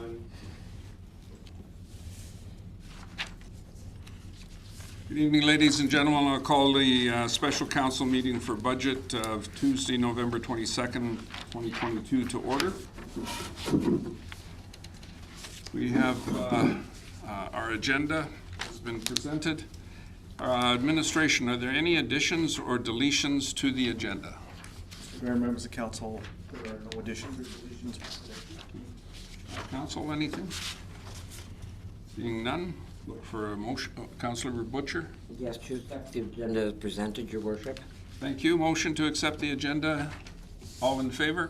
everyone. Good evening, ladies and gentlemen. I'll call the special council meeting for budget of Tuesday, November 22nd, 2022 to order. We have our agenda has been presented. Administration, are there any additions or deletions to the agenda? Mr. Mayor, members of council, there are no additions or deletions. Council, anything? Seeing none, look for a motion. Councillor Butcher. Yes, to accept the agenda as presented, Your Worship. Thank you. Motion to accept the agenda. All in favor?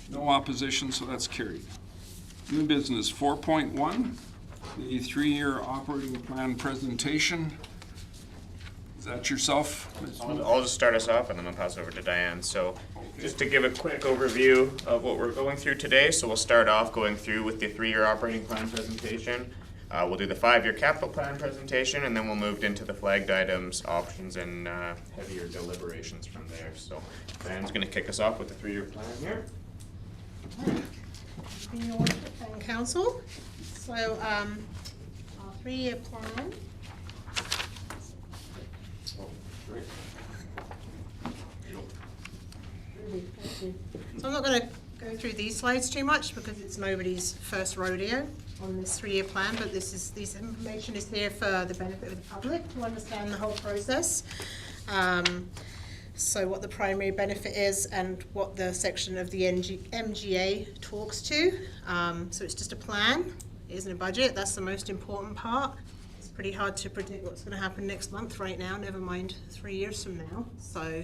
No opposition, so that's carried. New business 4.1, the 3-year operating plan presentation. Is that yourself? I'll just start us off and then I'll pass it over to Diane. So just to give a quick overview of what we're going through today. So we'll start off going through with the 3-year operating plan presentation. We'll do the 5-year capital plan presentation, and then we'll move into the flagged items, options, and heavier deliberations from there. So Diane's going to kick us off with the 3-year plan here. Your Worship and Council. So our 3-year plan. So I'm not going to go through these slides too much because it's nobody's first rodeo on this 3-year plan, but this information is here for the benefit of the public to understand the whole process. So what the primary benefit is and what the section of the MGA talks to. So it's just a plan, it isn't a budget. That's the most important part. It's pretty hard to predict what's going to happen next month right now, never mind 3 years from now. So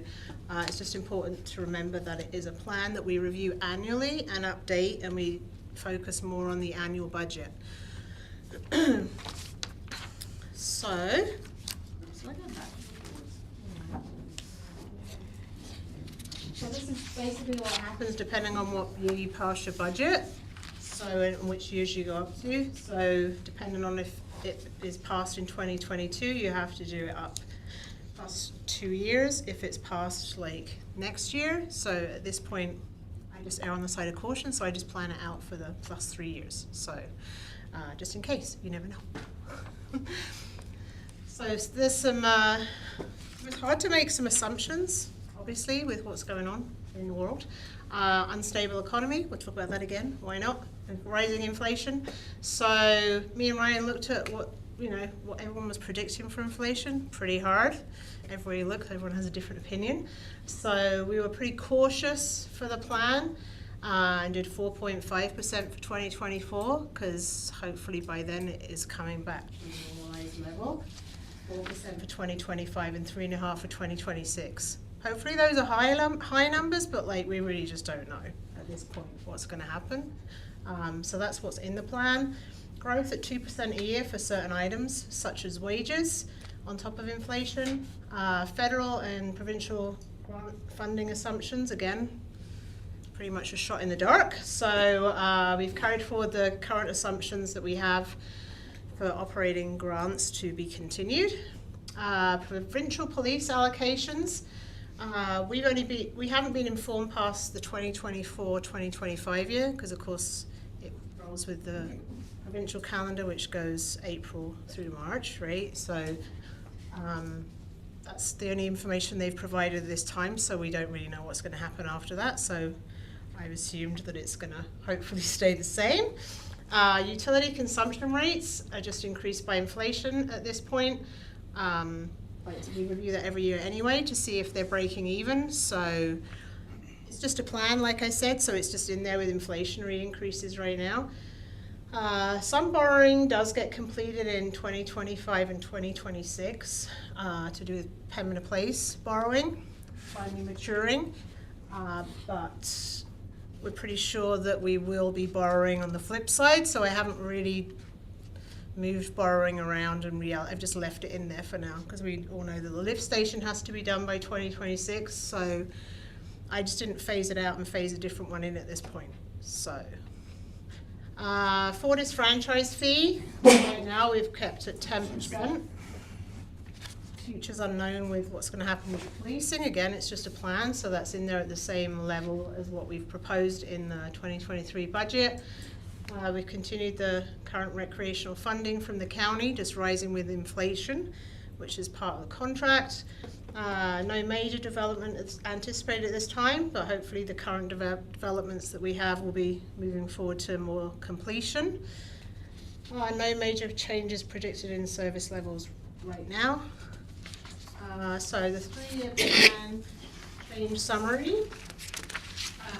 it's just important to remember that it is a plan that we review annually and update, and we focus more on the annual budget. So this is basically what happens depending on what year you pass your budget, so in which years you go up to. So depending on if it is passed in 2022, you have to do it up plus 2 years if it's passed like next year. So at this point, I just err on the side of caution, so I just plan it out for the plus 3 years. So just in case, you never know. So there's some, it's hard to make some assumptions, obviously, with what's going on in the world. Unstable economy, we'll talk about that again, why not? And rising inflation. So me and Ryan looked at what everyone was predicting for inflation, pretty hard. Everyone has a different opinion. So we were pretty cautious for the plan and did 4.5% for 2024, because hopefully by then it is coming back to a normalized level. 4% for 2025 and 3.5% for 2026. Hopefully those are high numbers, but we really just don't know at this point what's going to happen. So that's what's in the plan. Growth at 2% a year for certain items, such as wages, on top of inflation. Federal and provincial grant funding assumptions, again, pretty much a shot in the dark. So we've carried forward the current assumptions that we have for operating grants to be continued. Provincial police allocations. We haven't been informed past the 2024-2025 year, because of course it rolls with the provincial calendar, which goes April through March, right? So that's the only information they've provided this time, so we don't really know what's going to happen after that. So I've assumed that it's going to hopefully stay the same. Utility consumption rates are just increased by inflation at this point. We review that every year anyway to see if they're breaking even. So it's just a plan, like I said, so it's just in there with inflationary increases right now. Some borrowing does get completed in 2025 and 2026 to do with Pembina Place borrowing, finally maturing, but we're pretty sure that we will be borrowing on the flip side, so I haven't really moved borrowing around, and I've just left it in there for now, because we all know that the lift station has to be done by 2026, so I just didn't phase it out and phase a different one in at this point. So Fortis franchise fee, right now we've kept at 10%. Future's unknown with what's going to happen with policing. Again, it's just a plan, so that's in there at the same level as what we've proposed in the 2023 budget. We've continued the current recreational funding from the county, just rising with inflation, which is part of the contract. No major development is anticipated at this time, but hopefully the current developments that we have will be moving forward to more completion. No major changes predicted in service levels right now. So the 3-year plan change summary.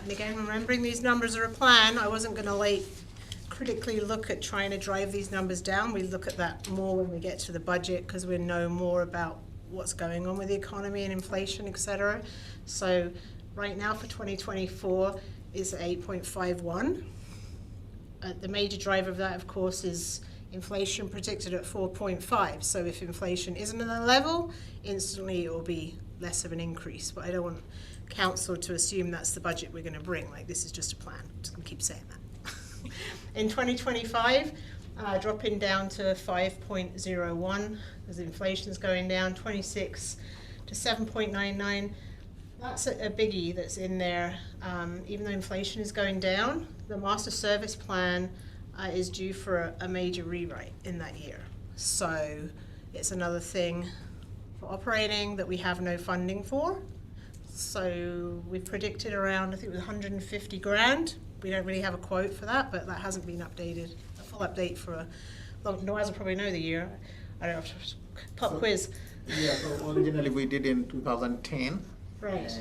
And again, remembering these numbers are a plan, I wasn't going to critically look at trying to drive these numbers down. We look at that more when we get to the budget because we know more about what's going on with the economy and inflation, etc. So right now for 2024 is 8.51. The major driver of that, of course, is inflation predicted at 4.5. So if inflation isn't at that level, instantly it will be less of an increase. But I don't want council to assume that's the budget we're going to bring. Like, this is just a plan. I'm just going to keep saying that. In 2025, dropping down to 5.01 as inflation's going down, 26 to 7.99. That's a biggie that's in there. Even though inflation is going down, the master service plan is due for a major rewrite in that year. So it's another thing for operating that we have no funding for. So we predicted around, I think it was 150 grand. We don't really have a quote for that, but that hasn't been updated. A full update for a long, Noaz will probably know the year. I don't know, pop quiz. Yeah, so originally we did in 2010. Right.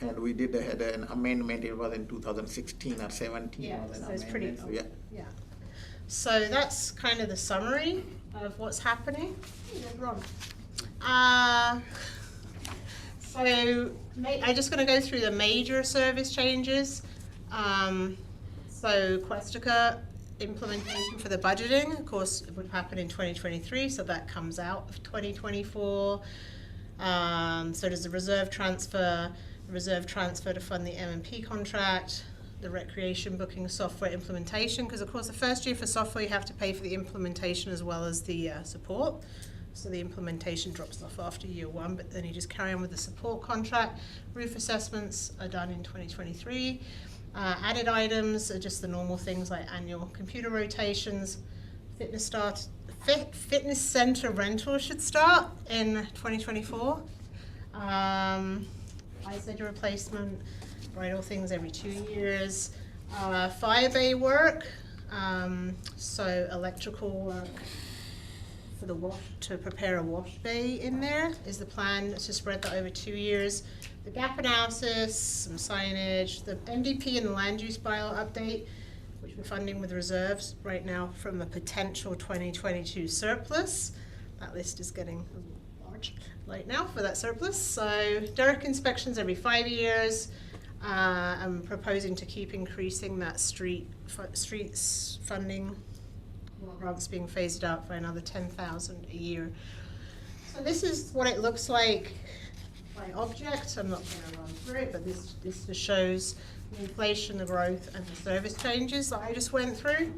And we had an amendment, it was in 2016 or 17. Yeah, was an so it's pretty amendment, so old. Yeah. So that's kind of the summary of what's happening. So I'm just going to go through the major service changes. So Questica implementation for the budgeting, of course, it would happen in 2023, so that comes out of 2024. So does the reserve transfer to fund the M&P contract, the recreation booking software implementation, because of course the first year for software you have to pay for the implementation as well as the support. So the implementation drops off after year 1, but then you just carry on with the support contract. Roof assessments are done in 2023. Added items are just the normal things like annual computer rotations. Fitness center rental should start in 2024. Ice edge replacement, all things every 2 years. Fire bay work, so electrical work for the to prepare a wash bay in there is the plan to spread that over 2 years. The gap analysis, some signage, the MDP and the land use bylaw update, which we're funding with reserves right now from a potential 2022 surplus. That list is getting large right now for that surplus. So derrick inspections every 5 years. I'm proposing to keep increasing that streets funding. Grants being phased out by another 10,000 a year. So this is what it looks like by object. I'm not going to run through it, but this just shows the inflation, the growth, and the service changes that I just went through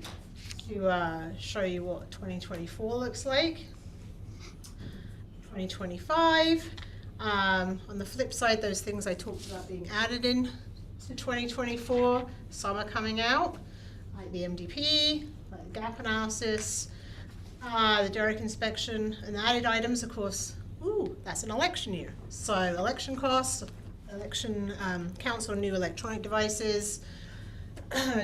to show you what 2024 looks like. 2025. On the flip side, those things I talked about being added in to 2024, some are coming out, like the MDP, like the gap analysis, the derrick inspection, and the added items, of course. Ooh, that's an election year. So election costs, election council, new electronic devices,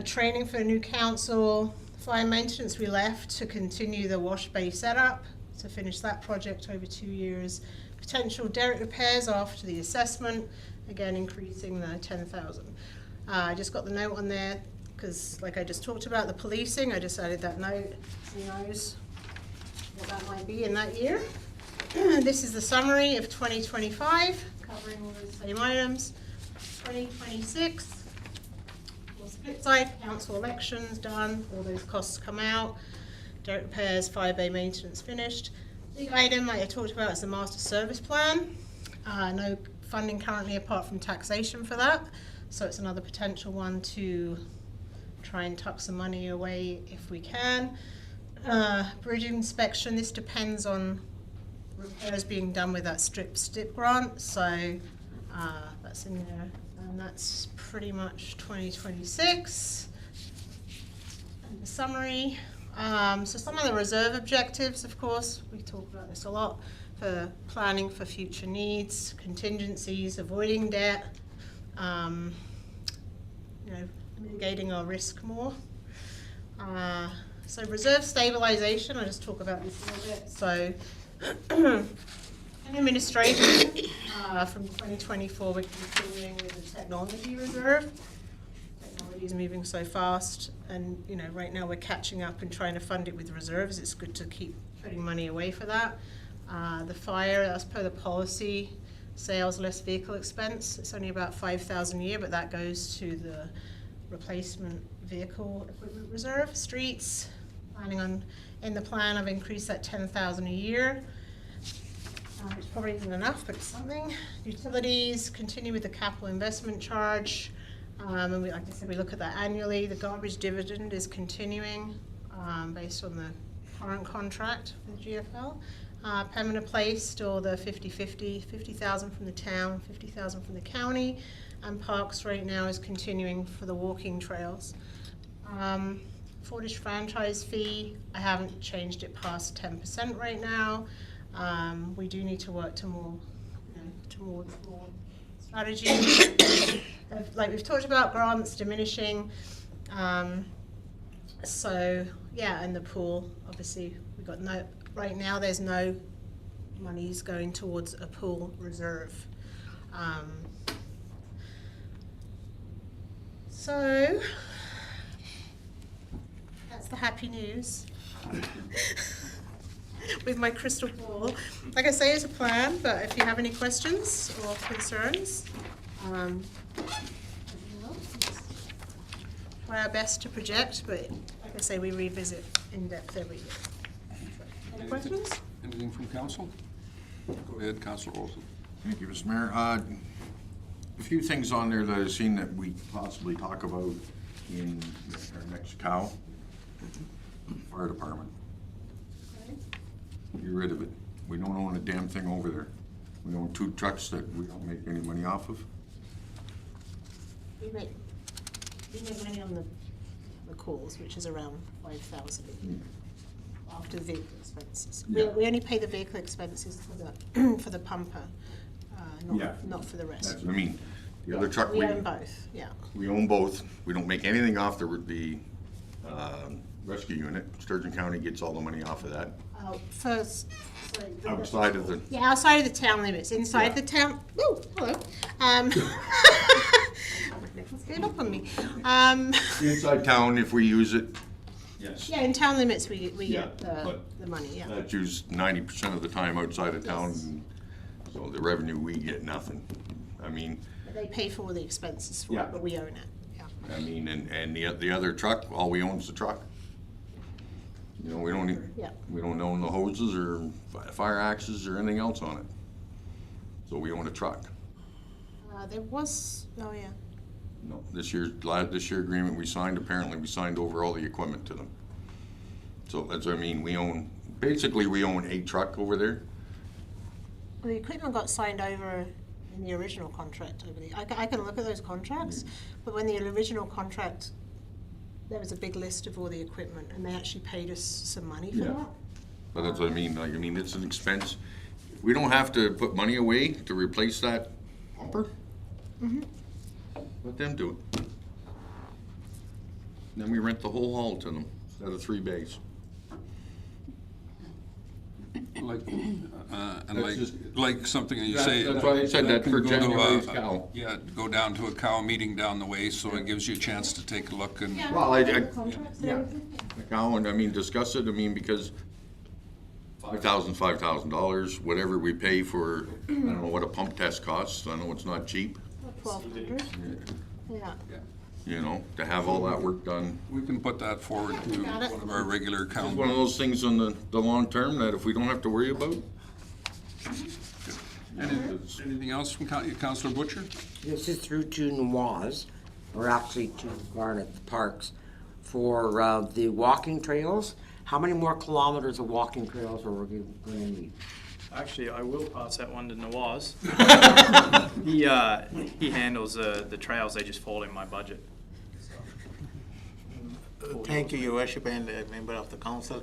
training for a new council, fire maintenance we left to continue the wash bay setup, to finish that project over 2 years. Potential derrick repairs after the assessment, again increasing the 10,000. I just got the note on there because, like I just talked about, the policing, I just added that note. Who knows what that might be in that year. This is the summary of 2025, covering all those same items. 2026, on the split side, council elections done, all those costs come out. Derrick repairs, fire bay maintenance finished. Big item like I talked about is the master service plan. No funding currently apart from taxation for that, so it's another potential one to try and tuck some money away if we can. Bridge inspection, this depends on repairs being done with that STIP grant, so that's in there, and that's pretty much 2026. the summary. So some of the reserve objectives, of course, we talk about this a lot, for planning for future needs, contingencies, avoiding debt, mitigating our risk more. So reserve stabilization, I'll just talk about this a little bit. So in administration, from 2024, we're continuing with the technology reserve. Technology is moving so fast, and right now we're catching up and trying to fund it with reserves. It's good to keep putting money away for that. The fire, as per the policy, sales less vehicle expense. It's only about $5,000 a year, but that goes to the replacement vehicle equipment reserve. Streets, planning on, in the plan, I've increased that $10,000 a year. Which probably isn't enough, but it's something. Utilities, continue with the capital investment charge. And like I said, we look at that annually. The garbage dividend is continuing based on the current contract with GFL. Permanent place, still the 50-50, 50,000 from the town, 50,000 from the county. And parks right now is continuing for the walking trails. Fortish franchise fee, I haven't changed it past 10% right now. We do need to work to more, towards more strategy. Like we've talked about, grants diminishing. So yeah, and the pool, obviously, we've got no, right now there's no monies going towards a pool reserve. So that's the happy news. With my crystal ball. Like I say, it's a plan, but if you have any questions or concerns, try our best to project, but like I say, we revisit in depth every year. Any questions? Anything from council? Go ahead, Councilor Olson. Thank you, Mr. Mayor. A few things on there that I've seen that we possibly talk about in our next cow. Fire department. Get rid of it. We don't own a damn thing over there. We own 2 trucks that we don't make any money off of. We make money on the calls, which is around 5,000 after the vehicle expenses. Yeah. We only pay the vehicle expenses for the for the pumper, not for the rest. That's what I mean. The other truck We own both, yeah. We own both. We don't make anything off the rescue unit. Sturgeon County gets all the money off of that. First, sorry, Outside of the, yeah, outside of the town limits. Inside the town. Oh, hello. Nicholas gave up on me. inside town, if we use it, yes. Yeah, in town limits we Yeah, get but the money. Yeah. That's used 90% of the time outside of town, Yes. and so the revenue, we get nothing. I mean, They pay for all the expenses for Yeah. it, but we own it. Yeah. I mean, and the other truck, all we own is the truck. We don't Yeah. we don't own the hoses or fire axes or anything else on it. So we own a truck. There was. Oh yeah. No, this year agreement we signed, apparently we signed over all the equipment to them. So that's what I mean, we own a truck over there. Well, the equipment got signed over in the original contract. I can look at those contracts, but when the original contract, there was a big list of all the equipment, and they actually paid us some money for that. But that's what I mean, it's an expense. We don't have to put money away to replace that pumper. Let them do it. Then we rent the whole hall to them, instead of 3 bays. Like something that you Yeah, say. that's why I said that can for go to January's cow. Yeah, go down to a cow meeting down the way, so it gives you a chance to take a look and. Well, Contracts and yeah, everything? the cow, and discuss it, because $5,000, whatever we pay for, I don't know what a pump test costs, I know it's not cheap, 1,200. Yeah. to have all that work done. We can put that forward to Got it. one of our regular It's one council. of those things in the long term that if we don't have to worry about. Anything else from Councilor Butcher? This is through to Nawaz, or actually to Garnet Parks, for the walking trails. How many more kilometers of walking trails are we going to need? Actually, I will pass that one to Nawaz. He handles the trails, they just fall in my budget. Thank you, Your Worship, and member of the council.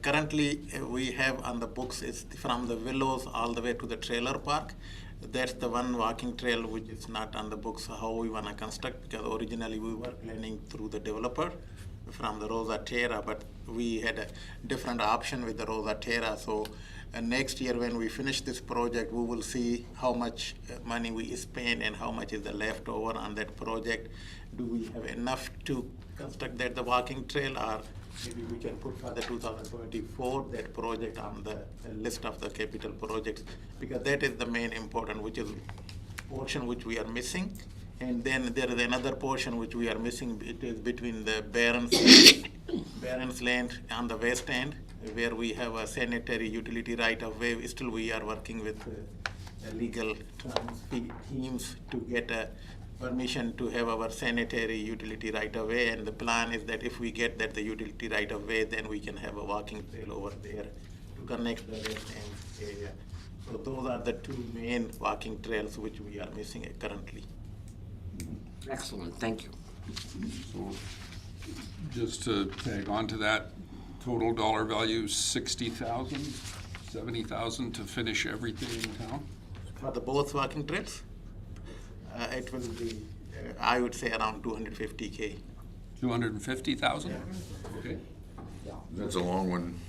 Currently, we have on the books, it's from the Willows all the way to the trailer park. That's the one walking trail which is not on the books, how we want to construct, because originally we were planning through the developer from the Rosa Terra, but we had a different option with the Rosa Terra. So next year when we finish this project, we will see how much money we spend and how much is the leftover on that project. Do we have enough to construct that the walking trail, or maybe we can put for the 2024 that project on the list of the capital projects, because that is the main important, which is portion which we are missing. And then there is another portion which we are missing. It is between the Barron's Land on the west end, where we have a sanitary utility right of way. Still, we are working with legal teams to get a permission to have our sanitary utility right of way. And the plan is that if we get that the utility right of way, then we can have a walking trail over there to connect the west end area. So those are the two main walking trails which we are missing currently. Excellent, thank you. So just to tag on to that, total dollar value, 60,000, 70,000 to finish everything in town? For the both walking trails, it will be, I would say around 250K. 250,000? Okay. That's a long one.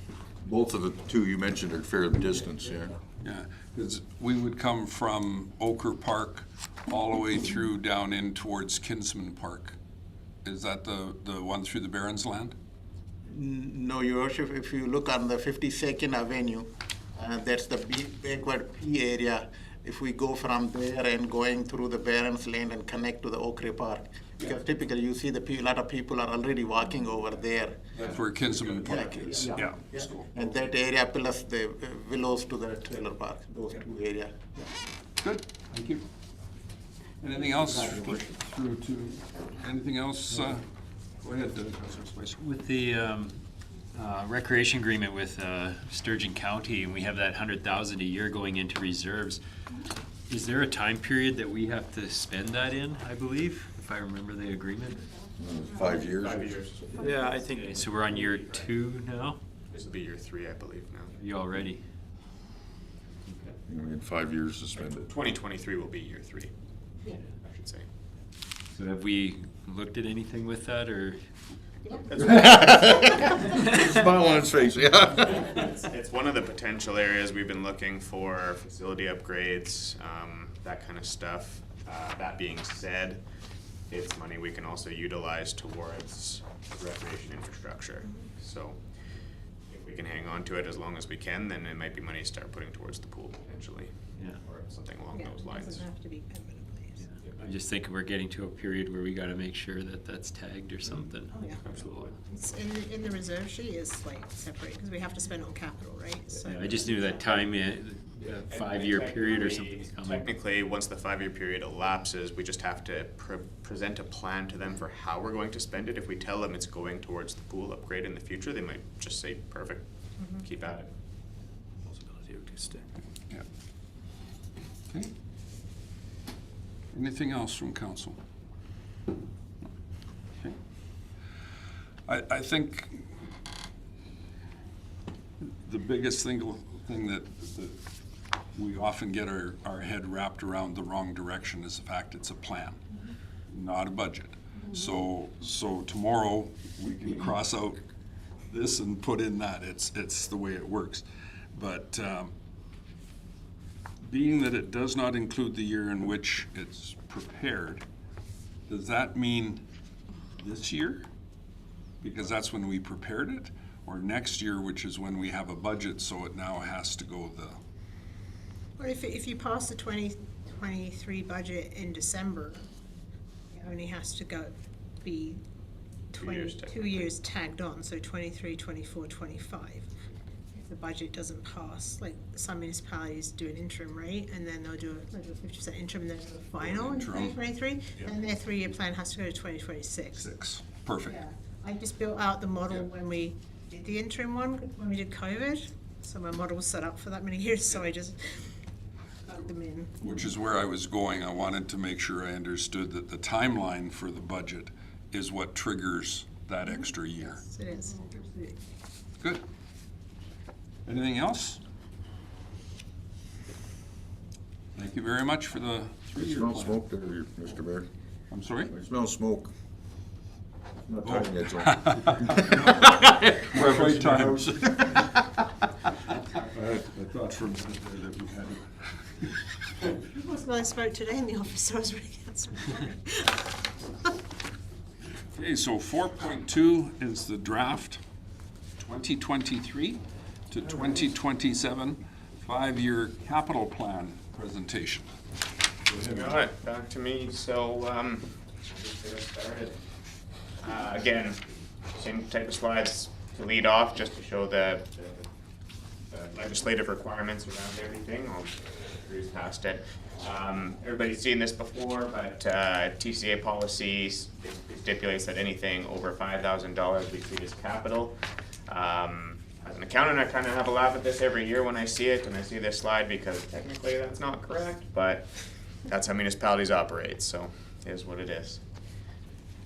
Both of the two you mentioned are fair distance, yeah. Yeah, because we would come from Ochre Park all the way through down in towards Kinsman Park. Is that the one through the Barron's Land? No, Your Worship, if you look on the 52nd Avenue, that's the backward P area. If we go from there and going through the Barron's Land and connect to the Ochre Park, because typically you see a lot of people are already walking over there. That's where Kinsman Park is, yeah. And that area plus the Willows to the trailer park, those two areas. Good, thank you. Anything else through to, anything else? Go ahead, Councilor Spicer. With the recreation agreement with Sturgeon County, and we have that 100,000 a year going into reserves, is there a time period that we have to spend that in, I believe, if I remember the agreement? 5 years. 5 years. Yeah, I think, Okay, so we're on year 2 now? This will be year 3, I believe, now. You all ready? We had 5 years to spend it. 2023 will be year 3, I should say. So have we looked at anything with that, or? Smile on his face, yeah. It's one of the potential areas we've been looking for facility upgrades, that kind of stuff. That being said, it's money we can also utilize towards recreation infrastructure. So if we can hang on to it as long as we can, then it might be money to start putting towards the pool potentially, Yeah. or something along Yeah, those it lines. doesn't have to be permanent, please. I'm just thinking we're getting to a period where we gotta make sure that that's tagged or something. Oh, yeah. Absolutely. It's in the reserve sheet is like separate, because we have to spend it on capital, right? So Yeah, I just knew that time, a 5-year period or something is coming. Technically, once the 5-year period elapses, we just have to present a plan to them for how we're going to spend it. If we tell them it's going towards the pool upgrade in the future, they might just say, perfect, keep at it. Yeah. Okay. Anything else from council? Okay. I think the biggest thing that we often get our head wrapped around the wrong direction is the fact it's a plan, not a budget. So tomorrow we can cross out this and put in that. It's the way it works. But being that it does not include the year in which it's prepared, does that mean this year? Because that's when we prepared it, or next year, which is when we have a budget, so it now has to go Or if you pass the 2023 budget in December, it only has to be 2 years tagged on, so 23, 24, 25. If the budget doesn't pass, like some municipalities do an interim rate, and then they'll do a 50% interim, and then the final in Interim. 2023, and their 3-year plan has to go to 2026. 6. Perfect. Yeah, I just built out the model when we did the interim one, when we did COVID, so my model was set up for that many years, so I just plugged them in. Which is where I was going. I wanted to make sure I understood that the timeline for the budget is what triggers that extra year. Yes, it is. Good. Anything else? Thank you very much for the I 3-year smell plan. smoke there, Mr. Mayor. I'm sorry? I smell smoke. Not talking yet, so. Great times. I thought for a minute there that we had it. It was nice smoke today in the office, so I was really getting some. Okay, so 4.2 is the draft 2023 to 2027 5-year capital plan presentation. Got it, back to me, so, just get us started. Again, same type of slides to lead off, just to show the legislative requirements around everything. I'll cruise past it. Everybody's seen this before, but TCA policy stipulates that anything over $5,000 we treat as capital. As an accountant, I kind of have a laugh at this every year when I see it, and I see this slide, because technically that's not correct, but that's how municipalities operate, so it is what it is.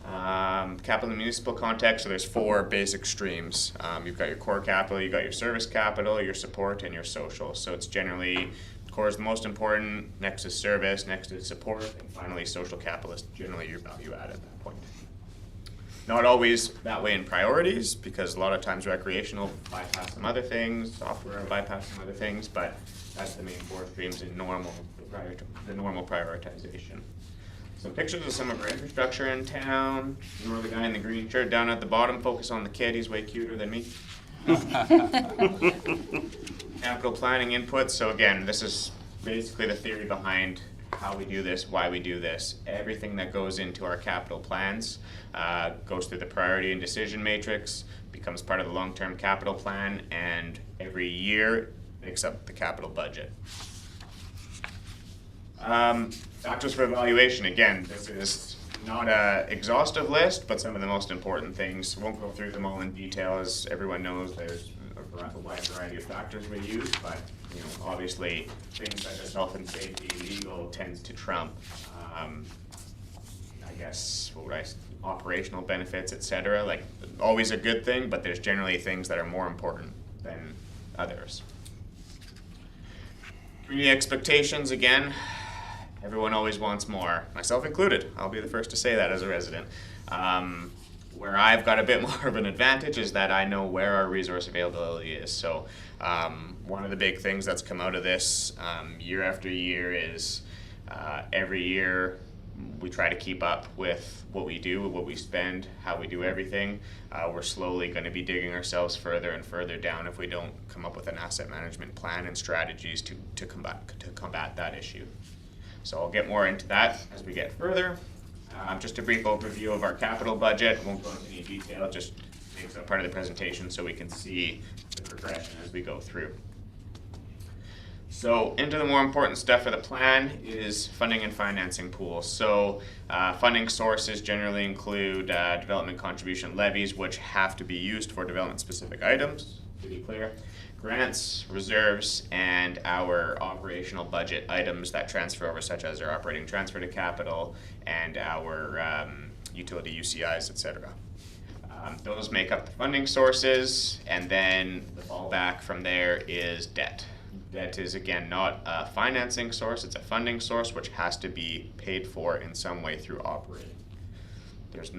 Capital in the municipal context, so there's 4 basic streams. You've got your core capital, you've got your service capital, your support, and your social. So it's generally, core is the most important, next is service, next is support, and finally social capital is generally your value add at that point. Not always that way in priorities, because a lot of times recreational bypass some other things, software bypass some other things, but that's the main 4 streams in the normal prioritization. Some pictures of some of our infrastructure in town. You know the guy in the green shirt down at the bottom, focus on the kid, he's way cuter than me. Capital planning input, so again, this is basically the theory behind how we do this, why we do this. Everything that goes into our capital plans goes through the priority and decision matrix, becomes part of the long-term capital plan, and every year makes up the capital budget. Factors for evaluation, again, this is not an exhaustive list, but some of the most important things. Won't go through them all in detail, as everyone knows there's a wide variety of factors we use, but you know, obviously things such as health and safety, legal tends to trump, I guess, operational benefits, etc. Like, always a good thing, but there's generally things that are more important than others. Community expectations, again, everyone always wants more, myself included. I'll be the first to say that as a resident. Where I've got a bit more of an advantage is that I know where our resource availability is. So one of the big things that's come out of this year after year is every year we try to keep up with what we do, what we spend, how we do everything. We're slowly going to be digging ourselves further and further down if we don't come up with an asset management plan and strategies to combat that issue. So I'll get more into that as we get further. Just a brief overview of our capital budget. Won't go into any detail, just makes up part of the presentation so we can see the progression as we go through. So into the more important stuff for the plan is funding and financing pools. So funding sources generally include development contribution levies, which have to be used for development specific items, to be clear. Grants, reserves, and our operational budget items that transfer over, such as our operating transfer to capital and our utility UCIs, etc. Those make up the funding sources, and then the fallback from there is debt. Debt is, again, not a financing source, it's a funding source which has to be paid for in some way through operating. There's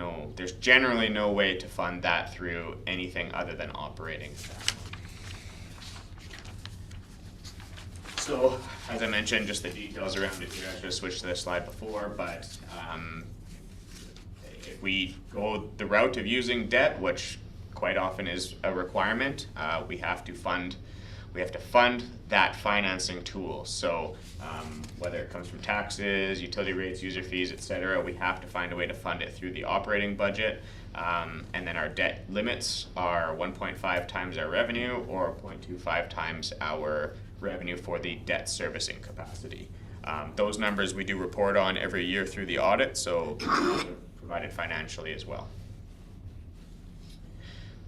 generally no way to fund that through anything other than operating. So, as I mentioned, just the details around it here. I should have switched to this slide before, but if we go the route of using debt, which quite often is a requirement, we have to fund that financing tool. So whether it comes from taxes, utility rates, user fees, etc., we have to find a way to fund it through the operating budget. And then our debt limits are 1.5 times our revenue, or 0.25 times our revenue for the debt servicing capacity. Those numbers we do report on every year through the audit, so provided financially as well.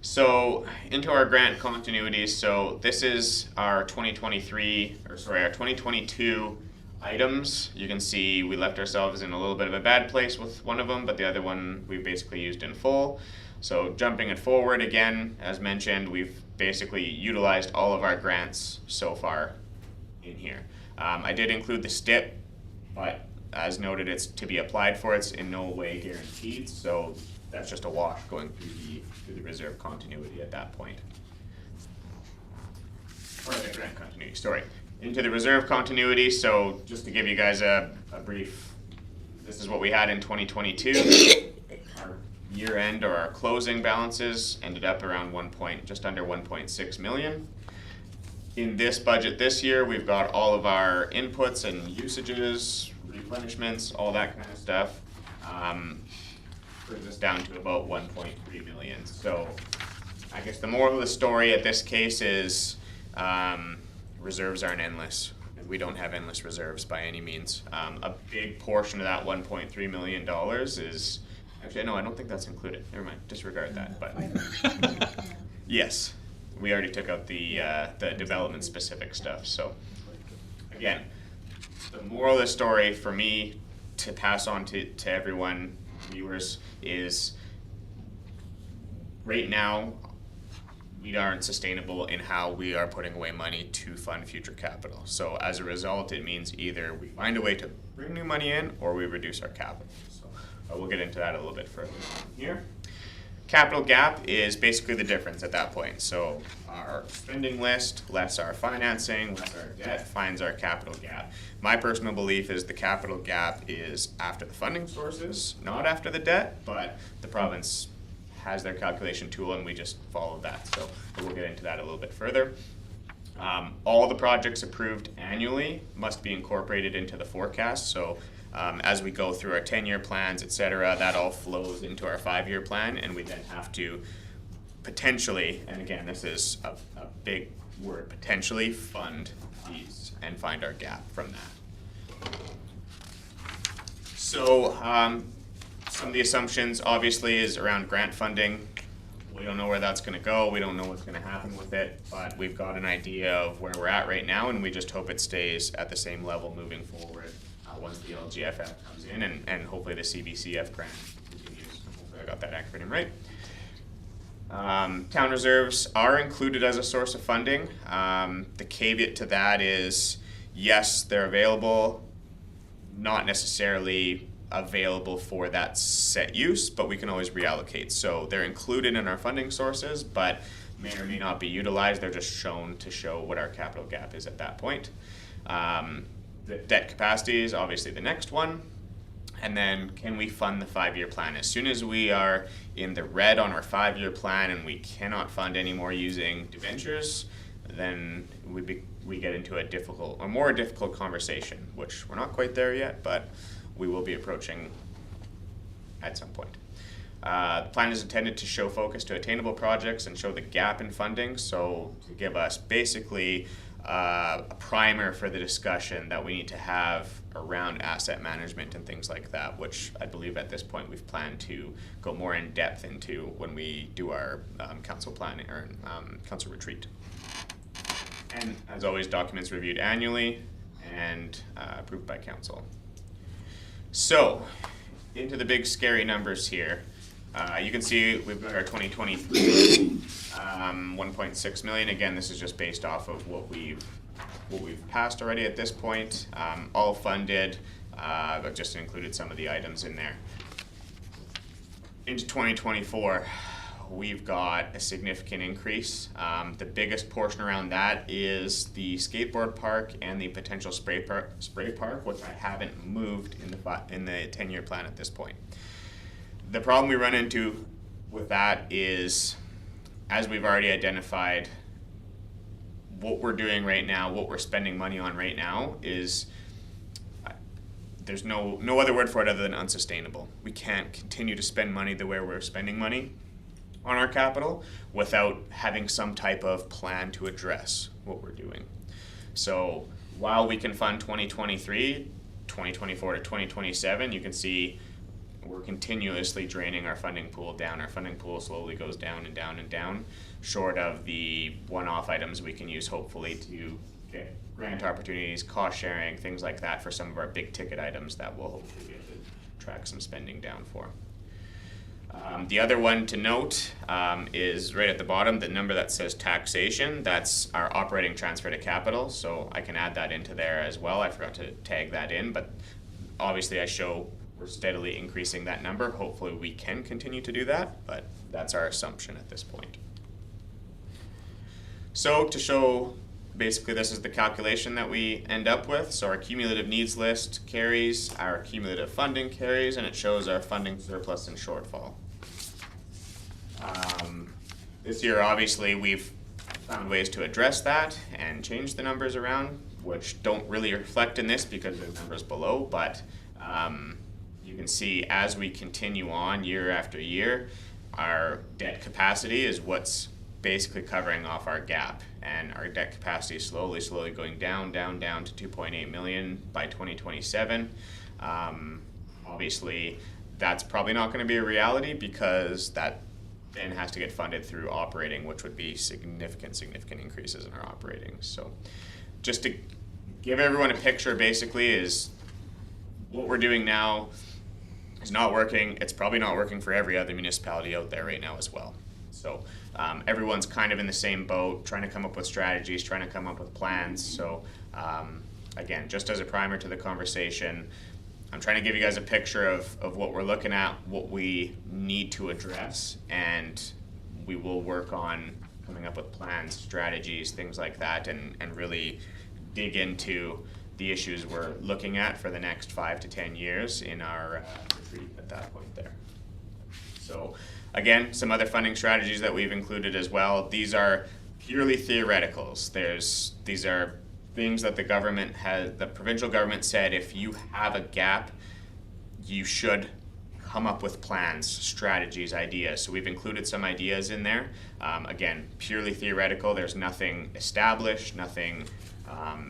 So into our grant continuities. So this is our 2022 items. You can see we left ourselves in a little bit of a bad place with one of them, but the other one we basically used in full. So jumping it forward again, as mentioned, we've basically utilized all of our grants so far in here. I did include the STIP, but as noted, it's to be applied for. It's in no way guaranteed, so that's just a wash going through the reserve continuity at that point. Or the grant continuity, sorry. Into the reserve continuity, so just to give you guys a brief, this is what we had in 2022. Our year end or our closing balances ended up around just under 1.6 million. In this budget this year, we've got all of our inputs and usages, replenishments, all that kind of stuff. Brings us down to about 1.3 million. So I guess the moral of the story at this case is reserves aren't endless. We don't have endless reserves by any means. A big portion of that $1.3 million is, actually, no, I don't think that's included. Never mind, disregard that. But yes, we already took out the development specific stuff. So again, the moral of the story for me to pass on to everyone, viewers, is right now we aren't sustainable in how we are putting away money to fund future capital. So as a result, it means either we find a way to bring new money in or we reduce our capital. So we'll get into that a little bit further here. Capital gap is basically the difference at that point. So our spending list, less our financing, less our debt, finds our capital gap. My personal belief is the capital gap is after the funding sources, not after the debt, but the province has their calculation tool and we just follow that. So we'll get into that a little bit further. All the projects approved annually must be incorporated into the forecast. So as we go through our 10-year plans, et cetera, that all flows into our 5-year plan, and we then have to potentially, and again, this is a big word, potentially fund these and find our gap from that. So some of the assumptions obviously is around grant funding. We don't know where that's going to go. We don't know what's going to happen with it, but we've got an idea of where we're at right now, and we just hope it stays at the same level moving forward once the LGFF comes in, and hopefully the CBCF grant continues. Hopefully I got that acronym right. Town reserves are included as a source of funding. The caveat to that is, yes, they're available, not necessarily available for that set use, but we can always reallocate. So they're included in our funding sources, but may or may not be utilized. They're just shown to show what our capital gap is at that point. The debt capacity is obviously the next one. And then can we fund the 5-year plan? As soon as we are in the red on our 5-year plan and we cannot fund any more using debentures, then we get into a more difficult conversation, which we're not quite there yet, but we will be approaching at some point. The plan is intended to show focus to attainable projects and show the gap in funding, so to give us basically a primer for the discussion that we need to have around asset management and things like that, which I believe at this point we've planned to go more in depth into when we do our council planning or council retreat. And as always, documents reviewed annually and approved by council. So, into the big scary numbers here. You can see we've got our 2023 1.6 million. Again, this is just based off of what we've passed already at this point. All funded. I've just included some of the items in there. Into 2024, we've got a significant increase. The biggest portion around that is the skateboard park and the potential spray park, which I haven't moved in the 10-year plan at this point. The problem we run into with that is, as we've already identified, what we're doing right now, what we're spending money on right now is, there's no other word for it other than unsustainable. We can't continue to spend money the way we're spending money on our capital without having some type of plan to address what we're doing. So while we can fund 2023, 2024 to 2027, you can see we're continuously draining our funding pool down. Our funding pool slowly goes down and down and down, short of the one-off items we can use hopefully to get grant opportunities, cost sharing, things like that for some of our big ticket items that will hopefully be able to track some spending down for. The other one to note is right at the bottom, the number that says taxation. That's our operating transfer to capital, so I can add that into there as well. I forgot to tag that in, but obviously I show we're steadily increasing that number. Hopefully we can continue to do that, but that's our assumption at this point. So to show, basically this is the calculation that we end up with. So our cumulative needs list carries, our cumulative funding carries, and it shows our funding surplus and shortfall. This year, obviously, we've found ways to address that and change the numbers around, which don't really reflect in this because the numbers below, but you can see as we continue on year after year, our debt capacity is what's basically covering off our gap, and our debt capacity is slowly going down to 2.8 million by 2027. Obviously, that's probably not going to be a reality because that then has to get funded through operating, which would be significant increases in our operating. So just to give everyone a picture, basically, is what we're doing now is not working. It's probably not working for every other municipality out there right now as well. So everyone's kind of in the same boat, trying to come up with strategies, trying to come up with plans. So again, just as a primer to the conversation, I'm trying to give you guys a picture of what we're looking at, what we need to address, and we will work on coming up with plans, strategies, things like that, and really dig into the issues we're looking at for the next 5 to 10 years in our retreat at that point there. So again, some other funding strategies that we've included as well. These are purely theoreticals. These are things that the provincial government said if you have a gap, you should come up with plans, strategies, ideas. So we've included some ideas in there. Again, purely theoretical. There's nothing established, nothing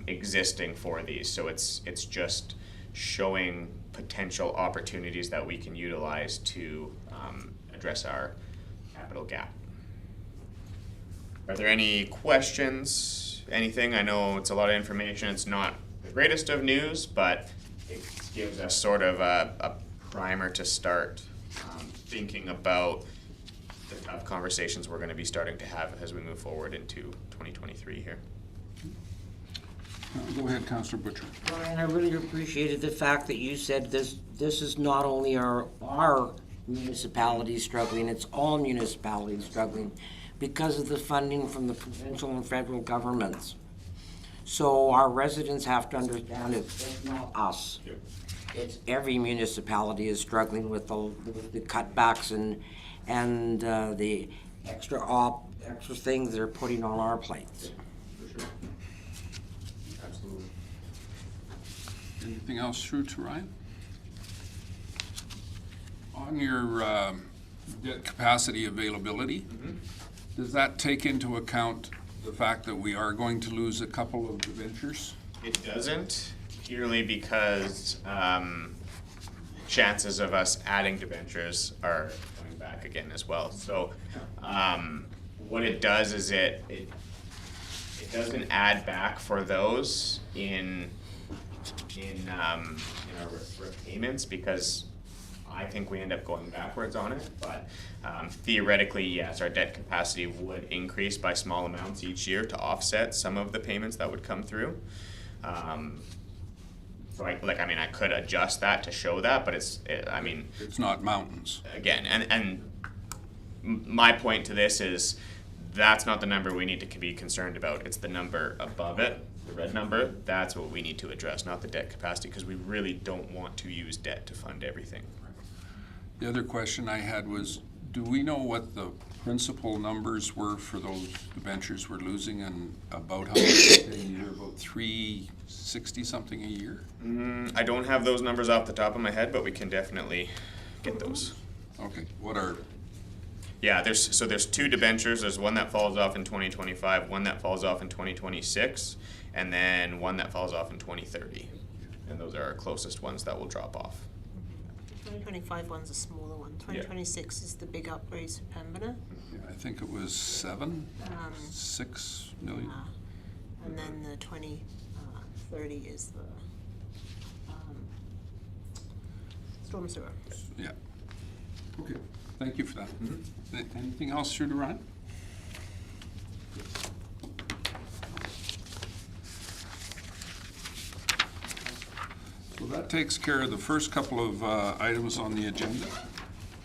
existing for these. So it's just showing potential opportunities that we can utilize to address our capital gap. Are there any questions? Anything? I know it's a lot of information. It's not the greatest of news, but it gives us sort of a primer to start thinking about the tough conversations we're going to be starting to have as we move forward into 2023 here. Go ahead, Councillor Butcher. Brian, I really appreciated the fact that you said this is not only our municipalities struggling, it's all municipalities struggling because of the funding from the provincial and federal governments. So our residents have to understand it's not us. Yep. It's every municipality is struggling with the cutbacks and the extra things they're putting on our plates. For sure. Absolutely. Anything else through to Ryan? On your debt capacity availability, does that take into account the fact that we are going to lose a couple of debentures? It doesn't, purely because chances of us adding debentures are coming back again as well. So what it does is it doesn't add back for those in our repayments, because I think we end up going backwards on it, but theoretically, yes, our debt capacity would increase by small amounts each year to offset some of the payments that would come through. So I could adjust that to show that, but it's not mountains. Again, and my point to this is that's not the number we need to be concerned about. It's the number above it, the red number. That's what we need to address, not the debt capacity, because we really don't want to use debt to fund everything. The other question I had was, do we know what the principal numbers were for those debentures we're losing, and about how much a year? About $360 something a year? I don't have those numbers off the top of my head, but we can definitely get those. Okay, what are? Yeah, there's two debentures. There's one that falls off in 2025, one that falls off in 2026, and then one that falls off in 2030. And those are our closest ones that will drop off. 2025 one's a smaller one. 2026 is the big upgrades for Pembina. Yeah, I think it was 6 million. And then the 2030 is the storm sewer. Yeah. Okay. Thank you for that. Anything else through to Ryan? So that takes care of the first couple of items on the agenda.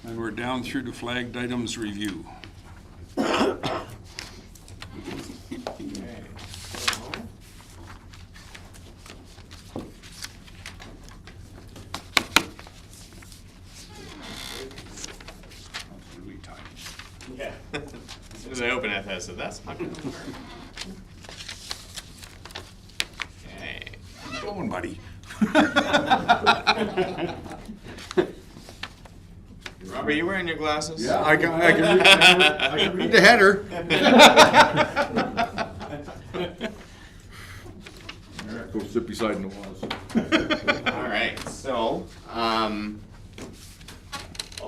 And we're down through to flagged items review. Really tight. Yeah. As soon as I open it, I said, that's not gonna work. Okay. Keep going, buddy. Robert, you wearing your glasses? Yeah, I can read the header. All right, go sit beside Nawaz. All right, so, I'll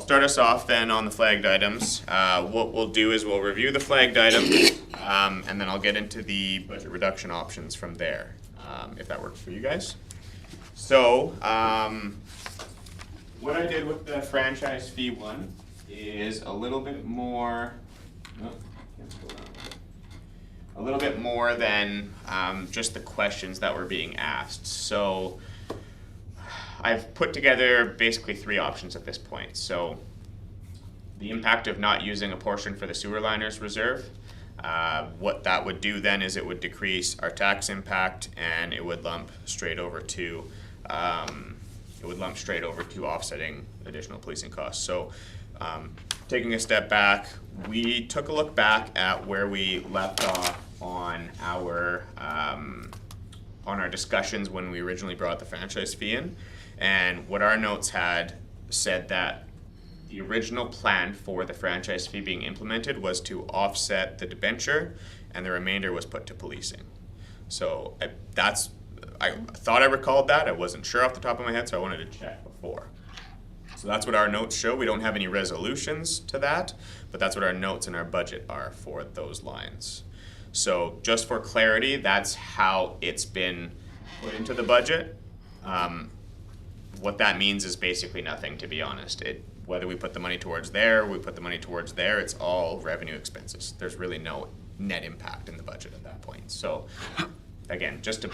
start us off then on the flagged items. What we'll do is we'll review the flagged items, and then I'll get into the budget reduction options from there, if that works for you guys. So, what I did with the franchise fee one is a little bit more, a little bit more than just the questions that were being asked. So I've put together basically three options at this point. So the impact of not using a portion for the sewer liners reserve. What that would do then is it would decrease our tax impact, and it would lump straight over to offsetting additional policing costs. So taking a step back, we took a look back at where we left off on our discussions when we originally brought the franchise fee in, and what our notes had said that the original plan for the franchise fee being implemented was to offset the debenture, and the remainder was put to policing. So I thought I recalled that. I wasn't sure off the top of my head, so I wanted to check before. So that's what our notes show. We don't have any resolutions to that, but that's what our notes and our budget are for those lines. So just for clarity, that's how it's been put into the budget. What that means is basically nothing, to be honest. Whether we put the money towards there, we put the money towards there, it's all revenue expenses. There's really no net impact in the budget at that point. So again, just to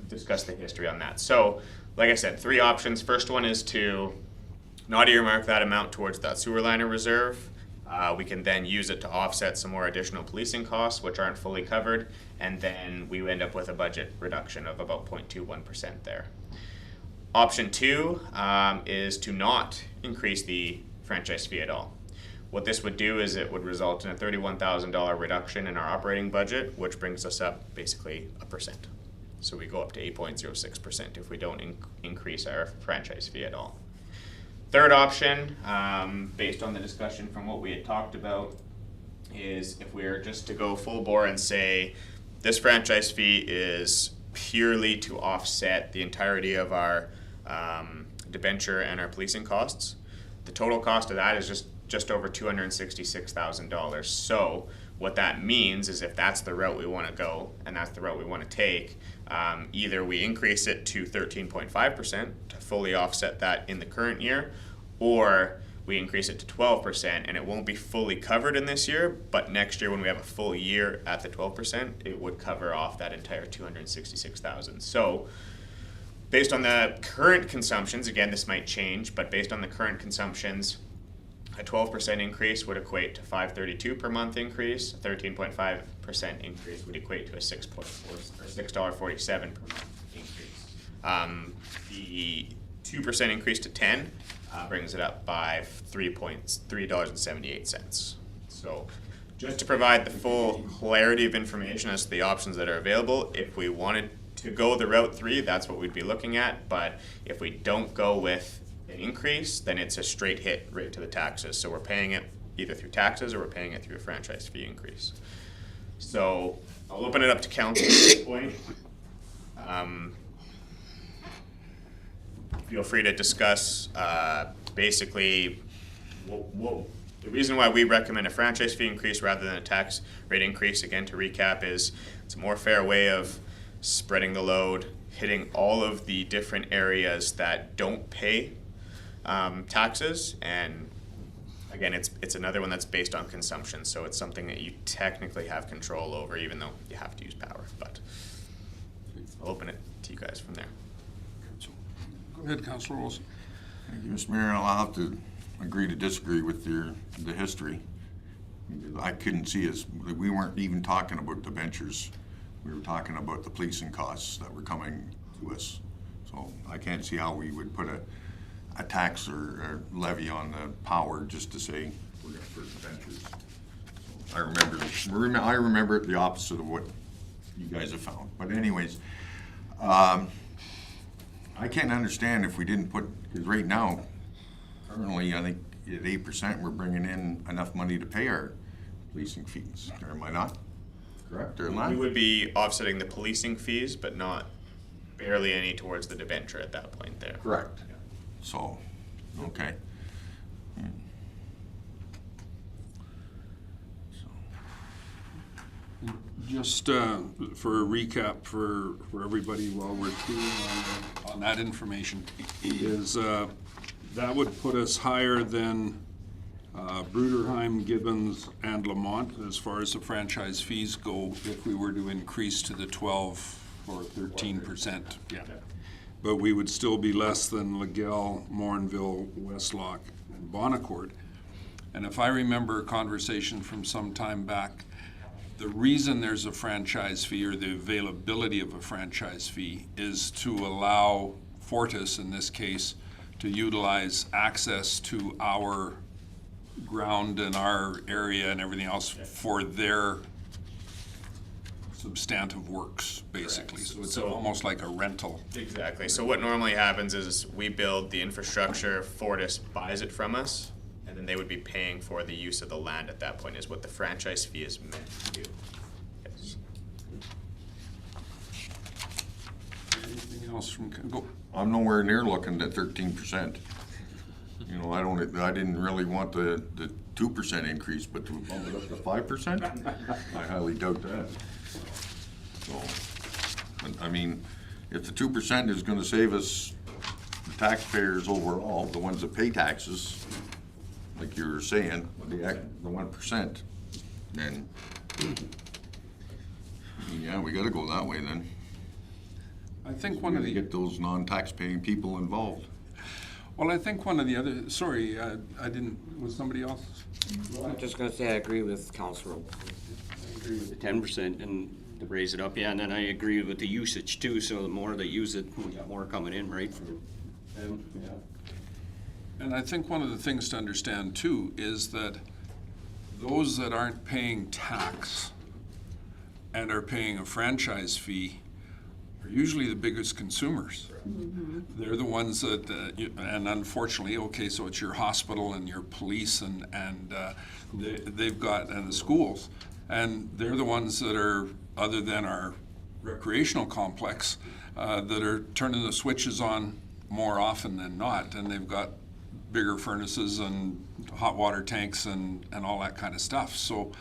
discuss the history on that. So, like I said, three options. First one is to not earmark that amount towards that sewer liner reserve. We can then use it to offset some more additional policing costs, which aren't fully covered, and then we end up with a budget reduction of about 0.21% there. Option two is to not increase the franchise fee at all. What this would do is it would result in a $31,000 reduction in our operating budget, which brings us up basically 1%. So we go up to 8.06% if we don't increase our franchise fee at all. Third option, based on the discussion from what we had talked about, is if we were just to go full bore and say this franchise fee is purely to offset the entirety of our debenture and our policing costs. The total cost of that is just over $266,000. So what that means is if that's the route we want to go and that's the route we want to take, either we increase it to 13.5% to fully offset that in the current year, or we increase it to 12%, and it won't be fully covered in this year, but next year when we have a full year at the 12%, it would cover off that entire $266,000. So based on the current consumptions, again, this might change, but based on the current consumptions, a 12% increase would equate to $532 per month increase. A 13.5% increase would equate to a $6.47 per month increase. The 2% increase to 10 brings it up by $3.78. So just to provide the full clarity of information as to the options that are available, if we wanted to go the route 3, that's what we'd be looking at. But if we don't go with an increase, then it's a straight hit right to the taxes. So we're paying it either through taxes or we're paying it through a franchise fee increase. So I'll open it up to council at this point. Feel free to discuss basically the reason why we recommend a franchise fee increase rather than a tax rate increase. Again, to recap, is it's a more fair way of spreading the load, hitting all of the different areas that don't pay taxes, and Again, it's another one that's based on consumption, so it's something that you technically have control over, even though you have to use power, but I'll open it to you guys from there. Go ahead, Councilor Wilson. Thank you, Mr. Mayor. I'll have to agree to disagree with the history. I couldn't see us, we weren't even talking about the ventures. We were talking about the policing costs that were coming to us. So I can't see how we would put a tax or levy on the power just to say we're gonna put the ventures. So I remember it the opposite of what you guys have found. But anyways, I can't understand if we didn't put, because right now, currently, I think at 8%, we're bringing in enough money to pay our policing fees. Or am I not? Correct or not? We would be offsetting the policing fees, but not barely any towards the debenture at that point there. Correct. So, okay. Just for a recap for everybody while we're doing on that information, is that would put us higher than Bruderheim, Gibbons, and Lamont as far as the franchise fees go if we were to increase to the 12 or 13%. Yeah. But we would still be less than Legal, Morinville, Westlock, and Bonaccord. And if I remember a conversation from some time back, the reason there's a franchise fee or the availability of a franchise fee is to allow Fortis, in this case, to utilize access to our ground and our area and everything else for their substantive works, basically. Correct. So it's So- almost like a rental. Exactly. So what normally happens is we build the infrastructure, Fortis buys it from us, and then they would be paying for the use of the land at that point, is what the franchise fee is meant to do. Yes. Anything else from, go, I'm nowhere near looking at 13%. You know, I didn't really want the 2% increase, but to bump it up to 5%? I highly doubt that. So, but, I mean, if the 2% is gonna save us, the taxpayers overall, the ones that pay taxes, like you were saying, the 1%, then, yeah, we gotta go that way then. I think We one of gotta the, get those non-tax-paying people involved. well, I think one of the other, sorry, I didn't, was somebody else? I'm just gonna say I agree with Councilor. I agree with the 10% and to raise it up, yeah, and then I agree with the usage too, so the more they use it, we got more coming in, right, for them, yeah. And I think one of the things to understand too is that those that aren't paying tax and are paying a franchise fee are usually the biggest consumers. They're the ones that, and unfortunately, okay, so it's your hospital and your police and they've got, and the schools, and they're the ones that are, other than our recreational complex, that are turning the switches on more often than not, and they've got bigger furnaces and hot water tanks and all that kind of stuff. So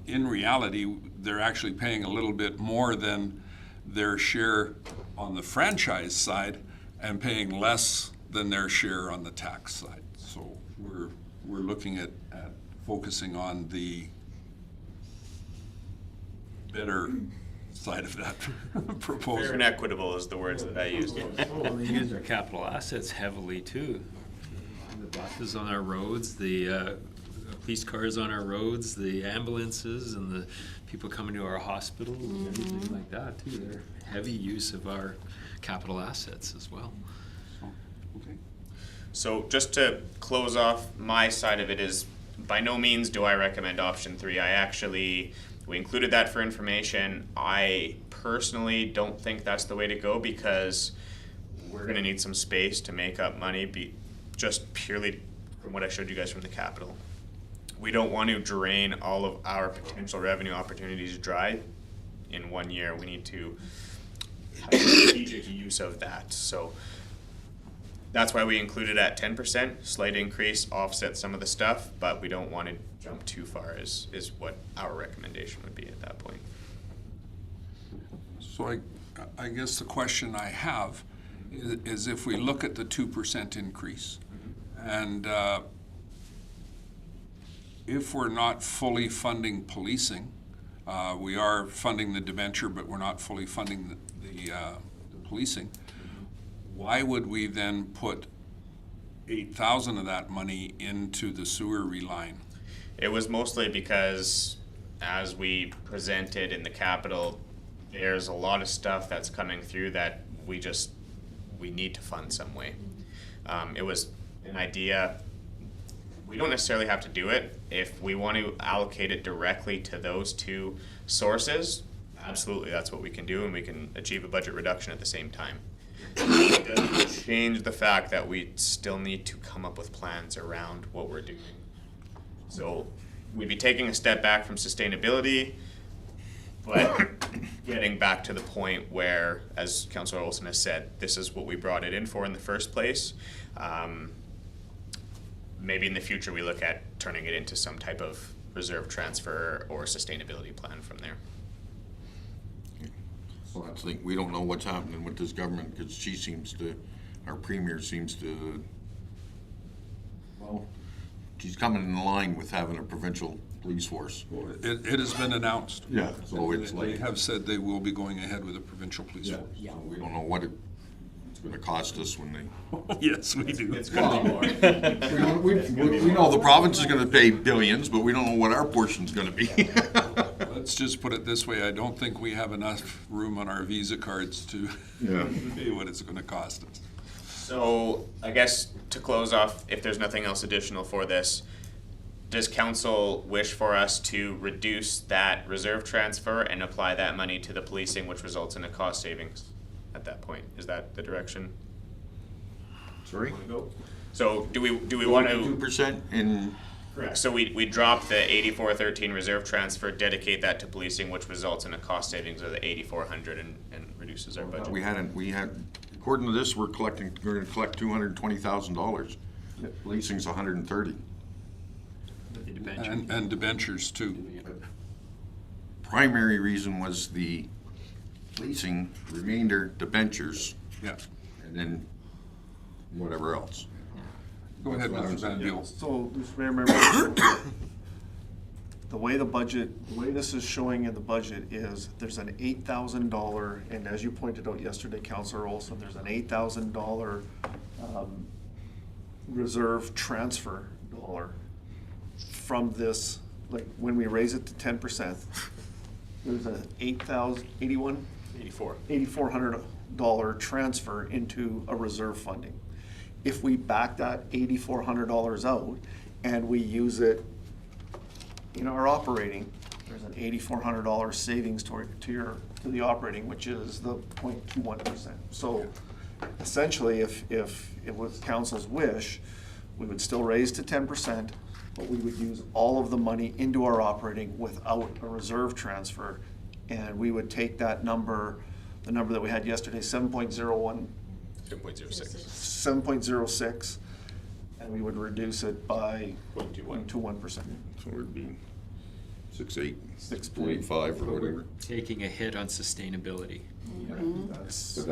in reality, they're actually paying a little bit more than their share on the franchise side and paying less than their share on the tax side. So we're looking at focusing on the better side of that proposal. Fair and equitable is the words that I used. Well, they use our capital assets heavily too. The buses on our roads, the police cars on our roads, the ambulances and the people coming to our hospitals and everything like that too. They're heavy use of our capital assets as well. Okay. So just to close off my side of it is, by no means do I recommend option 3. We included that for information. I personally don't think that's the way to go because we're gonna need some space to make up money, just purely from what I showed you guys from the capital. We don't want to drain all of our potential revenue opportunities dry in 1 year. We need to have strategic use of that. So that's why we included at 10%, slight increase, offset some of the stuff, but we don't want to jump too far is what our recommendation would be at that point. So I guess the question I have is if we look at the 2% increase and if we're not fully funding policing, we are funding the debenture, but we're not fully funding the policing, why would we then put 8,000 of that money into the sewer reline? It was mostly because, as we presented in the capital, there's a lot of stuff that's coming through that we need to fund some way. It was an idea. We don't necessarily have to do it. If we want to allocate it directly to those two sources, absolutely, that's what we can do, and we can achieve a budget reduction at the same time. It doesn't change the fact that we still need to come up with plans around what we're doing. So we'd be taking a step back from sustainability, but getting back to the point where, as Councillor Olsen has said, this is what we brought it in for in the first place. Maybe in the future we look at turning it into some type of reserve transfer or sustainability plan from there. Well, I think we don't know what's happening with this government, because our premier seems to, well, she's coming in line with having a provincial police force. It has been announced. Yeah, so it's They like, have said they will be going ahead with a provincial police yeah, force. so we don't know what it's gonna cost us when they. Yes, we do. It's gonna be more. We know the province is gonna pay billions, but we don't know what our portion's gonna be. Let's just put it this way, I don't think we have enough room on our Visa cards to Yeah. pay what it's gonna cost us. So I guess to close off, if there's nothing else additional for this, does council wish for us to reduce that reserve transfer and apply that money to the policing, which results in a cost savings at that point? Is that the direction? Sorry? So do we want to? 2% in, Correct. So we drop the 8413 reserve transfer, dedicate that to policing, which results in a cost savings of the 8400 and reduces our budget. we had, according to this, we're gonna collect $220,000. Policing's 130. The debenture. And debentures too. Primary reason was the policing remainder debentures, Yeah. and then whatever else. Go ahead, Mr. Van Buell. So, Mr. Mayor, members, the way this is showing in the budget is there's an $8,000, and as you pointed out yesterday, Councillor Olson, there's an $8,000 reserve transfer dollar from this, like, when we raise it to 10%, there's a $8,400 transfer into a reserve funding. If we back that $8,400 out and we use it in our operating, there's an $8,400 savings to the operating, which is the 0.21%. So essentially, if it was council's wish, we would still raise to 10%, but we would use all of the money into our operating without a reserve transfer. And we would take that number, the number that we had yesterday, 7.06, and we would reduce it by 0.21%. So it'd be 6.8, 6.5 6.5 or whatever. Taking a hit on sustainability. But so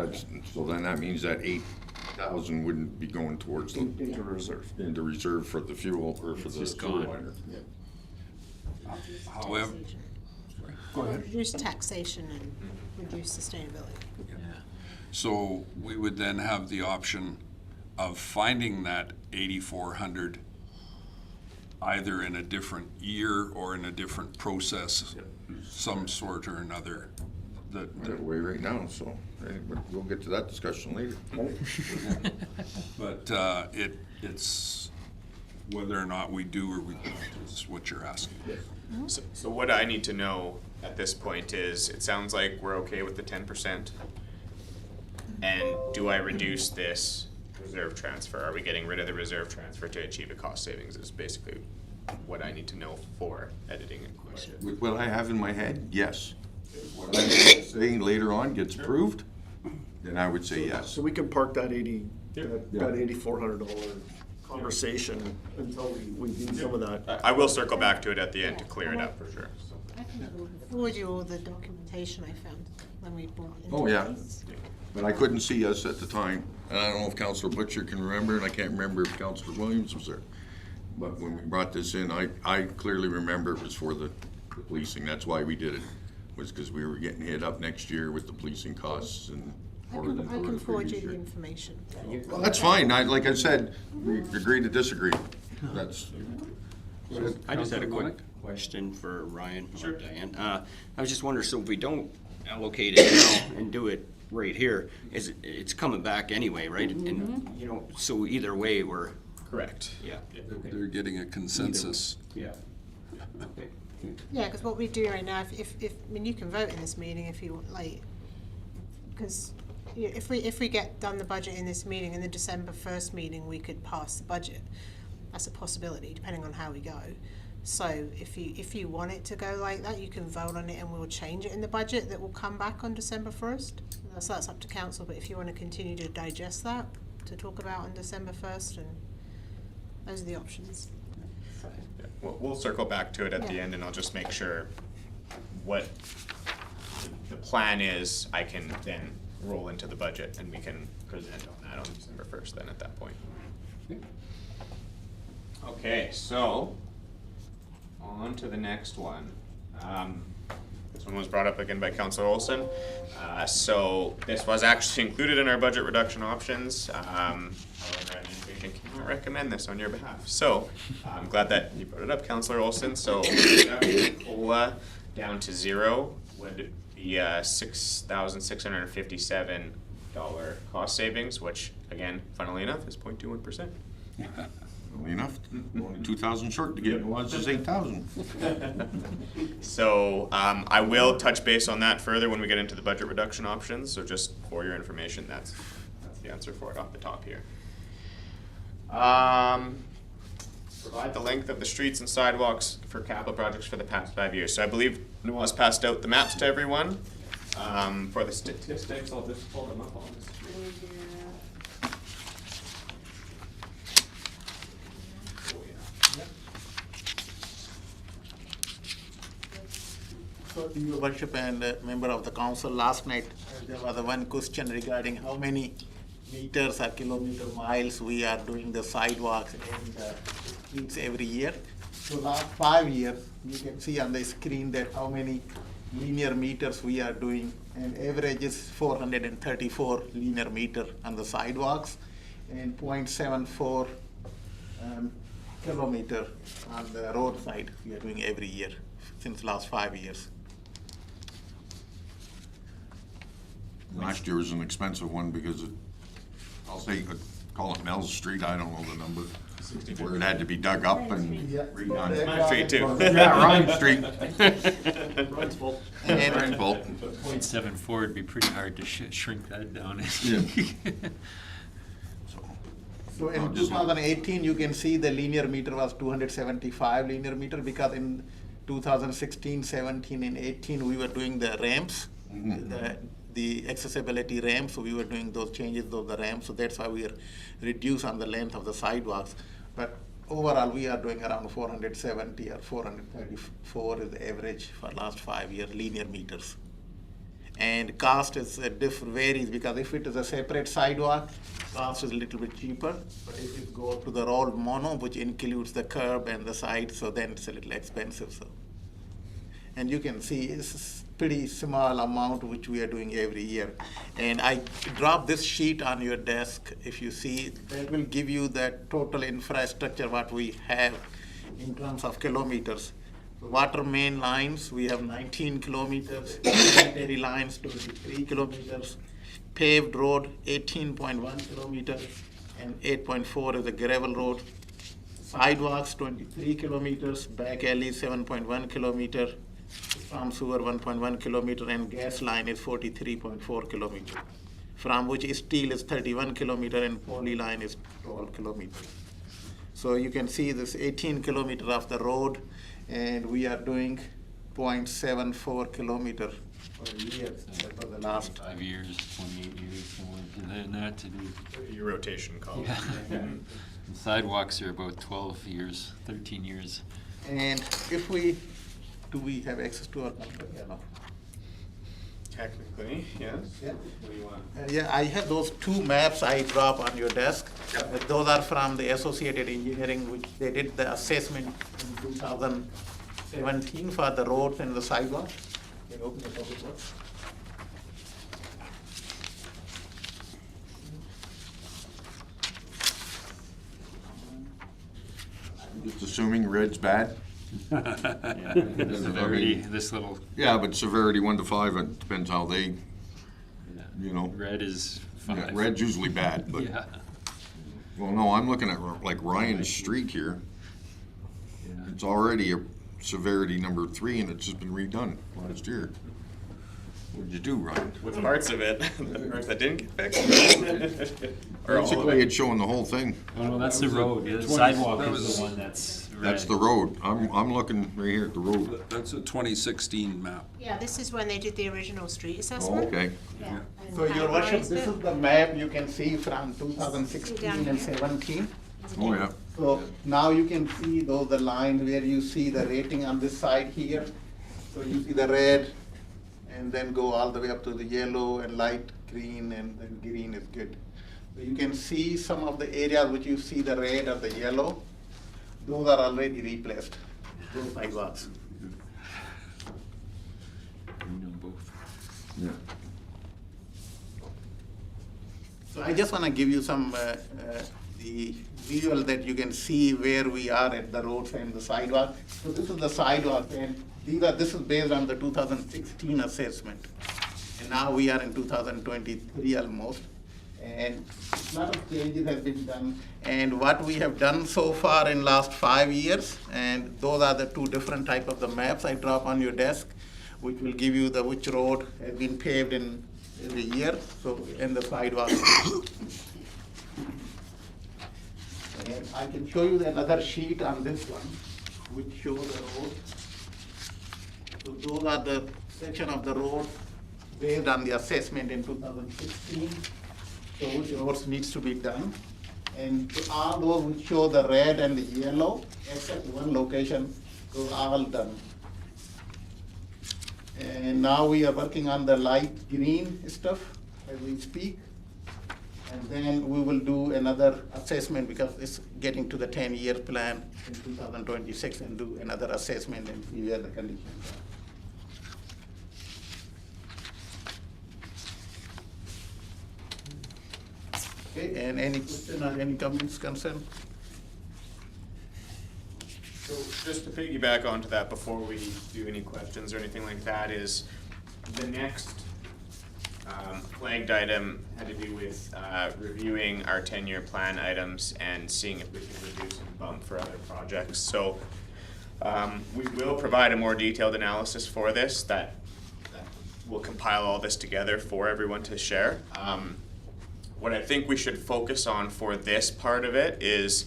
then that means that 8,000 wouldn't be going towards into reserve. into reserve for the fuel or for the just sewer gone. liner. However, go ahead. Reduce taxation and reduce sustainability. Yeah. So we would then have the option of finding that 8,400 either in a different year or in a different process, some sort or another. Right away right now, so we'll get to that discussion later. But it's whether or not we do or we don't is what you're asking. So what I need to know at this point is, it sounds like we're okay with the 10%. And do I reduce this reserve transfer? Are we getting rid of the reserve transfer to achieve a cost savings is basically what I need to know for editing and question. With what I have in my head, yes. If what I'm saying later on gets approved, then I would say yes. So we can park that $8,400 conversation until we do some of that. I will circle back to it at the end to clear it up for sure. I can forward you all the documentation I found when we brought in. Oh, yeah. But I couldn't see us at the time, and I don't know if Councillor Butcher can remember, and I can't remember if Councillor Williams was there. But when we brought this in, I clearly remember it was for the policing. That's why we did it, was because we were getting hit up next year with the policing costs and. I more than can, I for can the forward you previous the year. information. Well, that's fine. Like I said, we agree to disagree. That's. I just had a Councilor quick Monick? question for Ryan or Diane. I was just wondering, so if we don't allocate it now and do it right here, it's coming back anyway, right? And, you know, so either way, we're, Correct. yeah. They're getting a consensus. Yeah. Okay. Yeah, because what we do right now, if, I mean, you can vote in this meeting if you want, like, because if we get done the budget in this meeting, in the December 1st meeting, we could pass the budget. That's a possibility, depending on how we go. So if you want it to go like that, you can vote on it and we'll change it in the budget that will come back on December 1st. That's up to council, but if you want to continue to digest that, to talk about on December 1st, and those are the options. Yeah, we'll circle back to it at the Yeah. end, and I'll just make sure what the plan is, I can then roll into the budget, and we can present on that on December 1st then at that point. Okay, so, on to the next one. This one was brought up again by Councilor Olson. So this was actually included in our budget reduction options. However, administration cannot recommend this on your behalf. So I'm glad that you brought it up, Councilor Olson. So COLA down to 0 would be $6,657 cost savings, which again, funnily enough, is 0.21%. Only enough, only 2,000 short to get, it was just 8,000. So I will touch base on that further when we get into the budget reduction options. So just for your information, that's the answer for it off the top here. Provide the length of the streets and sidewalks for capital projects for the past 5 years. So I believe Noel's passed out the maps to everyone. For the statistics, I'll just pull them up on the screen here. So, Your Worship and member of the council, last night there was one question regarding how many meters or kilometer miles we are doing the sidewalks and streets every year. So last 5 years, you can see on the screen that how many linear meters we are doing, and average is 434 linear meter on the sidewalks and 0.74 kilometer on the roadside we are doing every year since last 5 years. Last year was an expensive one because I'll say, call it Mel's Street, I don't know the number, where it had to be dug up and redone. My street too. Yeah, Ryan Street. Runs full. Ryan's fault. 0.74 would be pretty hard to shrink that down. Yeah. So in 2018, you can see the linear meter was 275 linear meter, because in 2016, 17, and 18, we were doing the ramps, the accessibility ramps, so we were doing those changes of the ramps, so that's why we are reduced on the length of the sidewalks. But overall, we are doing around 470 or 434 is the average for last 5 years, linear meters. And cost is varies, because if it is a separate sidewalk, cost is a little bit cheaper. But if you go to the rolled mono, which includes the curb and the side, so then it's a little expensive. So, and you can see it's pretty small amount which we are doing every year. And I drop this sheet on your desk. If you see, that will give you the total infrastructure what we have in terms of kilometers. Water main lines, we have 19 kilometers, sanitary lines, 23 kilometers, paved road, 18.1 kilometers, and 8.4 is a gravel road. Sidewalks, 23 kilometers, back alley, 7.1 kilometer, farm sewer, 1.1 kilometer, and gas line is 43.4 kilometer, from which steel is 31 kilometer and poly line is 12 kilometer. So you can see this 18 kilometer of the road, and we are doing 0.74 kilometer per year for the last. 5 years, 28 years, something like that to do. Your rotation column. Yeah. And sidewalks are about 12 years, 13 years. And do we have access to our company or not? Technically. Anthony, yes? Yeah. What do you want? Yeah, I have those two maps I drop on your desk. Those are from the Associated Engineering, which they did the assessment in 2017 for the roads and the sidewalks. Can you open the public works? Just assuming red's bad? Yeah, severity, this little, Yeah, but severity 1 to 5, it depends how they, you know. red is Yeah, 5. red's usually bad, but, Yeah. well, no, I'm looking at like Ryan's Street here. Yeah. It's already a severity number 3 and it's just been redone last year. What'd you do, Ryan? With parts of it, the parts that didn't get fixed? Or all of Basically, it? it's showing the whole thing. Oh, no, that's the road. Yeah, the 20 sidewalk that is was- the one that's red. That's the road. I'm looking right here at the road. That's a 2016 map. Yeah, this is when they did the original street Oh, assessment. okay. Yeah. and So your worship, categorized this it. is the map you can see from 2016 and 17. Oh, yeah. So now you can see those the lines where you see the rating on this side here. So you see the red and then go all the way up to the yellow and light green and then green is good. So you can see some of the areas which you see the red or the yellow, those are already replaced, those sidewalks. We know both. Yeah. So I just want to give you some, the visual that you can see where we are at the roads and the sidewalk. So this is the sidewalk, and this is based on the 2016 assessment. And now we are in 2023 almost. And a lot of changes have been done. And what we have done so far in last 5 years, and those are the two different type of the maps I drop on your desk, which will give you the which road has been paved in every year, so, and the sidewalk. And I can show you another sheet on this one, which shows the road. So those are the section of the road based on the assessment in 2016. So which roads needs to be done. And all those which show the red and the yellow, except one location, those are all done. And now we are working on the light green stuff as we speak. And then we will do another assessment because it's getting to the 10-year plan in 2026 and do another assessment and see where the conditions are. Okay, and any question or any comments, concern? So just to piggyback onto that before we do any questions or anything like that is the next flagged item had to do with reviewing our 10-year plan items and seeing if we can reduce and bump for other projects. So we will provide a more detailed analysis for this that will compile all this together for everyone to share. What I think we should focus on for this part of it is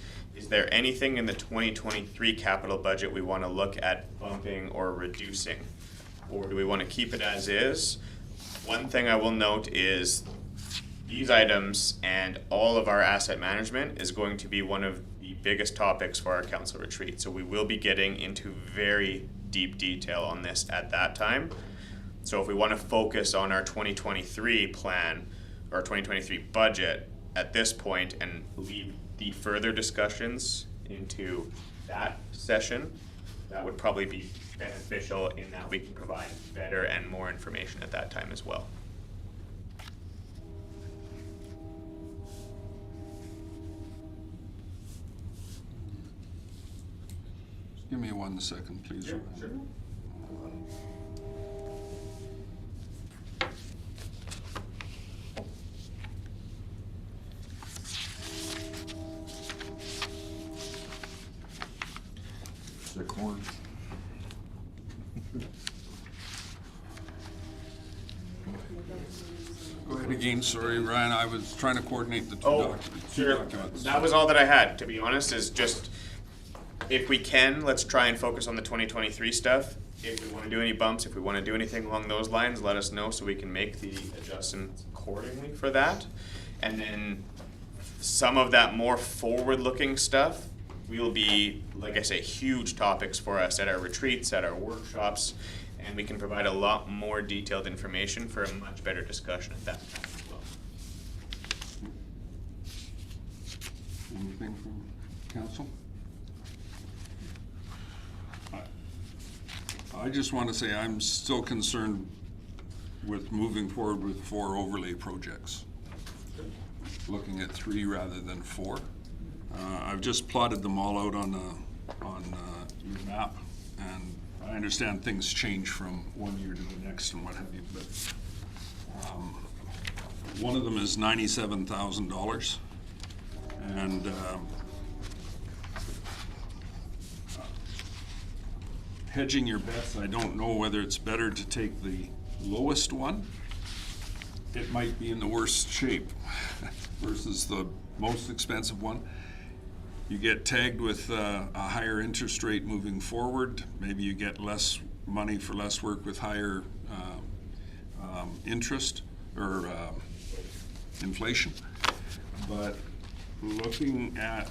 there anything in the 2023 capital budget we want to look at bumping or reducing? Or do we want to keep it as is? One thing I will note is these items and all of our asset management is going to be one of the biggest topics for our council retreat. So we will be getting into very deep detail on this at that time. So if we want to focus on our 2023 plan, our 2023 budget at this point and leave the further discussions into that session, that would probably be beneficial in that we can provide better and more information at that time as well. Just give me 1 second, please. Sure. Sighorn. Go ahead again, sorry, Ryan, I was trying to coordinate the two Oh, documents. sure. That was all that I had, to be honest, is just, if we can, let's try and focus on the 2023 stuff. If we want to do any bumps, if we want to do anything along those lines, let us know so we can make the adjustments accordingly for that. And then some of that more forward-looking stuff will be, like I say, huge topics for us at our retreats, at our workshops, and we can provide a lot more detailed information for a much better discussion at that time as well. Anything from council? I just want to say I'm still concerned with moving forward with 4 overlay projects. Looking at 3 rather than 4. I've just plotted them all out on your map, and I understand things change from one year to the next and what have you, but one of them is $97,000, and hedging your bets, I don't know whether it's better to take the lowest one. It might be in the worst shape versus the most expensive one. You get tagged with a higher interest rate moving forward. Maybe you get less money for less work with higher interest or inflation. But looking at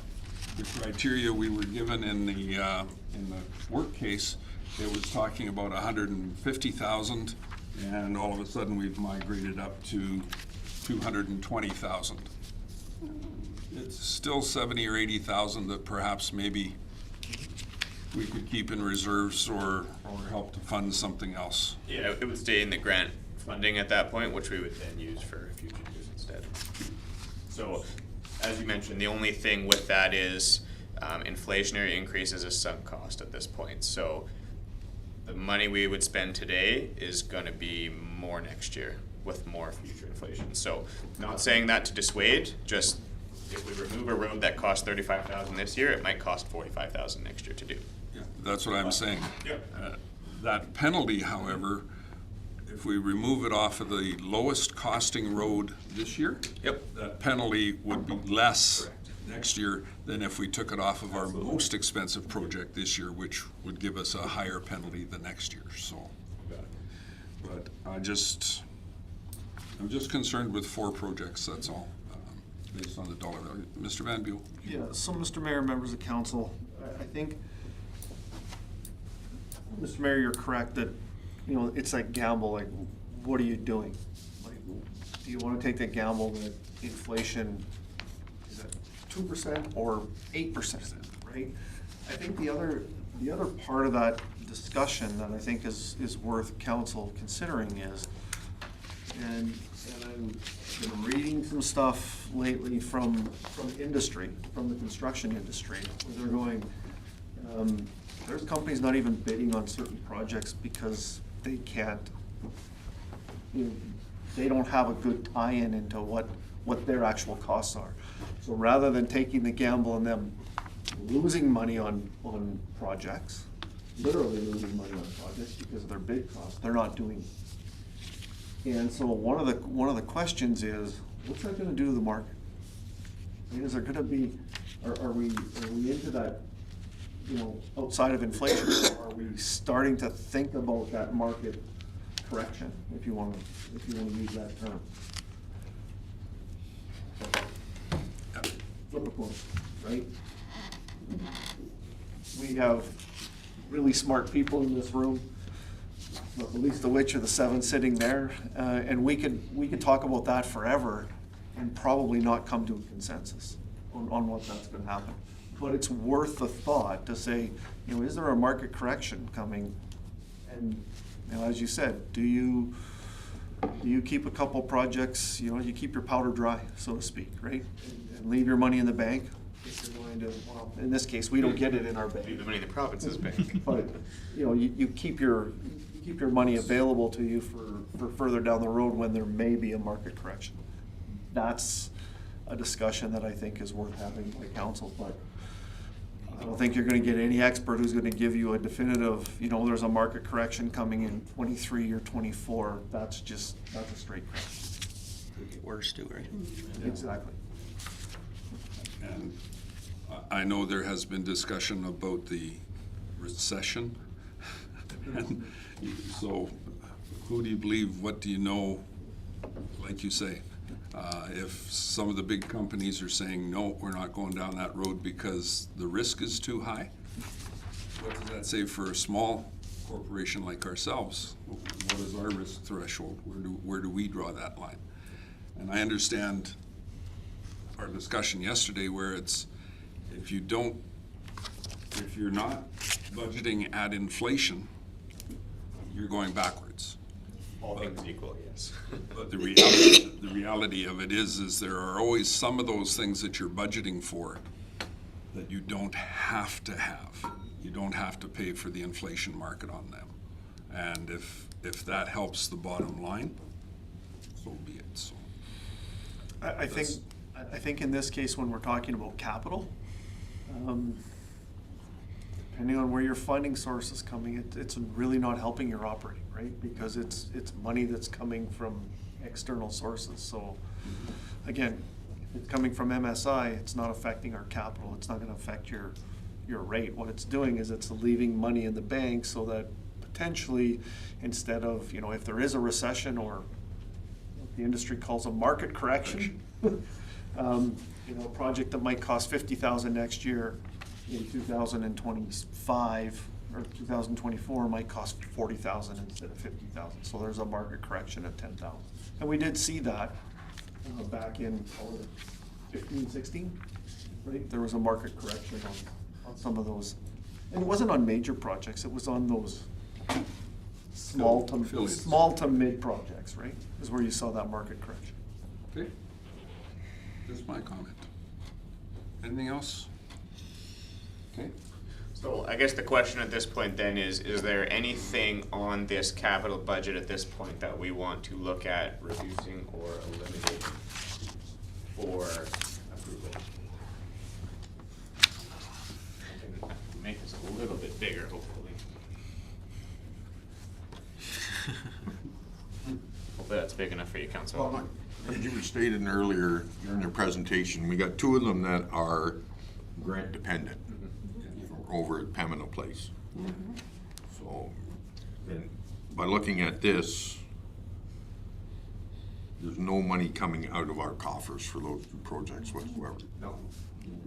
the criteria we were given in the work case, it was talking about 150,000, and all of a sudden we've migrated up to 220,000. It's still 70 or 80,000 that perhaps maybe we could keep in reserves or help to fund something else. Yeah, it would stay in the grant funding at that point, which we would then use for future use instead. So, as you mentioned, the only thing with that is inflationary increases is sunk cost at this point. So the money we would spend today is going to be more next year with more future inflation. So not saying that to dissuade, just if we remove a road that cost $35,000 this year, it might cost $45,000 next year to do. Yeah, that's what I'm saying. Yep. That penalty, however, if we remove it off of the lowest costing road this year, Yep. that penalty would be less Correct. next year than if we took it off of our most expensive project this year, which would give us a higher penalty the next year, so. But I'm just concerned with 4 projects, that's all, based on the dollar value. Mr. Van Buell? Yeah, so Mr. Mayor, members of council, I think, Mr. Mayor, you're correct that, you know, it's like gamble, like, what are you doing? Like, do you want to take that gamble that inflation is at 2% or 8%, right? I think the other part of that discussion that I think is worth council considering is, and I've been reading some stuff lately from industry, from the construction industry, where they're going, there's companies not even bidding on certain projects because they can't, you know, they don't have a good tie-in into what their actual costs are. So rather than taking the gamble and them losing money on projects, literally losing money on projects because of their bid costs, they're not doing it. And so one of the questions is, what's that gonna do to the market? I mean, is there gonna be, are we into that, you know, outside of inflation, are we starting to think about that market correction, if you wanna use that term? Flip a coin, right? We have really smart people in this room, not the least of which are the 7 sitting there, and we could talk about that forever and probably not come to a consensus on what that's gonna happen. But it's worth the thought to say, you know, is there a market correction coming? And, you know, as you said, do you keep a couple projects, you know, you keep your powder dry, so to speak, right? And leave your money in the bank if you're going to, well, in this case, we don't get it in our bank. Leave the money in the province's bank. But, you know, you keep your money available to you for further down the road when there may be a market correction. That's a discussion that I think is worth having by council, but I don't think you're gonna get any expert who's gonna give you a definitive, you know, there's a market correction coming in 23 or 24. That's a straight correction. Could get worse too, right? Exactly. And I know there has been discussion about the recession. And so who do you believe, what do you know, like you say? If some of the big companies are saying, no, we're not going down that road because the risk is too high, what does that say for a small corporation like ourselves, what is our risk threshold? Where do we draw that line? And I understand our discussion yesterday where it's, if you're not budgeting at inflation, you're going backwards. All things equal, yes. But the reality of it is there are always some of those things that you're budgeting for that you don't have to have. You don't have to pay for the inflation market on them. And if that helps the bottom line, so be it. So I think in this case, when we're talking about capital, depending on where your funding source is coming, it's really not helping your operating, right? Because it's money that's coming from external sources. So again, if it's coming from MSI, it's not affecting our capital. It's not gonna affect your rate. What it's doing is it's leaving money in the bank so that potentially, instead of, if there is a recession or what the industry calls a market correction, a project that might cost $50,000 next year in 2025 or 2024 might cost $40,000 instead of $50,000. So there's a market correction of $10,000. And we did see that back in 15, 16, right? There was a market correction on some of those. And it wasn't on major projects, it was on those small to mid projects, right? Is where you saw that market correction. okay, that's my comment. Anything else? Okay. So I guess the question at this point then is there anything on this capital budget at this point that we want to look at reducing or eliminating for approval? I can make this a little bit bigger, hopefully. Hopefully that's big enough for you, Council. Well, as you were stating earlier during your presentation, we got two of them that are grant dependent over at Pembina Place. So, and by looking at this, there's no money coming out of our coffers for those two projects whatsoever. No.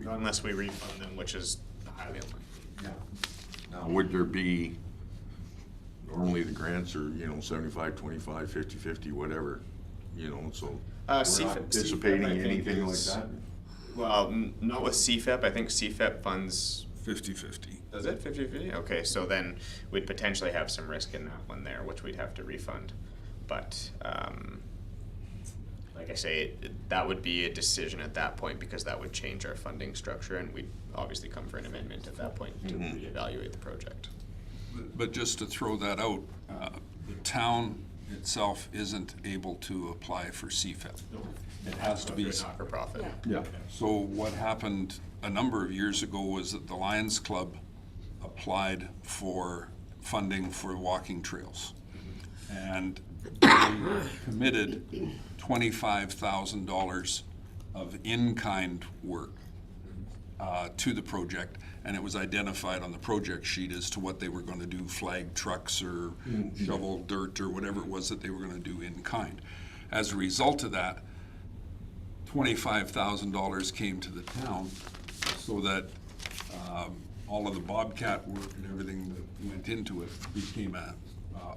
Unless we refund them, which is highly unlikely. Yeah. Now, would there be, normally the grants are, 75, 25, 50, 50, whatever, so we're not anticipating anything like that? Well, not with CFEP. I think CFEP funds 50-50. Does it 50-50? Okay, so then we'd potentially have some risk in that one there, which we'd have to refund. But like I say, that would be a decision at that point because that would change our funding structure, and we'd obviously come for an amendment at that point to reevaluate the project. But just to throw that out, the town itself isn't able to apply for CFEP. It has to be. Not for profit. Yeah. So what happened a number of years ago was that the Lions Club applied for funding for walking trails. And they committed $25,000 of in-kind work to the project, and it was identified on the project sheet as to what they were going to do, flag trucks or shovel dirt or whatever it was that they were going to do in kind. As a result of that, $25,000 came to the town so that all of the Bobcat work and everything that went into it became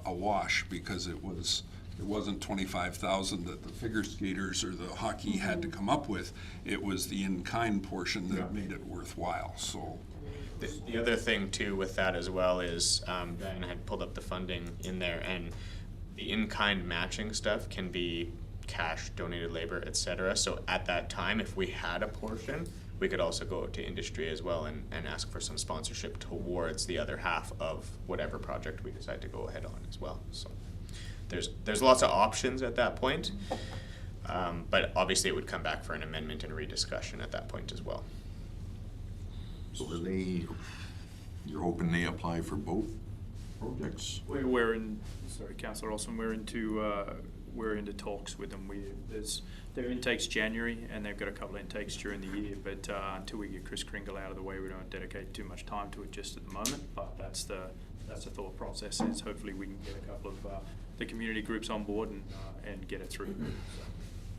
a wash because it wasn't $25,000 that the figure skaters or the hockey had to come up with. It was the in-kind portion that made it worthwhile. So the other thing too with that as well is Ben had pulled up the funding in there, and the in-kind matching stuff can be cash, donated labor, etc. So at that time, if we had a portion, we could also go out to industry as well and ask for some sponsorship towards the other half of whatever project we decide to go ahead on as well. So there's lots of options at that point, but obviously it would come back for an amendment and rediscussion at that point as well. So you're hoping they apply for both projects? We're in, sorry, Councillor Olson, we're into talks with them. Their intake's January, and they've got a couple of intakes during the year, but until we get Chris Kringle out of the way, we don't dedicate too much time to it just at the moment, but that's the thought process, is hopefully we can get a couple of the community groups on board and get it through.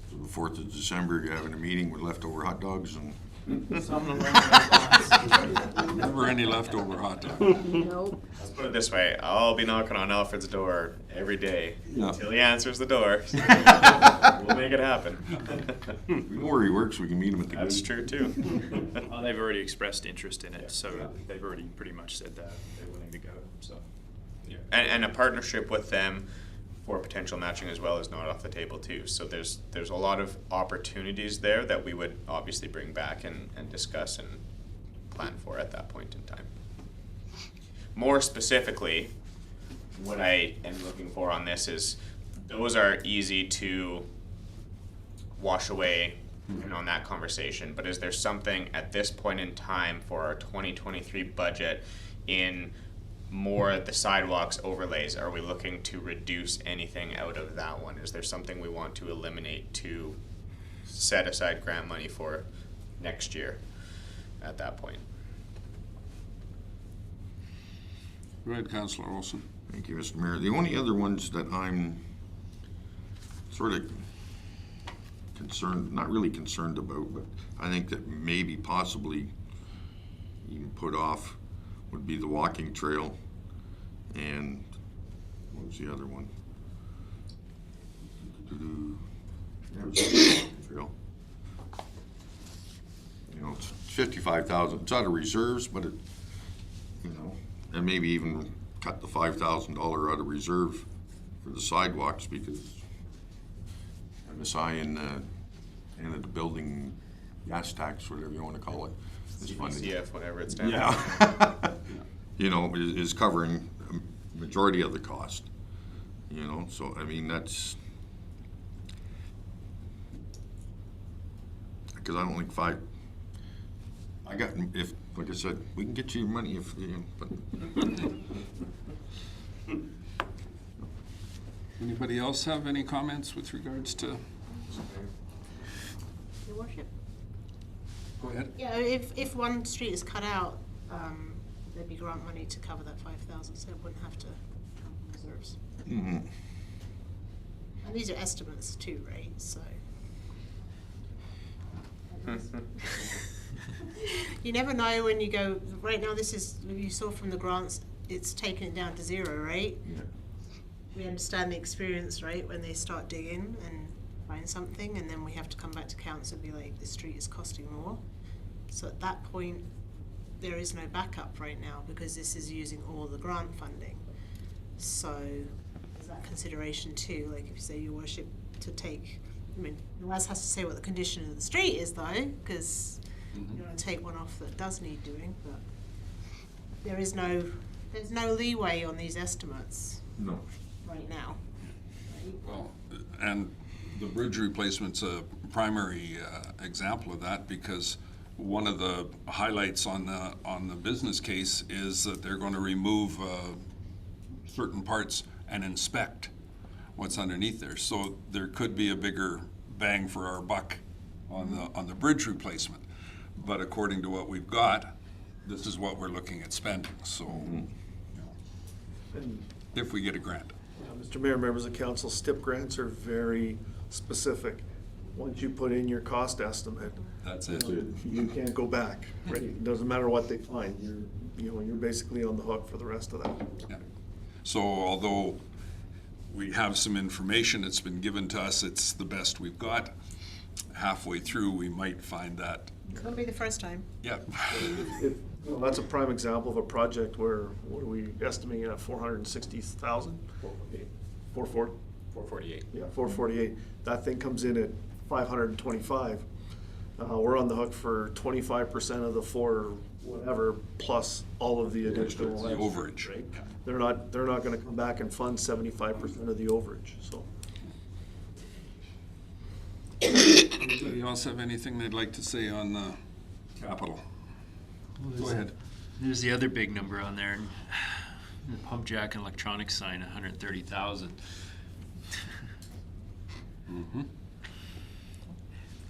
So the 4th of December, you're having a meeting with leftover hot dogs and Something along those lines. Never any leftover hot dog. Nope. Let's put it this way, I'll be knocking on Alfred's door every day Yeah. until he answers the door. We'll make it happen. We know where he works, we can meet him at the gate. That's true too. Oh, they've already expressed interest in it, so they've already pretty much said that they're willing to go, so. And a partnership with them for potential matching as well is not off the table too. So there's a lot of opportunities there that we would obviously bring back and discuss and plan for at that point in time. More specifically, what I am looking for on this is those are easy to wash away on that conversation, but is there something at this point in time for our 2023 budget in more the sidewalks overlays? Are we looking to reduce anything out of that one? Is there something we want to eliminate to set aside grant money for next year at that point? Go ahead, Councillor Olson. Thank you, Mr. Mayor. The only other ones that I'm sort of concerned, not really concerned about, but I think that maybe possibly even put off would be the walking trail and what was the other one? Yeah, it was the walking trail. You know, it's 55,000. It's out of reserves, but it, you know, and maybe even cut the $5,000 out of reserve for the sidewalks because MSI and the building gas tax, whatever you want to call it, is funding. CF, whatever it's down. Yeah. You know, is covering a majority of the cost, you know, so, I mean, that's, because I don't think if, like I said, we can get you money if, you know, but. Anybody else have any comments with regards to? Your worship. Go ahead. Yeah, if one street is cut out, there'd be grant money to cover that 5,000, so it wouldn't have to come from reserves. Mm-hmm. And these are estimates too, right? So. You never know when you go. Right now, this is you saw from the grants. It's taken it down to 0, right? Yeah. We understand the experience, right? When they start digging and find something, and then we have to come back to council and be like, the street is costing more. So at that point, there is no backup right now because this is using all the grant funding. So there's that consideration too. Like if you say, Your Worship, to take, I mean, Les has to say what the condition of the street is though, because you don't want to take one off that does need doing. But there's no leeway on these estimates No. right now. Right? Well, and the bridge replacement's a primary example of that because one of the highlights on the business case is that they're going to remove certain parts and inspect what's underneath there. So there could be a bigger bang for our buck on the bridge replacement. But according to what we've got, this is what we're looking at spending. So, you know, And, if we get a grant. Mr. Mayor, members of council, STIP grants are very specific. Once you put in your cost estimate, That's it. you can't go back. Right? It doesn't matter what they find. You're basically on the hook for the rest of that. Yeah. So although we have some information that's been given to us, it's the best we've got. Halfway through, we might find that, It's going to be the first time. yeah. That's a prime example of a project where, what are we estimating at, 460,000? 440. 448. Yeah, 448. That thing comes in at 525. We're on the hook for 25% of the whatever, plus all of the additional. The overage. Right? They're not gonna come back and fund 75% of the overage, so. Anybody else have anything they'd like to say on the capital? Go ahead. There's the other big number on there. The pump jack and electronics sign, 130,000. Mm-hmm.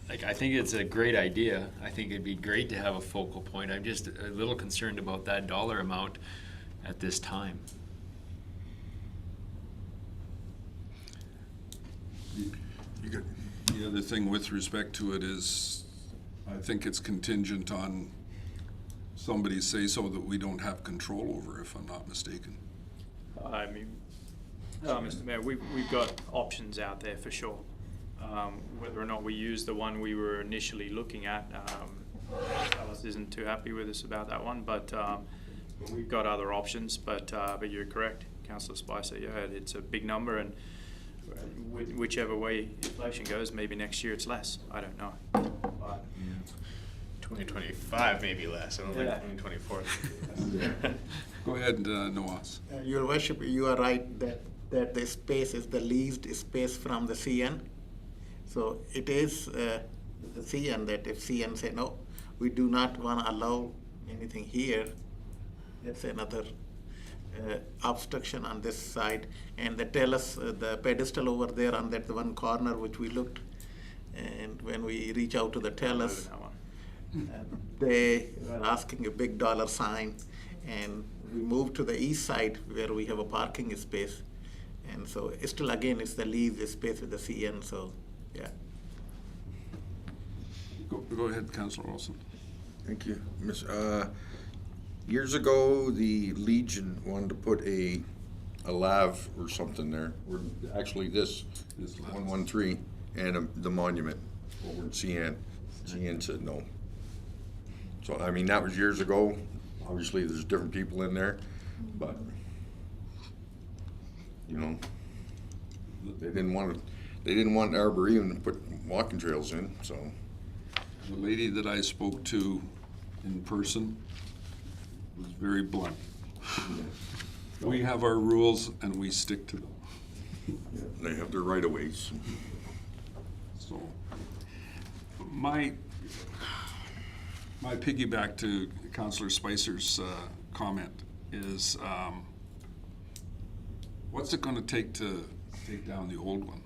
Like, I think it's a great idea. I think it'd be great to have a focal point. I'm just a little concerned about that dollar amount at this time. You got, the other thing with respect to it is I think it's contingent on somebody's say-so that we don't have control over, if I'm not mistaken. I mean, Mr. Mayor, we've got options out there for sure. Whether or not we use the one we were initially looking at, Alice isn't too happy with us about that one, but we've got other options. But you're correct, Councillor Spicer. Yeah, it's a big number, and whichever way inflation goes, maybe next year it's less. I don't know. But 2025 maybe less, I don't think 2024. Go ahead, Nawaz. Your worship, you are right that the space is the leased space from the CN. So it is the CN that if CN say, no, we do not want to allow anything here, that's another obstruction on this side. And they tell us the pedestal over there on that one corner which we looked, and when we reach out to the tellers, they were asking a big dollar sign, and we moved to the east side where we have a parking space. And so it's still, again, it's the lease space with the CN, so, yeah. Go ahead, Councillor Olson. Thank you. Years ago, the Legion wanted to put a lav or something there, or actually this 113, and the monument over at CN. CN said no. So, I mean, that was years ago. Obviously, there's different people in there, but, you know, they didn't want Arboretum to put walking trails in, so. The lady that I spoke to in person was very blunt. We have our rules and we stick to them. They have their right of ways. So, my piggyback to Councillor Spicer's comment is, what's it gonna take to take down the old one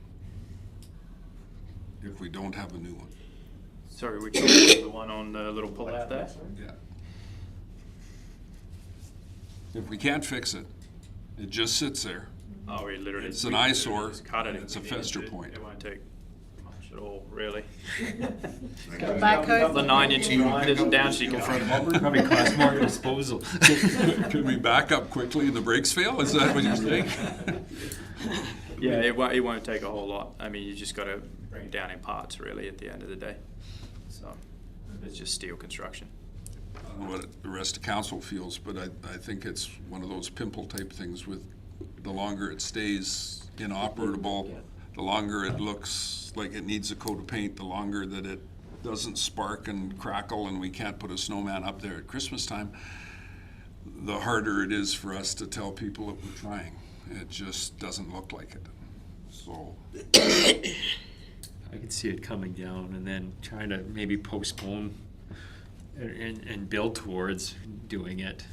if we don't have a new one? sorry, which one was the one on the little pull out there? Yeah. If we can't fix it, it just sits there. Oh, we literally. It's an we literally eyesore, just cut it and if it's a we needed fester to. point. It won't take much at all, really. Backhoe. The 9-inch grinders down so you can front Probably cost more disposal. Could we back up quickly and the brakes fail? Is that what you're saying? Yeah, it won't take a whole lot. I mean, you just got to bring it down in parts, really, at the end of the day. So it's just steel construction. I don't know what the rest of council feels, but I think it's one of those pimple type things with the longer it stays inoperable, the longer it looks like it needs a coat of paint, the longer that it doesn't spark and crackle and we can't put a snowman up there at Christmas time, the harder it is for us to tell people that we're trying. It just doesn't look like it. So I can see it coming down and then trying to maybe postpone and build towards doing it.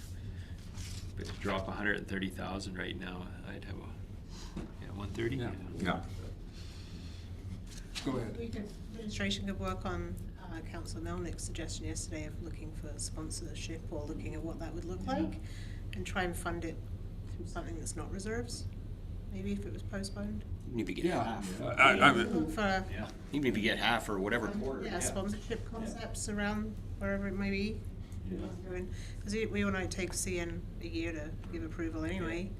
But to drop 130,000 right now, I'd have a 130. Yeah. Go ahead. Administration could work on Councillor Melnick's suggestion yesterday of looking for sponsorship or looking at what that would look like and try and fund it through something that's not reserves, maybe if it was postponed. Even if you get half. Look for Yeah. Even if you get half or whatever quarter. sponsorship concepts around wherever it may be. Because we all know it takes CN a year to give approval anyway.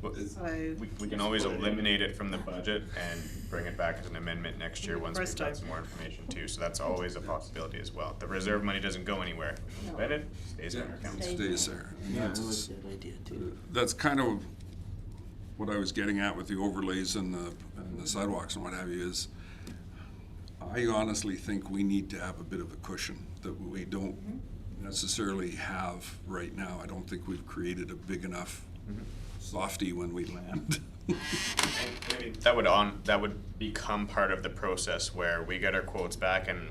Well, So we can always eliminate it from the budget and bring it back as an amendment next year once we've First got time. some more information too, so that's always a possibility as well. The reserve money doesn't go anywhere. Spend it, stays in our accounts. Stays there. Yeah, I like that idea too. That's kind of what I was getting at with the overlays and the sidewalks and what have you is, I honestly think we need to have a bit of a cushion that we don't necessarily have right now. I don't think we've created a big enough softy when we land. I mean, that would become part of the process where we get our quotes back and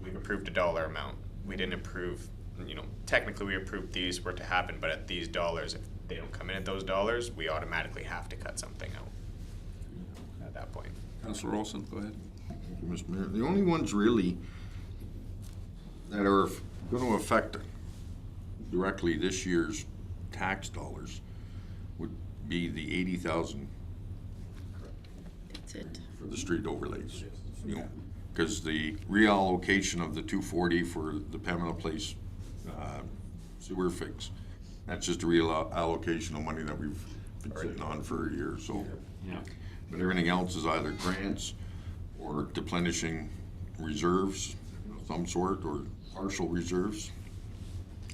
we've approved a dollar amount. We didn't approve, technically we approved these were to happen, but at these dollars, if they don't come in at those dollars, we automatically have to cut something out at that point. Councillor Olson, go ahead. Thank you, Mr. Mayor. The only ones really that are going to affect directly this year's tax dollars would be the 80,000 That's it. for the street overlays. Because the reallocation of the 240 for the Pembina Place sewer fix, that's just a reallocation of money that we've been sitting on for a year, so. Yeah. But everything else is either grants or replenishing reserves of some sort, or partial reserves.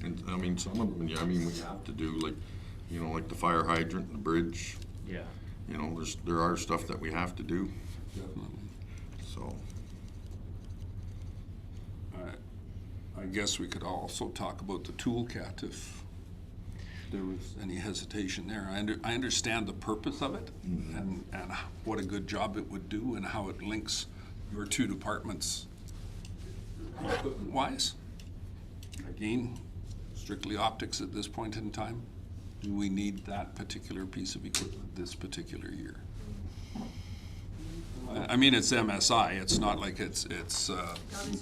And, I mean, some of them, yeah, I mean, we have to do, like, you know, like the fire hydrant, the bridge, Yeah. you know, there are stuff that we have to do, Definitely. so. I guess we could also talk about the toolkit if there was any hesitation there. I understand the purpose of it and what a good job it would do and how it links your two departments equipment-wise. Again, strictly optics at this point in time. Do we need that particular piece of equipment this particular year? I mean, it's MSI. It's not like it's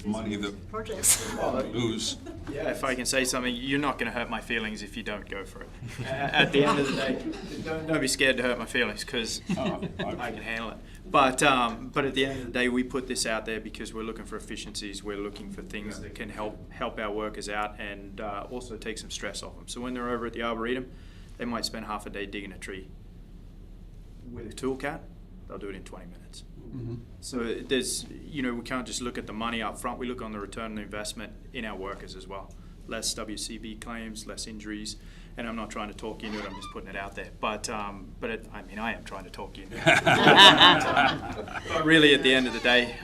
money that Projects. lose. Yeah, if I can say something, you're not going to hurt my feelings if you don't go for it. At the end of the day, don't be scared to hurt my feelings, because I can handle it. But at the end of the day, we put this out there because we're looking for efficiencies. We're looking for things that can help our workers out and also take some stress off them. So when they're over at the Arboretum, they might spend half a day digging a tree. With a toolcat, they'll do it in 20 minutes. So there's, you know, we can't just look at the money up front. We look on the return on investment in our workers as well. Less WCB claims, less injuries, and I'm not trying to talk you into it. I'm just putting it out there. But I mean, I am trying to talk you into it. But really, at the end of the day,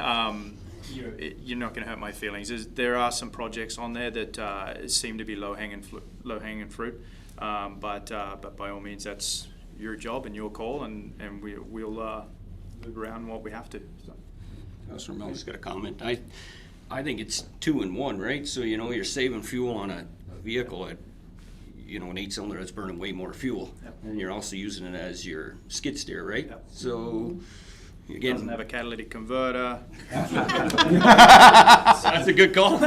you're not going to hurt my feelings. There are some projects on there that seem to be low-hanging fruit, but by all means, that's your job and your call, and we'll move around what we have to. So. Councilor I Miller. just got a comment. I think it's 2 in 1, right? So, you know, you're saving fuel on a vehicle at, you know, an 8-cylinder that's burning way more fuel. Yep. And you're also using it as your skid steer, right? Yep. So, Doesn't again, have a catalytic converter. that's a good call.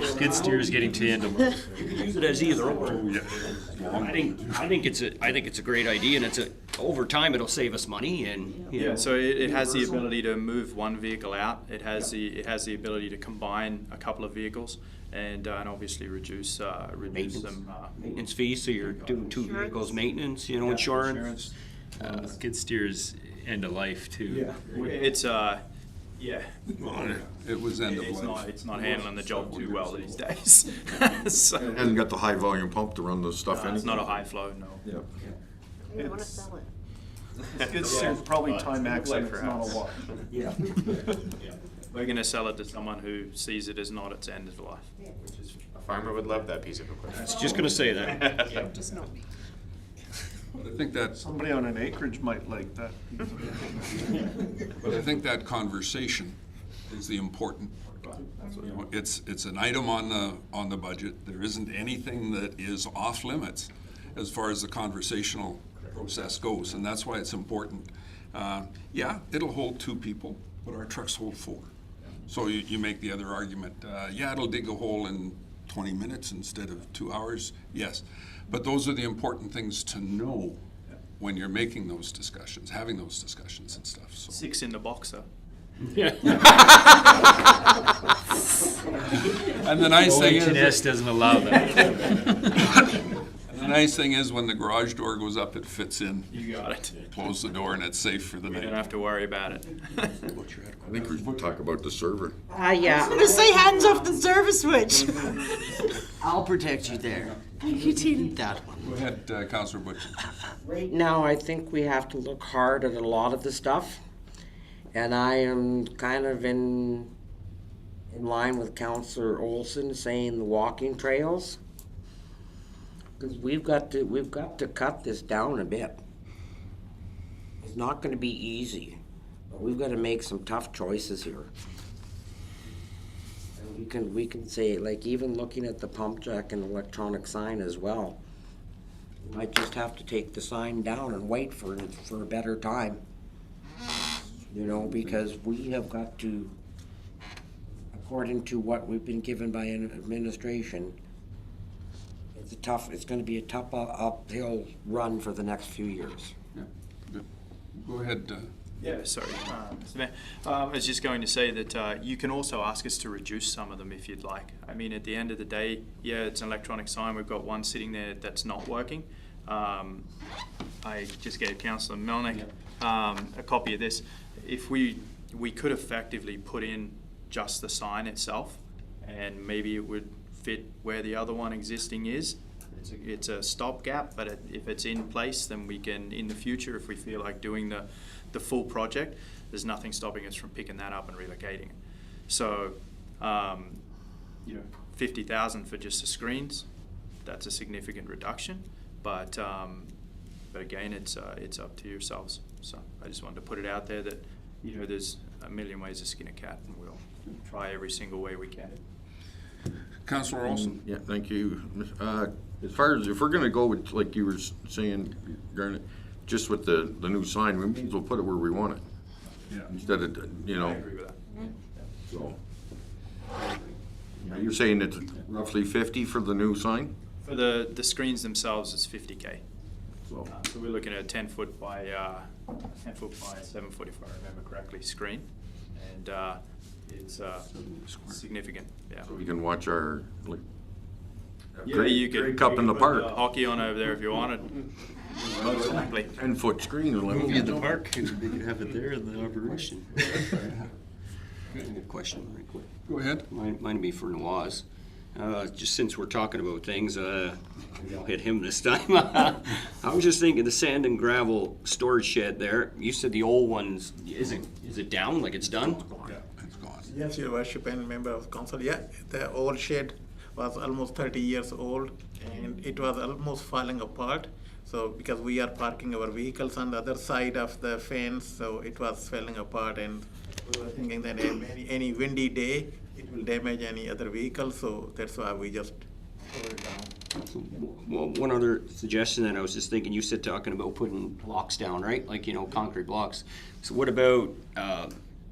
Skid steer is getting to the end of it. You can use it as either or. I think it's a great idea, and over time it'll save us money, and Yeah, so it has the ability to move one vehicle out. It has the ability to combine a couple of vehicles, and obviously reduce some maintenance fees. So you're doing 2 vehicles maintenance, you know, insurance. Skid steer's end of life too. It's It was end of it's life. not handling the job too well these days. So, It hasn't got the high volume pump to run the stuff in. it's not a high flow, no. We want to sell it. It's probably Timex and it's not a wash. Yeah. We're going to sell it to someone who sees it as not its end of life. A farmer would love that piece of equipment. I was just gonna say that. Just not me. I think that, Somebody on an acreage might like that. but I think that conversation is the important part. You know, it's an item on the budget. There isn't anything that is off limits as far as the conversational process goes, and that's why it's important. Yeah, it'll hold 2 people, but our trucks hold 4. So you make the other argument, yeah, it'll dig a hole in 20 minutes instead of 2 hours, yes. But those are the important things to know when you're making those discussions, having those discussions and stuff, so. 6 in the boxer. And the nice thing is, H&S doesn't allow that. the nice thing is when the garage door goes up, it fits in. You got it. Close the door and it's safe for the You don't night. have to worry about it. I think we should talk about the server. Yeah, I'm going to say hands off the server switch. I'll protect you there. You Keep that one. Go ahead, Councilor Butcher. Right now, I think we have to look hard at a lot of the stuff. And I am kind of in line with Councillor Olson saying the walking trails. Because we've got to cut this down a bit. It's not gonna be easy, but we've gotta make some tough choices here. And we can say, like, even looking at the pump jack and electronic sign as well. We might just have to take the sign down and wait for a better time. You know, because we have got to, according to what we've been given by an administration, it's gonna be a tough uphill run for the next few years. Yeah, good. Go ahead, Yeah, sorry, Mr. Mayor. I was just going to say that you can also ask us to reduce some of them if you'd like. I mean, at the end of the day, yeah, it's an electronic sign. We've got one sitting there that's not working. I just gave Councillor Melnick a copy of this. If we could effectively put in just the sign itself, and maybe it would fit where the other one existing is. It's a stopgap, but if it's in place, then we can, in the future, if we feel like doing the full project, there's nothing stopping us from picking that up and relocating it. So, 50,000 for just the screens, that's a significant reduction, but again, it's up to yourselves. So I just wanted to put it out there that, there's a million ways to skin a cat, and we'll try every single way we can. Councillor Olson? Yeah, thank you. As far as, if we're gonna go with, like you were saying, Garnet, just with the new sign, we may as well put it where we want it. Yeah. Instead of, I agree with that. so. You're saying it's roughly 50 for the new sign? For the screens themselves, it's 50K. So, So we're looking at a 10 foot by 7 foot, if I remember correctly, screen, and it's significant. Yeah. so we can watch our, like, Yeah, you could cup in the put park. hockey on over there if you wanted. Exactly. 10-foot screen. In the park, they could have it there in the operation. Good question, right quick. Go ahead. Mine would be for Nawaz. Just since we're talking about things, maybe I'll hit him this time. I was just thinking the sand and gravel storage shed there. You said the old one's, is it down, like it's done? Yeah, it's gone. Yes, Your Worship and member of council. Yeah, the old shed was almost 30 years old, and it was almost falling apart. So because we are parking our vehicles on the other side of the fence, so it was falling apart, and we were thinking that any windy day, it will damage any other vehicle, so that's why we just tore it down. Well, one other suggestion that I was just thinking, you said talking about putting blocks down, right? Like, concrete blocks. So what about,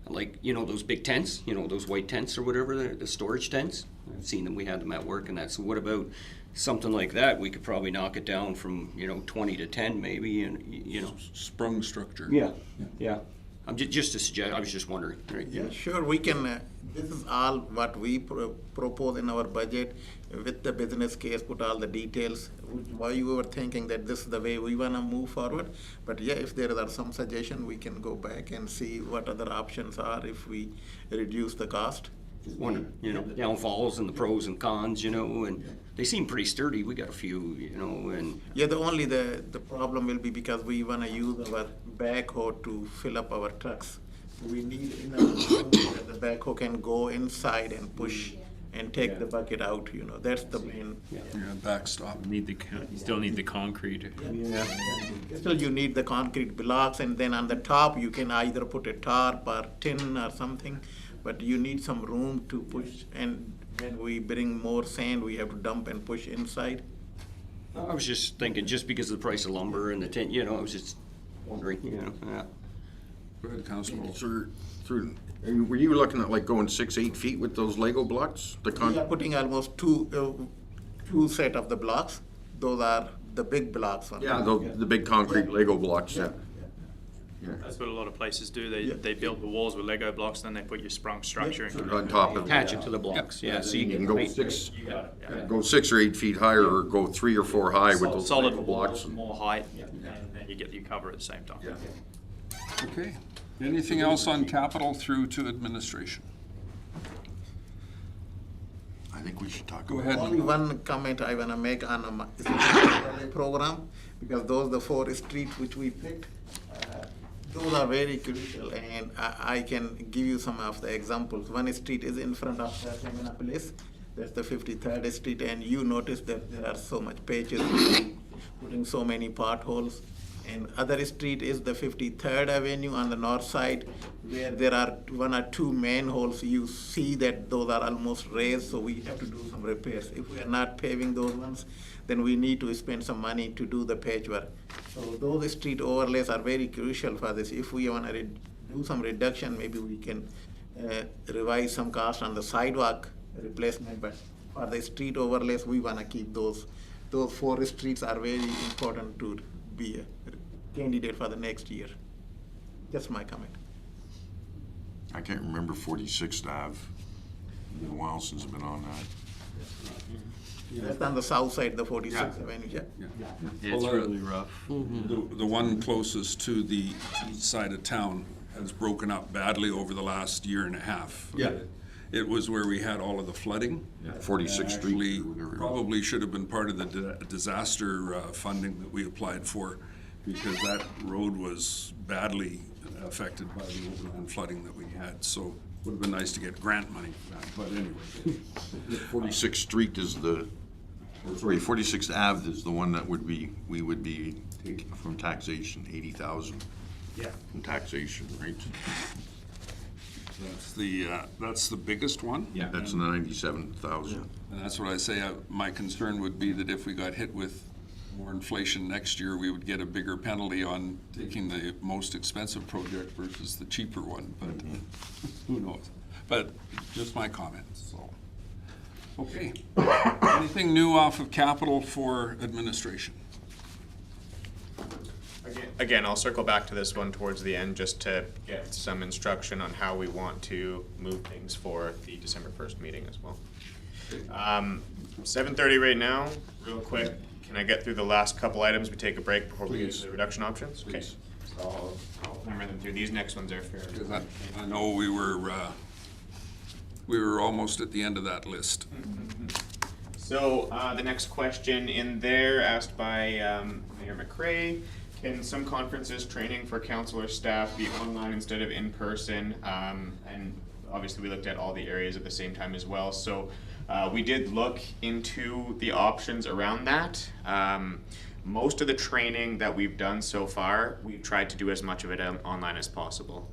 those big tents, those white tents or whatever, the storage tents? I've seen them, we had them at work and that. So what about something like that? We could probably knock it down from, 20 to 10 maybe, and, Sprung structure. Yeah. I'm just a suggestion, I was just wondering, right? Yeah, sure, we can, this is all what we propose in our budget with the business case, put all the details, why you were thinking that this is the way we wanna move forward. But yeah, if there are some suggestion, we can go back and see what other options are if we reduce the cost. Wondering, downfalls and the pros and cons, and they seem pretty sturdy. We got a few, and Yeah, the problem will be because we wanna use our backhoe to fill up our trucks. We need enough room that the backhoe can go inside and push and take the bucket out, that's the main. Yeah, backstop. You still need the concrete. Still, you need the concrete blocks, and then on the top, you can either put a tarp or tin or something, but you need some room to push, and when we bring more sand, we have to dump and push inside. I was just thinking, just because of the price of lumber and the tent, I was just wondering, yeah. Go ahead, Councillor Olson. Sir, were you looking at like going 6-8 feet with those Lego blocks? We are putting almost two set of the blocks. Those are the big blocks. Yeah, the big concrete Lego blocks, yeah. That's what a lot of places do. They build the walls with Lego blocks, then they put your sprung structure in. On top of it. Attach it to the blocks, yeah, so you You can can go 6 or 8 feet higher, or go 3 or 4 high with those Solid Lego blocks, blocks. more height, and then you get your cover at the same time. Okay. Anything else on capital through to administration? I think we should talk Go about ahead. Only one comment I wanna make on a program, because those the 4 streets which we picked, those are very crucial, and I can give you some of the examples. One street is in front of the Seminar Place, that's the 53rd Street, and you notice that there are so much patches, putting so many potholes. And other street is the 53rd Avenue on the north side, where there are 1 or 2 manholes. You see that those are almost raised, so we have to do some repairs. If we are not paving those ones, then we need to spend some money to do the patchwork. So those street overlays are very crucial for this. If we want to do some reduction, maybe we can revise some cost on the sidewalk replacement, but for the street overlays, we want to keep those. Those 4 streets are very important to be a candidate for the next year. Just my comment. I can't remember 46th Ave. It's been a while since I've been on that. That's on the south side, the 46th Avenue, yeah. It's Well, really rough. The one closest to the east side of town has broken up badly over the last year and a half. Yeah. It was where we had all of the flooding. 46th Street. Actually, or whatever. probably should have been part of the disaster funding that we applied for, because that road was badly affected by the overland flooding that we had. So would have been nice to get grant money for that, but anyway. 46th Street is the, or sorry, 46th Ave is the one that we would be taking from taxation, 80,000 from taxation, right? That's the biggest one. Yeah. That's 97,000. And that's what I say, my concern would be that if we got hit with more inflation next year, we would get a bigger penalty on taking the most expensive project versus the cheaper one, but who knows? But just my comments, so. Okay. Anything new off of capital for administration? Again, I'll circle back to this one towards the end just to get some instruction on how we want to move things for the December 1st meeting as well. 7:30 right now, real quick. Can I get through the last couple items? We take a break before we get to the reduction options? Okay. Please. So I'll hammer them through. These next ones are fair. Because I know we were almost at the end of that list. So the next question in there, asked by Mayor McRae, can some conferences, training for council or staff be online instead of in person? And obviously we looked at all the areas at the same time as well. So we did look into the options around that. Most of the training that we've done so far, we've tried to do as much of it online as possible.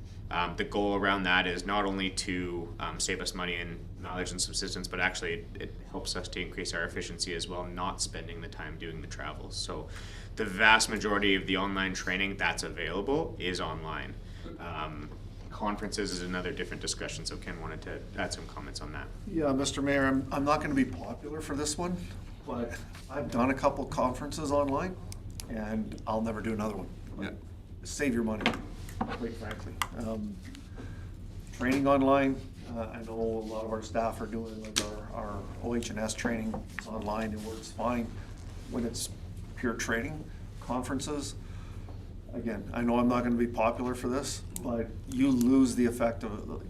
The goal around that is not only to save us money in mileage and subsistence, but actually it helps us to increase our efficiency as well, not spending the time doing the travel. So the vast majority of the online training that's available is online. Conferences is another different discussion, so Ken wanted to add some comments on that. Yeah, Mr. Mayor, I'm not gonna be popular for this one, but I've done a couple conferences online, and I'll never do another one. Yeah. Save your money, quite frankly. Training online, I know a lot of our staff are doing, like our OH&S training is online, it works fine when it's pure training. Conferences, again, I know I'm not gonna be popular for this, but you lose the effect of,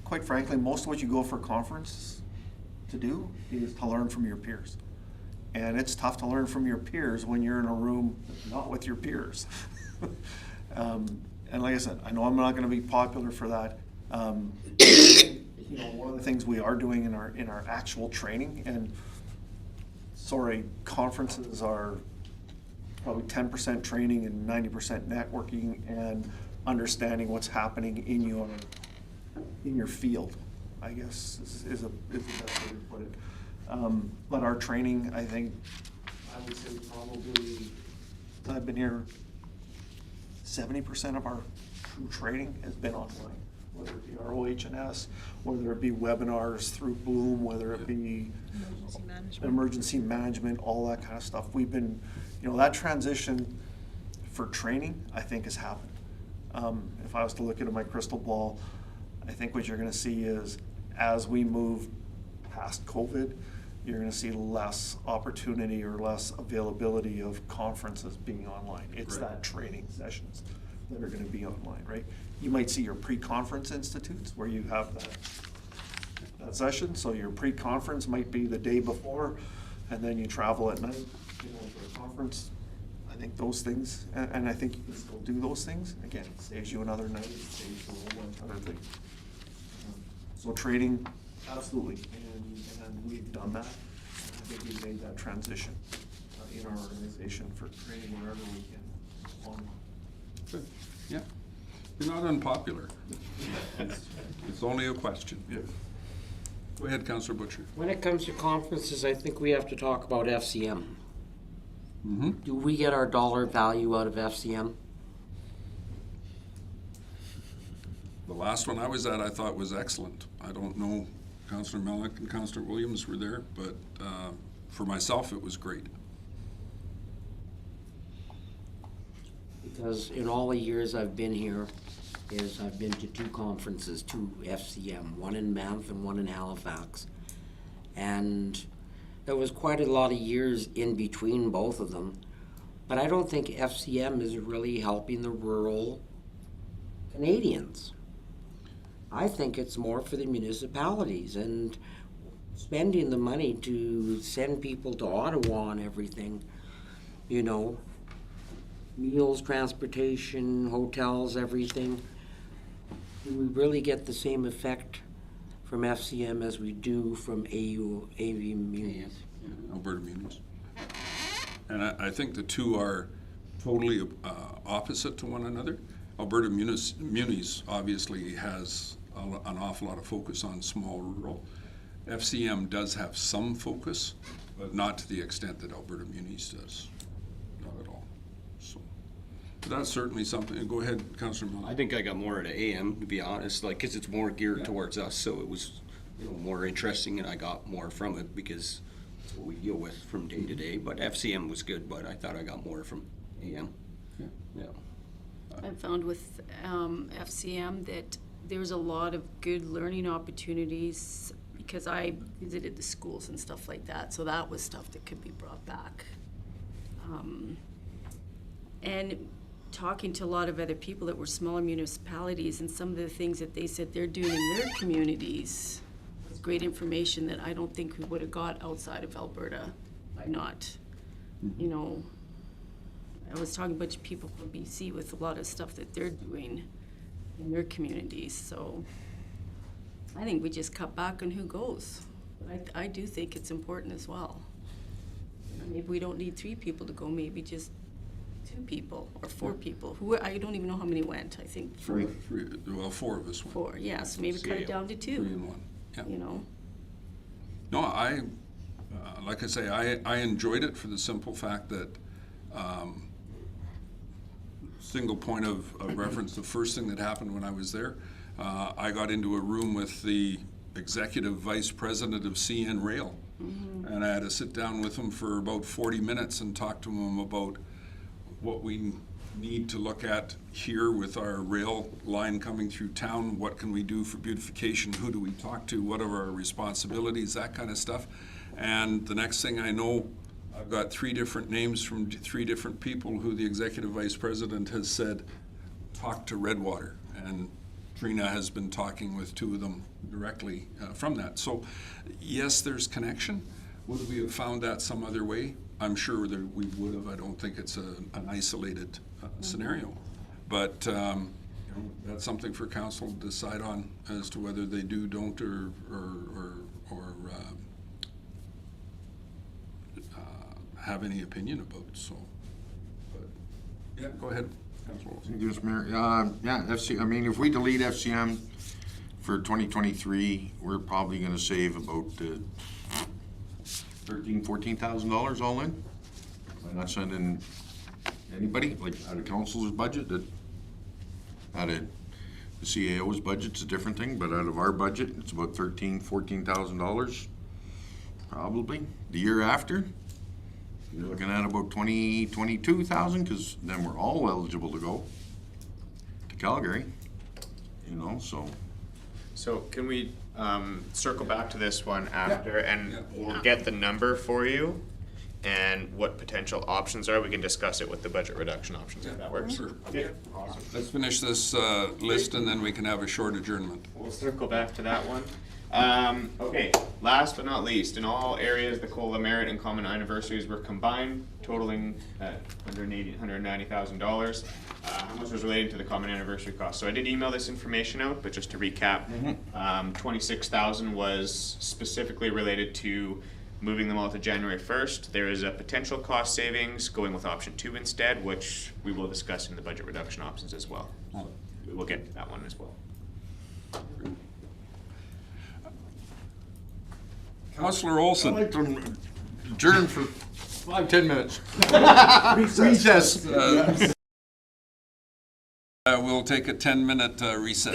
quite frankly, most of what you go for a conference to do is to learn from your peers. And it's tough to learn from your peers when you're in a room not with your peers. And like I said, I know I'm not gonna be popular for that. You know, one of the things we are doing in our actual training, and sorry, conferences are probably 10% training and 90% networking and understanding what's happening in your field, is the best way to put it. But our training, I think, I would say probably, I've been here, 70% of our true training has been online, whether it be our OH&S, whether it be webinars through Bloom, whether it be emergency management, all that kind of stuff. We've been, that transition for training, I think, has happened. If I was to look into my crystal ball, I think what you're gonna see is, as we move past COVID, you're gonna see less opportunity or less availability of conferences being online. It's that training sessions that are gonna be online, right? You might see your pre-conference institutes where you have that session, so your pre-conference might be the day before, and then you travel at night, for a conference. I think those things, and I think you can still do those things. Again, it saves you another night, it saves you a whole bunch of other things. So training, absolutely, and we've done that. I think we've made that transition in our organization for training wherever we can online. Good. Yeah. You're not unpopular. It's only a question. Yeah. Go ahead, Councillor Butcher. When it comes to conferences, I think we have to talk about FCM. Do we get our dollar value out of FCM? The last one I was at, I thought was excellent. I don't know, Councillor Melick and Councillor Williams were there, but for myself, it was great. Because in all the years I've been here, is I've been to 2 conferences, 2 FCM, one in Banff and one in Halifax. And there was quite a lot of years in between both of them. But I don't think FCM is really helping the rural Canadians. I think it's more for the municipalities and spending the money to send people to Ottawa and everything, you know, meals, transportation, hotels, everything. Do we really get the same effect from FCM as we do from AV Munis? Alberta Munis. And I think the two are totally opposite to one another. Alberta Munis obviously has an awful lot of focus on small rural. FCM does have some focus, but not to the extent that Alberta Munis does. Not at all. So but that's certainly something. Go ahead, Councillor Miller. I think I got more out of AM, to be honest, like, cause it's more geared towards us, so it was, you know, more interesting and I got more from it because it's what we deal with from day to day. But FCM was good, but I thought I got more from AM. Yeah. I found with FCM that there's a lot of good learning opportunities because I visited the schools and stuff like that, so that was stuff that could be brought back. And talking to a lot of other people that were smaller municipalities and some of the things that they said they're doing in their communities was great information that I don't think we would have got outside of Alberta by not, you know, I was talking to a bunch of people from BC with a lot of stuff that they're doing in their communities, so I think we just cut back on who goes. I do think it's important as well. Maybe we don't need 3 people to go, maybe just 2 people or 4 people. I don't even know how many went, I think 4. Well, 4 of us went. 4, yeah, so maybe cut it down to 2. 3 and 1. Yeah. You know? No, like I say, I enjoyed it for the simple fact that single point of reference, the first thing that happened when I was there, I got into a room with the executive vice president of CN Rail. And I had to sit down with him for about 40 minutes and talk to him about what we need to look at here with our rail line coming through town. What can we do for beautification? Who do we talk to? What are our responsibilities? That kind of stuff. And the next thing I know, I've got 3 different names from 3 different people who the executive vice president has said, talk to Redwater. And Trina has been talking with 2 of them directly from that. So yes, there's connection. Would we have found that some other way? I'm sure that we would have. I don't think it's an isolated scenario. But you know, that's something for council to decide on as to whether they do, don't, or have any opinion about. So, but yeah, go ahead, Councilor Olson. Yes, Mayor. Yeah, I mean, if we delete FCM for 2023, we're probably going to save about $14,000 all in. I'm not sending anybody, like, out of council's budget, that out of the CAO's budget's a different thing, but out of our budget, it's about $14,000 probably. The year after, you're looking at about 22,000, because then we're all eligible to go to Calgary, you know, so. So can we circle back to this one after, and we'll get the number for you and what potential options are. We can discuss it with the budget reduction options if that works. Sure. Okay, awesome. Let's finish this list and then we can have a short adjournment. We'll circle back to that one. Okay, last but not least, in all areas, the COLA merit and common anniversaries were combined, totaling at $190,000. How much was related to the common anniversary cost? So I did email this information out, but just to recap, 26,000 was specifically related to moving them all to January 1st. There is a potential cost savings going with option 2 instead, which we will discuss in the budget reduction options as well. So we'll get to that one as well. Councillor Olson. I'd like to adjourn for 5-10 minutes. Recess. We'll take a 10-minute recess.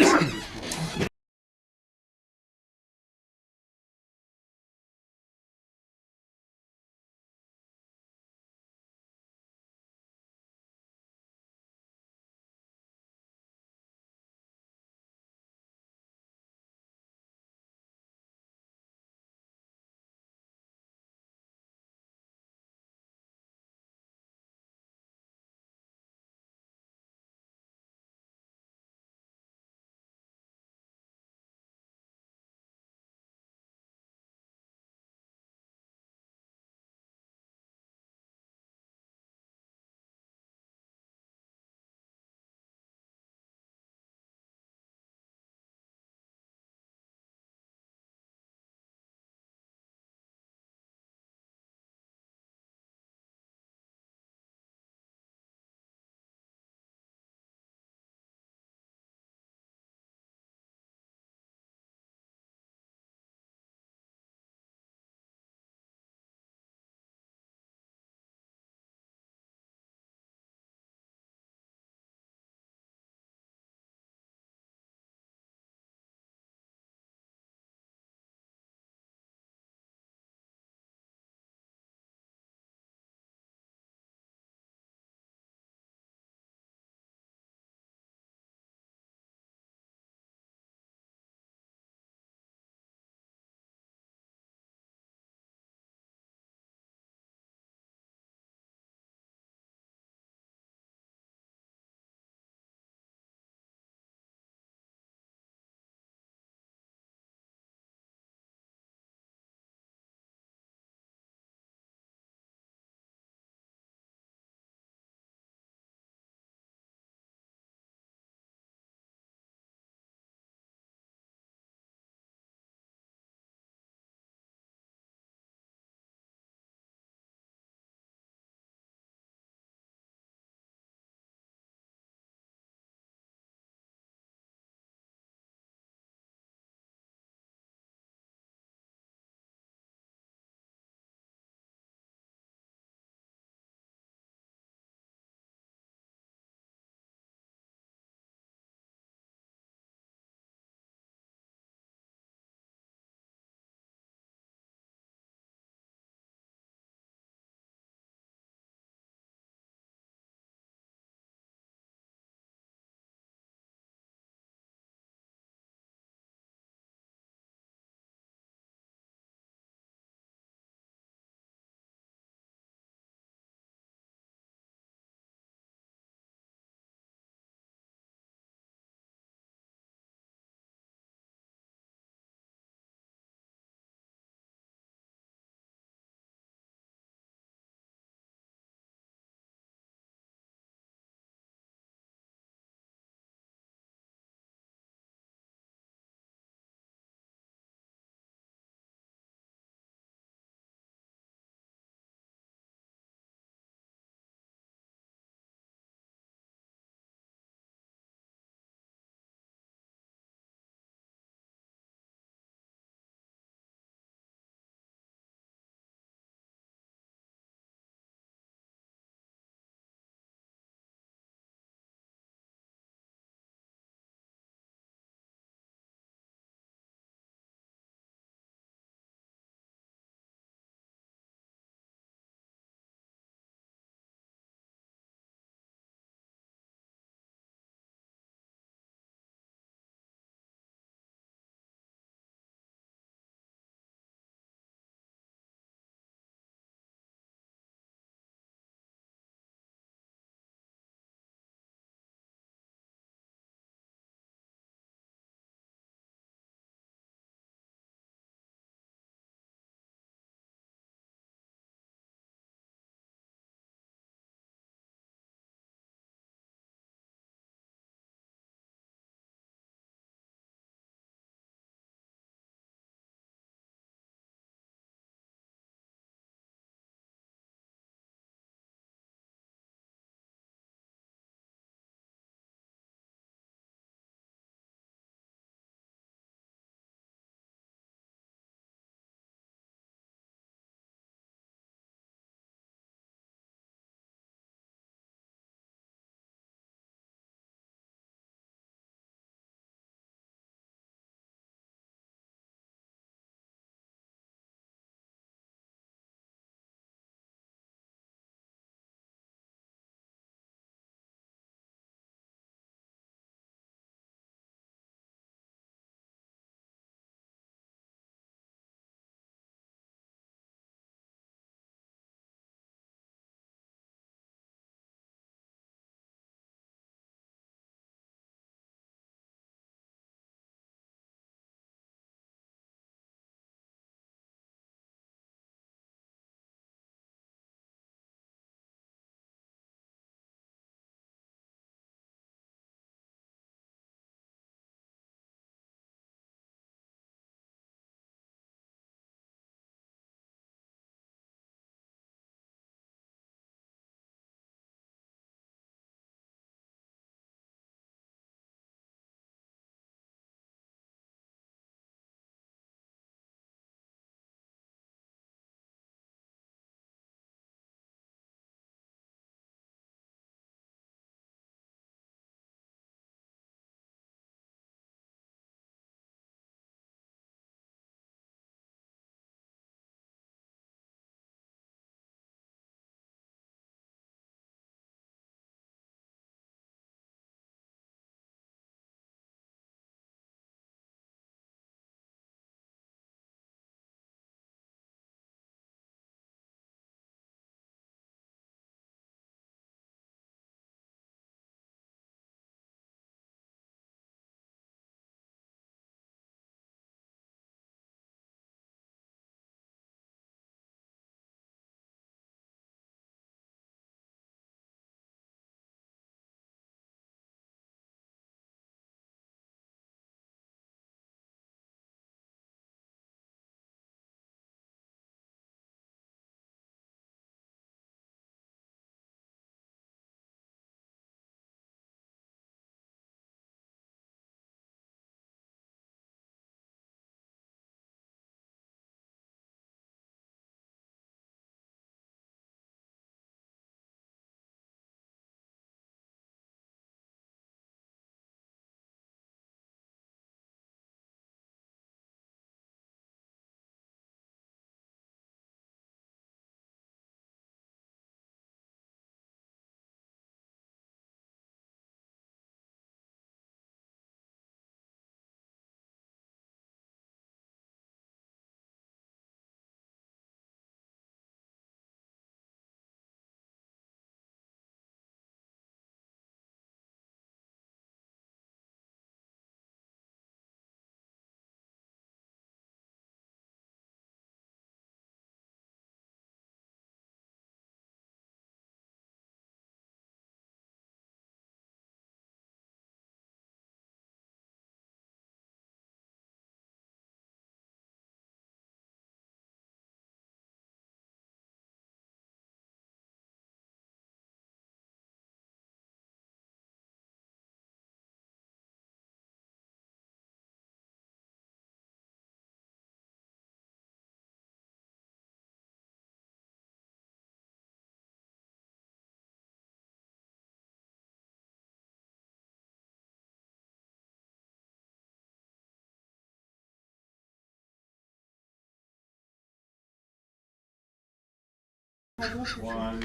1,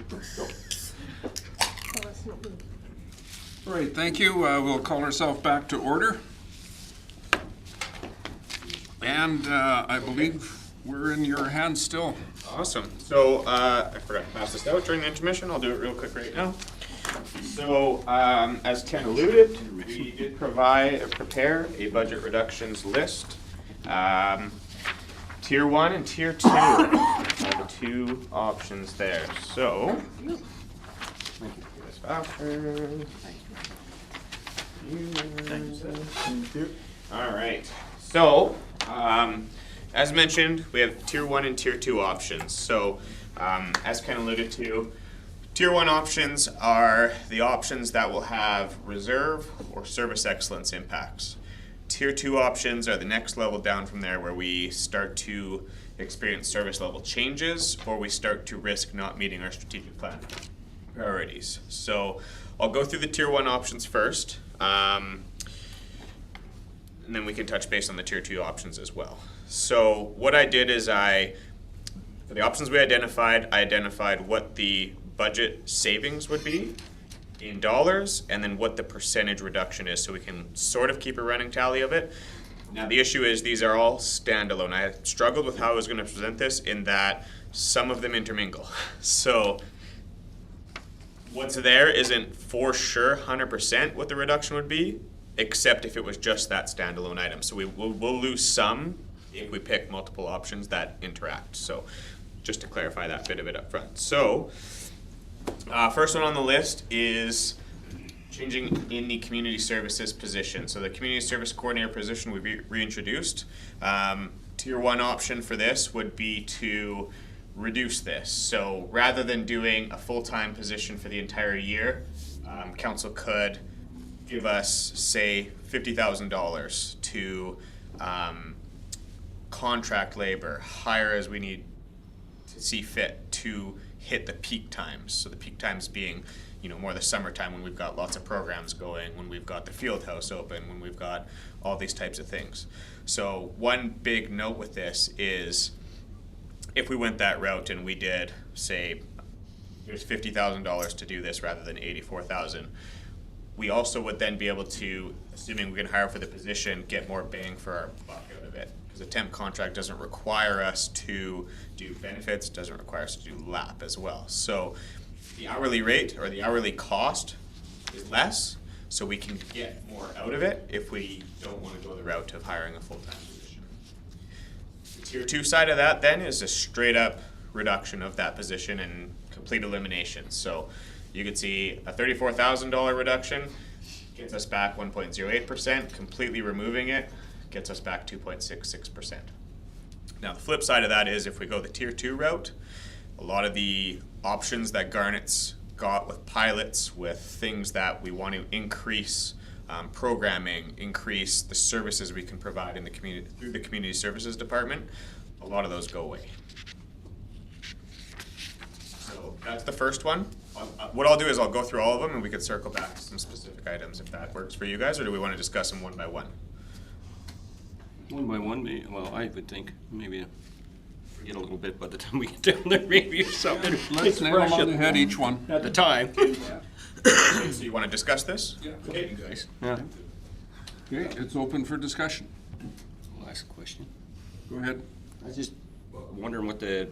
go. Oh, that's not good. All right, thank you. We'll call ourselves back to order. And I believe we're in your hands still. Awesome. So I forgot to pass this out during the intermission. I'll do it real quick right now. So as Ken alluded, we did prepare a budget reductions list. Tier 1 and Tier 2 are the two options there. So, this voucher. All right. So, as mentioned, we have Tier 1 and Tier 2 options. So, as Ken alluded to, Tier 1 options are the options that will have reserve or service excellence impacts. Tier 2 options are the next level down from there, where we start to experience service level changes or we start to risk not meeting our strategic plan priorities. So I'll go through the Tier 1 options first, and then we can touch base on the Tier 2 options as well. So what I did is for the options we identified, I identified what the budget savings would be in dollars, and then what the percentage reduction is, so we can sort of keep a running tally of it. Now the issue is these are all standalone. I struggled with how I was going to present this in that some of them intermingle. So what's there isn't for sure 100% what the reduction would be, except if it was just that standalone item. So we'll lose some if we pick multiple options that interact. So just to clarify that bit of it up front. So first one on the list is changing in the community services position. So the community service coordinator position would be reintroduced. Tier 1 option for this would be to reduce this. So rather than doing a full-time position for the entire year, council could give us, say, $50,000 to contract labor, hire as we need to see fit to hit the peak times. So the peak times being, more the summertime when we've got lots of programs going, when we've got the field house open, when we've got all these types of things. So one big note with this is if we went that route and we did, say, here's $50,000 to do this rather than $84,000, we also would then be able to, assuming we can hire for the position, get more bang for our buck out of it. Because a temp contract doesn't require us to do benefits, doesn't require us to do LAP as well. So the hourly rate or the hourly cost is less, so we can get more out of it if we don't want to go the route of hiring a full-time position. The Tier 2 side of that then is a straight up reduction of that position and complete elimination. So you could see a $34,000 reduction gets us back 1.08%, completely removing it gets us back 2.66%. Now the flip side of that is if we go the Tier 2 route, a lot of the options that Garnet's got with pilots, with things that we want to increase programming, increase the services we can provide in the community through the community services department, a lot of those go away. So that's the first one. What I'll do is I'll go through all of them and we could circle back to some specific items if that works for you guys, or do we want to discuss them one by one? One by one, well, I would think maybe forget a little bit by the time we get down there, maybe or something. Let's nail them on the head, each one. At the time. So you want to discuss this? Yeah. Okay. Guys. Yeah. Okay, it's open for discussion. I'll ask a question. Go ahead. I was just wondering what the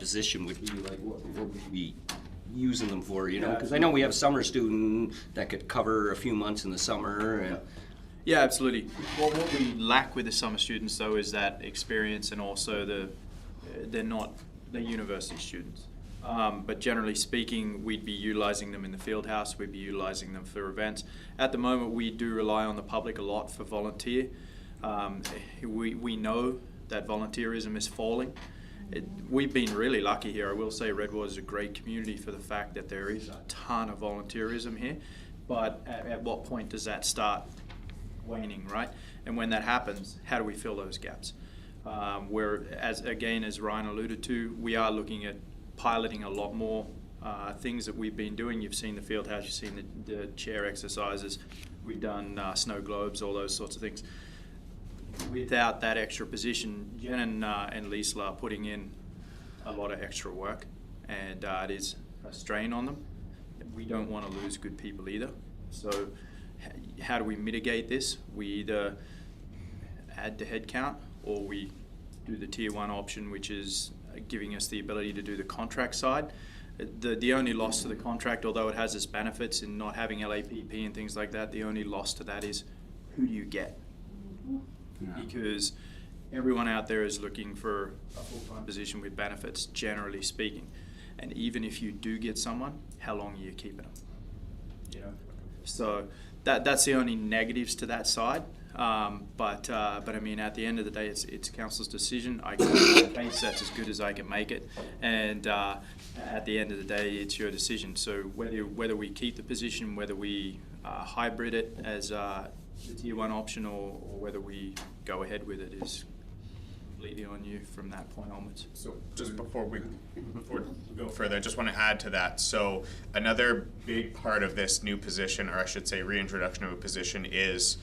position would be, like what would we be using them for, Because I know we have a summer student that could cover a few months in the summer. And Yeah, absolutely. What we lack with the summer students, though, is that experience, and also they're university students. But generally speaking, we'd be utilizing them in the field house, we'd be utilizing them for events. At the moment, we do rely on the public a lot for volunteer. We know that volunteerism is falling. We've been really lucky here. I will say Redwater is a great community for the fact that there is a ton of volunteerism here. But at what point does that start waning, right? And when that happens, how do we fill those gaps? Where, as Ryan alluded to, we are looking at piloting a lot more things that we've been doing. You've seen the field house, you've seen the chair exercises, we've done snow globes, all those sorts of things. Without that extra position, Jen and Lisa are putting in a lot of extra work, and it is a strain on them. We don't want to lose good people either. So how do we mitigate this? We either add to headcount, or we do the tier 1 option, which is giving us the ability to do the contract side. The only loss to the contract, although it has its benefits in not having LAPP and things like that, the only loss to that is who do you get? Because everyone out there is looking for a full-time position with benefits, generally speaking. And even if you do get someone, how long are you keeping them? You know, so that's the only negatives to that side. But I mean, at the end of the day, it's council's decision. I can make a case that's as good as I can make it, and at the end of the day, it's your decision. So whether we keep the position, whether we hybrid it as the tier 1 option, or whether we go ahead with it is completely on you from that point onwards. So just before we go further, I just want to add to that. So another big part of this new position, or I should say reintroduction of a position, is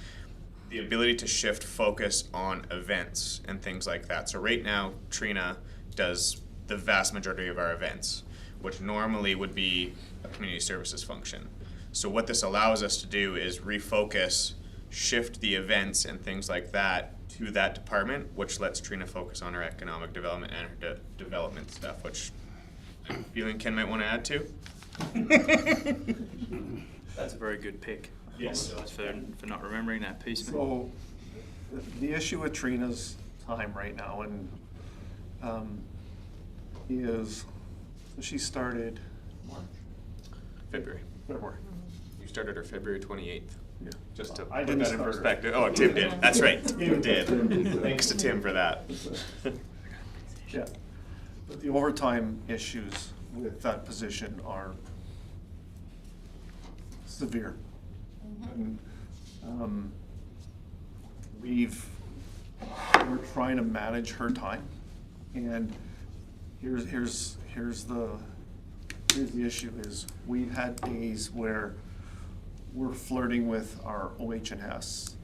the ability to shift focus on events and things like that. So right now, Trina does the vast majority of our events, which normally would be a community services function. So what this allows us to do is refocus, shift the events and things like that to that department, which lets Trina focus on her economic development and her development stuff, which I'm feeling Ken might want to add to. That's a very good pick. Yes. For not remembering that piece. So, the issue with Trina's time right now is, she started February. February. You started her February 28th. Yeah. Just to I put didn't that in start her. perspective. Oh, Tim did. That's right. Tim did. Thanks to Tim for that. Yeah, but the overtime issues with that position are severe. And, we're trying to manage her time, and here's the issue is we've had days where we're flirting with our OH&S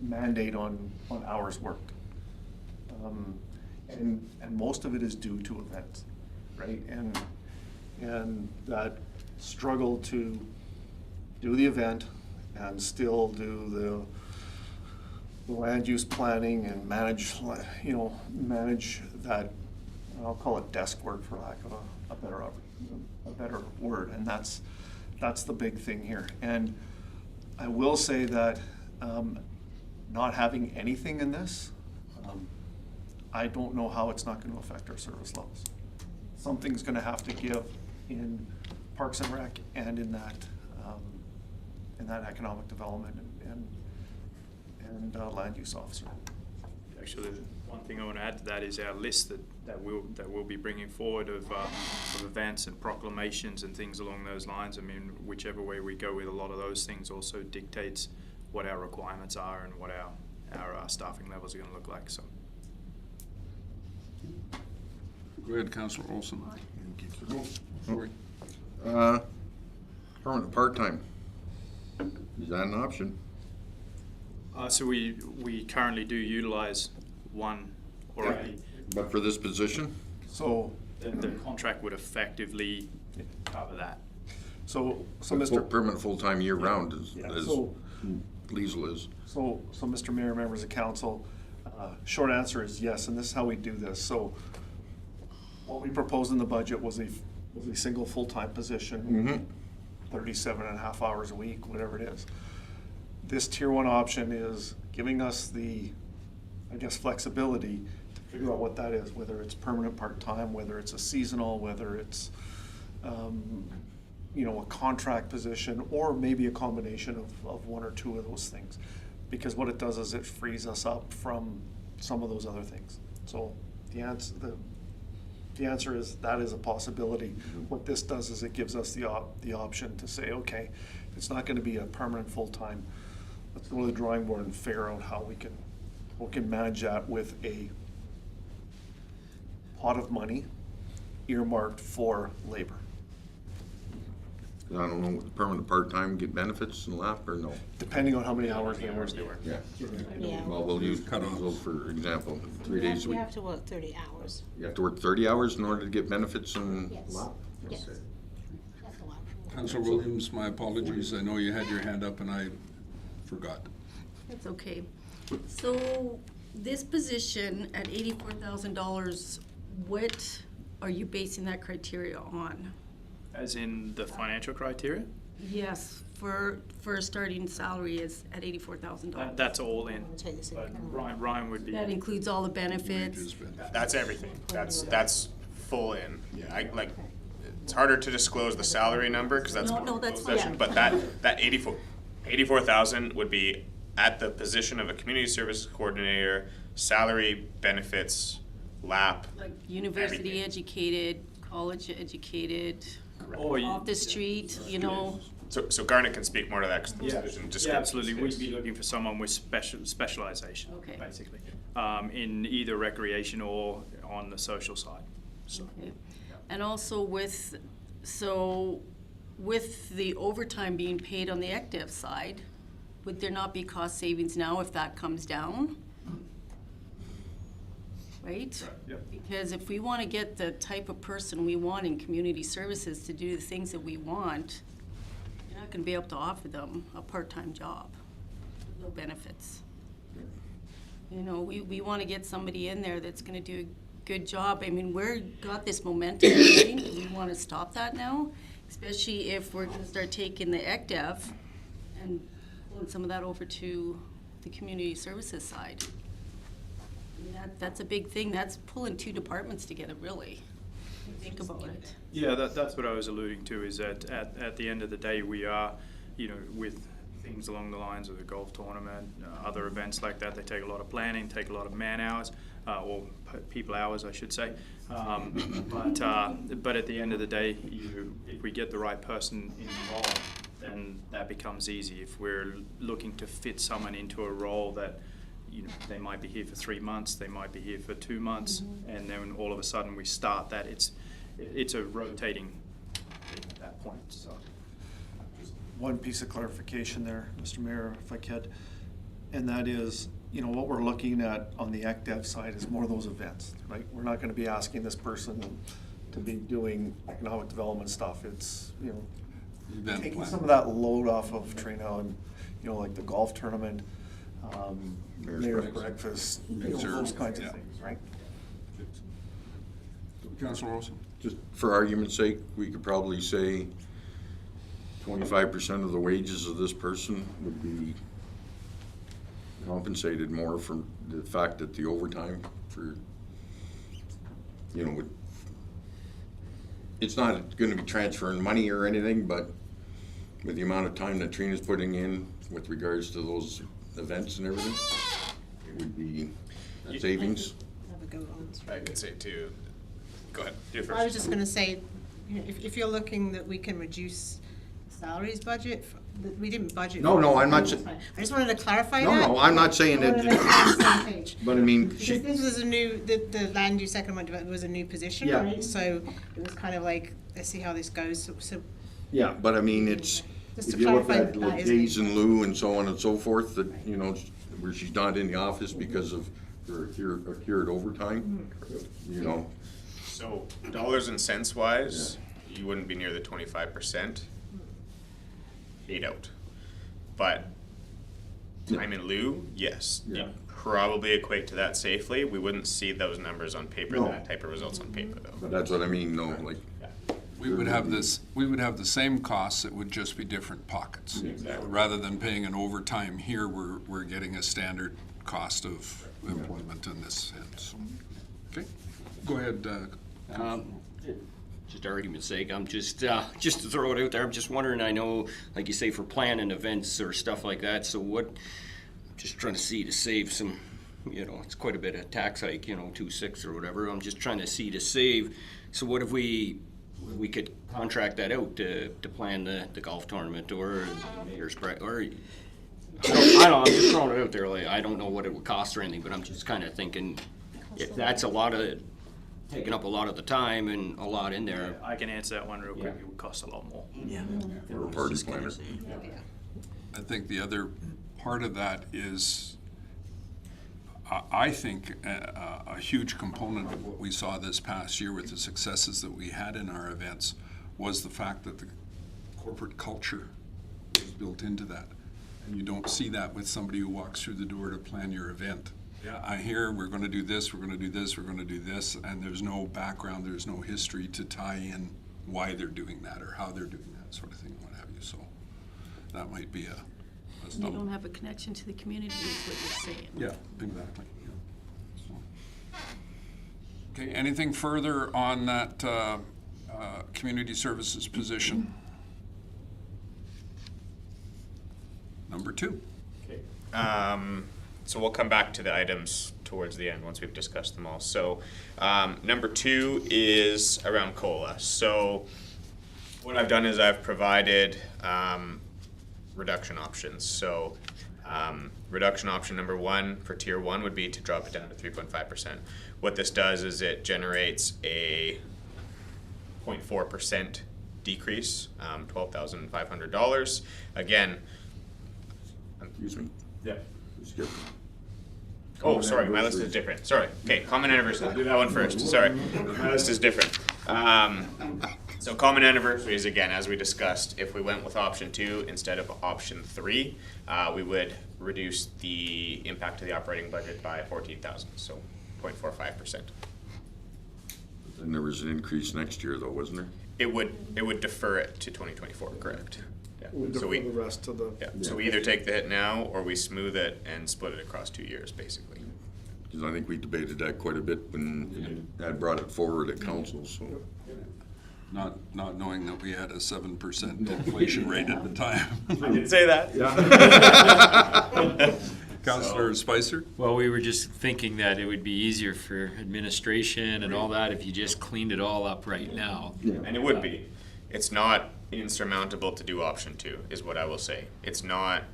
mandate on hours worked. And most of it is due to events, right? And that struggle to do the event and still do the land use planning and manage that, I'll call it desk work for lack of a better word. And that's the big thing here. And I will say that not having anything in this, I don't know how it's not going to affect our service levels. Something's going to have to give in Parks and Rec and in that economic development and land use officer. Actually, one thing I want to add to that is our list that we'll be bringing forward of events and proclamations and things along those lines. I mean, whichever way we go with a lot of those things also dictates what our requirements are and what our staffing levels are going to look like. So. Go ahead, Councillor Olson. Sorry. Permanent part-time, is that an option? So we currently do utilize one already. But for this position? So The contract would effectively cover that. So Mr. Permanent full-time year-round, Yeah, as so- Liesl is. So Mr. Mayor, members of council, short answer is yes, and this is how we do this. So what we proposed in the budget was a single full-time position, 37 and a half hours a week, whatever it is. This tier 1 option is giving us the, I guess, flexibility to figure out what that is, whether it's permanent part-time, whether it's a seasonal, whether it's, a contract position, or maybe a combination of one or two of those things. Because what it does is it frees us up from some of those other things. So the answer is that is a possibility. What this does is it gives us the option to say, okay, it's not going to be a permanent full-time. Let's go to the drawing board and figure out how we can manage that with a pot of money earmarked for labor. I don't know, permanent part-time get benefits and LAP or no? Depending on how many hours they work. Yeah. Yeah. Well, we'll use Cutting for example, 3 days a You week. have to work 30 hours. You have to work 30 hours in order to get benefits and Yes. LAP? Yes. That's a lot. Councillor Williams, my apologies. I know you had your hand up and I forgot. That's okay. So this position at $84,000, what are you basing that criteria on? As in the financial criteria? Yes, for a starting salary is at $84,000. That's all in. Take this But into Ryan would be. That includes all the benefits. Wages, benefits. That's everything. That's full in. Yeah, it's harder to disclose the salary number because that's No, more no, of a that's closed session. fine. But that 84,000 would be at the position of a community service coordinator, salary, benefits, LAP. Like university Everything. educated, college educated, Or you- off the street, you know. So Garnet can speak more to that because the Yeah, position just. yeah, absolutely. We'd be looking for someone with specialization, Okay. basically, in either recreation or on the social side. So, Okay. And also so with the overtime being paid on the ECDF side, would there not be cost savings now if that comes down? Right? Yep. Because if we want to get the type of person we want in community services to do the things that we want, you're not going to be able to offer them a part-time job, with no benefits. You know, we want to get somebody in there that's going to do a good job. I mean, got this momentum going. Do we want to stop that now? Especially if we're going to start taking the ECDF and pulling some of that over to the community services side. I mean, that's a big thing. That's pulling two departments together, really. Think about it. Yeah, that's what I was alluding to, is that at the end of the day, we are, with things along the lines of the golf tournament, other events like that, they take a lot of planning, take a lot of man hours, or people hours, I should say. But at the end of the day, if we get the right person involved, then that becomes easy. If we're looking to fit someone into a role that, they might be here for 3 months, they might be here for 2 months, and then all of a sudden we start that, it's a rotating thing at that point, so. One piece of clarification there, Mr. Mayor, if I could, and that is, what we're looking at on the ECDF side is more of those events, right? We're not gonna be asking this person to be doing economic development stuff. It's, Event taking plan. some of that load off of Trina and, like the golf tournament, mayor's breakfast, those kinds of Yeah. things, right? Councillor Olson? Just for argument's sake, we could probably say 25% of the wages of this person would be compensated more from the fact that the overtime for, it's not gonna be transferring money or anything, but with the amount of time that Trina's putting in with regards to those events and everything, it would be a savings. Have a go on this. I could say too. Go ahead. Do it first. I was just gonna say, if you're looking that we can reduce salaries budget, we didn't budget. No, for no, it. I'm not I just wanted to clarify No, that. no, I'm not saying I wanted to make sure that, we're on the same page. but I mean, Because this was a new, the land use economic development was a new position, Yeah. right? So it was kind of like, let's see how this goes, so yeah, but I mean, it's, Just if to you look clarify at that like is- days in lieu and so on and so forth, that, where she's not in the office because of her accrued overtime, So dollars and cents wise, you wouldn't be near the 25% paid out. But time in lieu, yes, Yeah. you'd probably equate to that safely. We wouldn't see those numbers on paper, No. that type of results on paper though. but that's what I mean, no, like, We would have the same costs, it would just be different pockets. Exactly. Rather than paying an overtime here, we're getting a standard cost of employment in this sense. Okay, go ahead, Just argument's sake, I'm just to throw it out there, I'm just wondering, I know, like you say, for planning events or stuff like that, so what, I'm just trying to see to save some, it's quite a bit of tax hike, 2.6 or whatever, I'm just trying to see to save, so what if we could contract that out to plan the golf tournament or the mayor's or, I don't know, I'm just throwing it out there, like, I don't know what it would cost or anything, but I'm just kinda thinking, if that's a lot of taking up a lot of the time and a lot in there. I can answer that one real quick. Yeah. It would cost a lot more. Yeah. Or a party planner. I think the other part of that is, I think a huge component of what we saw this past year with the successes that we had in our events was the fact that the corporate culture was built into that. And you don't see that with somebody who walks through the door to plan your event. Yeah, I hear we're gonna do this, we're gonna do this, we're gonna do this, and there's no background, there's no history to tie in why they're doing that or how they're doing that sort of thing, what have you. So that might be a They stumble. don't have a connection to the community, is what you're saying. Yeah, exactly. Yeah. So. Okay, anything further on that community services position? Number 2. So we'll come back to the items towards the end once we've discussed them all. So number 2 is around COLA. So what I've done is I've provided reduction options. So reduction option number 1 for tier 1 would be to drop it down to 3.5%. What this does is it generates a 0.4% decrease, $12,500. Again, Excuse me. yeah. Skip. Oh, sorry, my list is different. Sorry. Okay, common anniversary. I'll do that one first. Sorry. My list is different. So common anniversaries, again, as we discussed, if we went with option 2 instead of option 3, we would reduce the impact to the operating budget by $14,000, so 0.45%. Then there was an increase next year though, wasn't there? It would defer it to 2024, correct? Yeah. So the rest of the. yeah. So we either take the hit now or we smooth it and split it across 2 years, basically. Because I think we debated that quite a bit when I brought it forward at council, so. Not knowing that we had a 7% inflation rate at the time. I did say that. Councillor Spicer? Well, we were just thinking that it would be easier for administration and all that if you just cleaned it all up right now. And it would be. It's not insurmountable to do option 2, is what I will say. It's not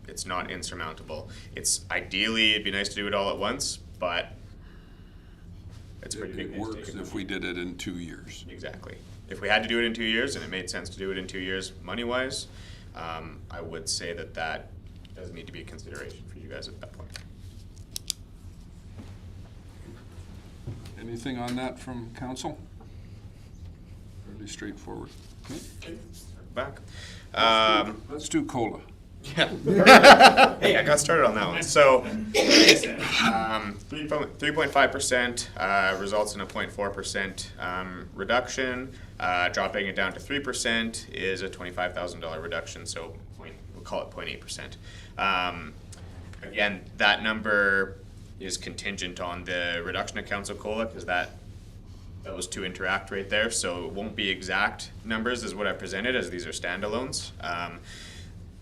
insurmountable. It's ideally, it'd be nice to do it all at once, but it's pretty big. It works if we did it in 2 years. Exactly. If we had to do it in 2 years and it made sense to do it in 2 years, money-wise, I would say that doesn't need to be a consideration for you guys at that point. Anything on that from council? Fairly straightforward. Okay. Back. Let's do COLA. Yeah. Hey, I got started on that one. So, 3.5% results in a 0.4% reduction. Dropping it down to 3% is a $25,000 reduction, so we'll call it 0.8%. Again, that number is contingent on the reduction of council COLA, because those two interact right there, so it won't be exact numbers is what I presented, as these are standalones.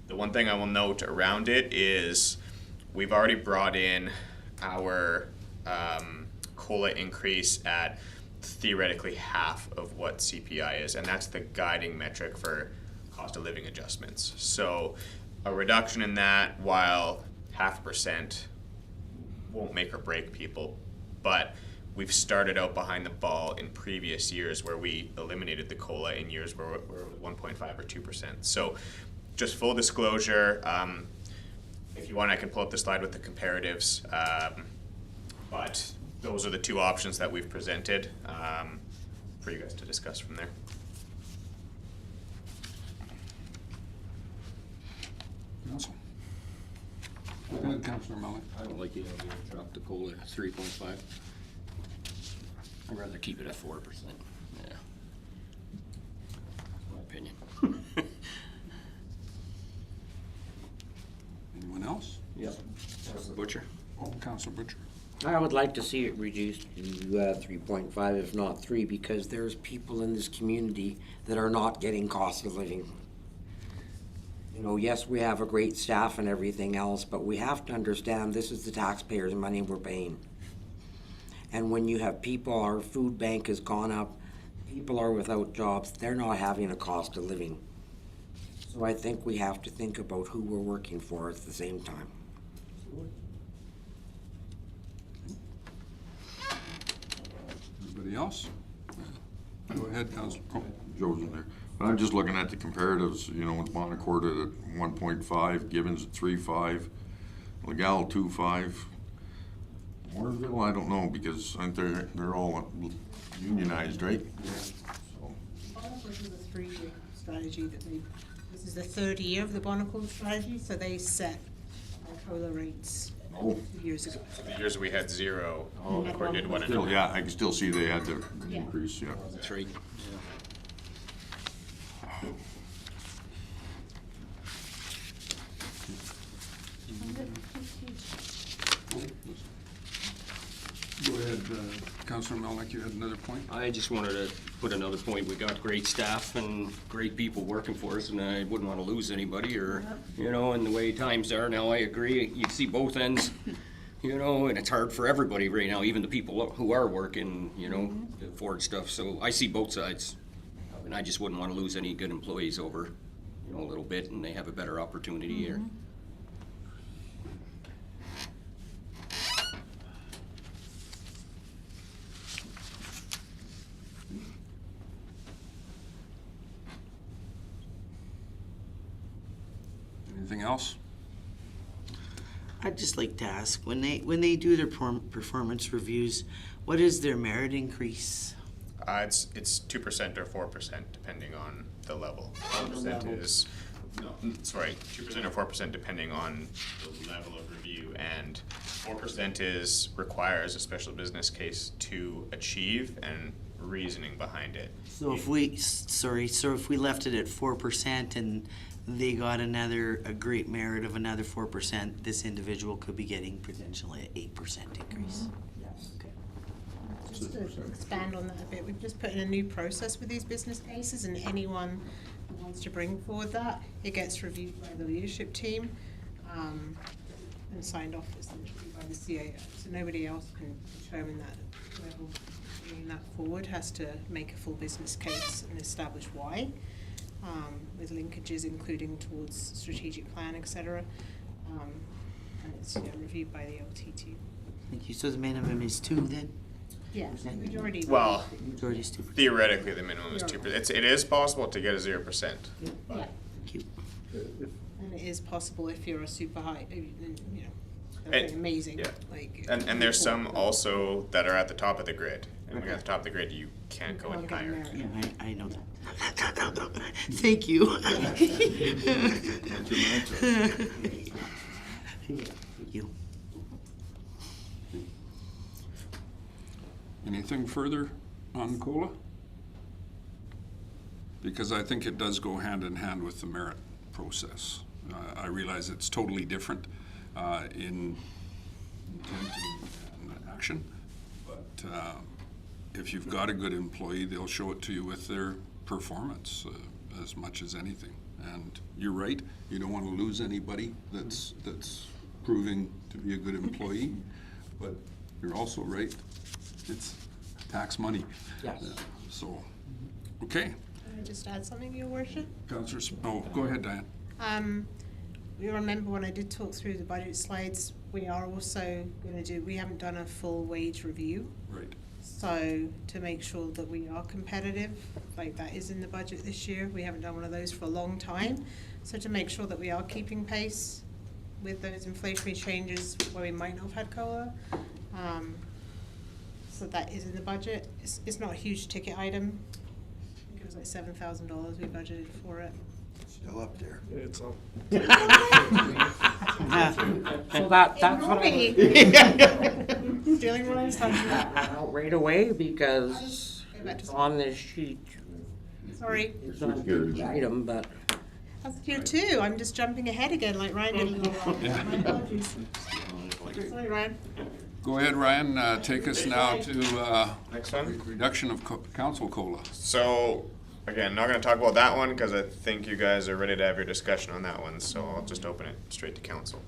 The one thing I will note around it is we've already brought in our COLA increase at theoretically half of what CPI is, and that's the guiding metric for cost of living adjustments. So a reduction in that, while 0.5% won't make or break people, but we've started out behind the ball in previous years where we eliminated the COLA in years where it was 1.5 or 2%. So just full disclosure, if you want, I can pull up the slide with the comparatives, but those are the two options that we've presented for you guys to discuss from there. Council? Go ahead, Councillor Mullen. I don't like the idea of drop the COLA to 3.5. I'd rather keep it at 4%. Yeah. That's my opinion. Anyone else? Yep. Councilor Butcher? Oh, Councillor Butcher. I would like to see it reduced to 3.5, if not 3, because there's people in this community that are not getting cost of living. You know, yes, we have a great staff and everything else, but we have to understand this is the taxpayers' money we're paying. And when you have people, our food bank has gone up, people are without jobs, they're not having a cost of living. So I think we have to think about who we're working for at the same time. Anybody else? Go ahead, Councilor Cole. Joe's in there. But I'm just looking at the comparatives, you know, with Monacourt at 1.5, Gibbons at 3.5, Legal 2.5. Mooresville, I don't know, because aren't they're all unionized, right? So, This is a 3-year strategy that this is the third year of the Bonacourt strategy, so they set COLA rates Oh. 2 years ago. The years we had 0, Monacourt did 1.5. Still, yeah, I can still see they had the Yeah. increase, yeah. That's right. Go ahead, Councilor Melnick, you had another point? I just wanted to put another point. We got great staff and great people working for us, and I wouldn't want to lose anybody or, you know, and the way times are now, I agree. You see both ends, you know, and it's hard for everybody right now, even the people who are working, you know, the Ford stuff. So I see both sides. And I just wouldn't want to lose any good employees over, you know, a little bit, and they have a better opportunity here. Anything else? I'd just like to ask, when they do their performance reviews, what is their merit increase? It's 2% or 4% depending on the level. 4% is, no, sorry, 2% or 4% depending on the level of review, and 4% requires a special business case to achieve and reasoning behind it. So if we left it at 4% and they got a great merit of another 4%, this individual could be getting potentially an 8% increase. Yes. Okay. Just to expand on that a bit, we've just put in a new process with these business cases, and anyone who wants to bring forward that, it gets reviewed by the leadership team, and signed off essentially by the CAO. So nobody else can determine that whoever bringing that forward has to make a full business case and establish why, with linkages including towards strategic plan, etc. And it's reviewed by the LT2. Thank you. So the minimum is 2 then? Yeah, majority. Well, Majority is 2%. theoretically, the minimum is 2%. It is possible to get a 0%. Yeah, Thank you. and it is possible if you're a super high, you know, And- they're amazing, yeah. like. And there's some also that are at the top of the grid. And when you're at the top of the grid, you can't go any Can't get higher. merit. Yeah, I know that. Thank you. Thank you. Anything further on COLA? Because I think it does go hand in hand with the merit process. I realize it's totally different in intent and action, but if you've got a good employee, they'll show it to you with their performance as much as anything. And you're right, you don't want to lose anybody that's proving to be a good employee, but you're also right, it's tax money. Yes. So, okay. Can I just add something, Your Worship? Councillor, go ahead, Diane. You remember when I did talk through the budget slides, we are also we haven't done a full wage review. Right. So to make sure that we are competitive, like that is in the budget this year, we haven't done one of those for a long time. So to make sure that we are keeping pace with those inflationary changes where we might not have had COLA. So that is in the budget. It's not a huge ticket item. I think it was like $7,000 we budgeted for it. Still up there. So that's what I'm Stealing Ryan's thunder. out right away because Go back to it's on this sheet. Sorry, It's not a huge item, but that's tier 2. I'm just jumping ahead again like Ryan did. My apologies. Sorry, Ryan. Go ahead, Ryan, take us now to Next one. reduction of council COLA. So, again, not going to talk about that one because I think you guys are ready to have your discussion on that one. So I'll just open it straight to council.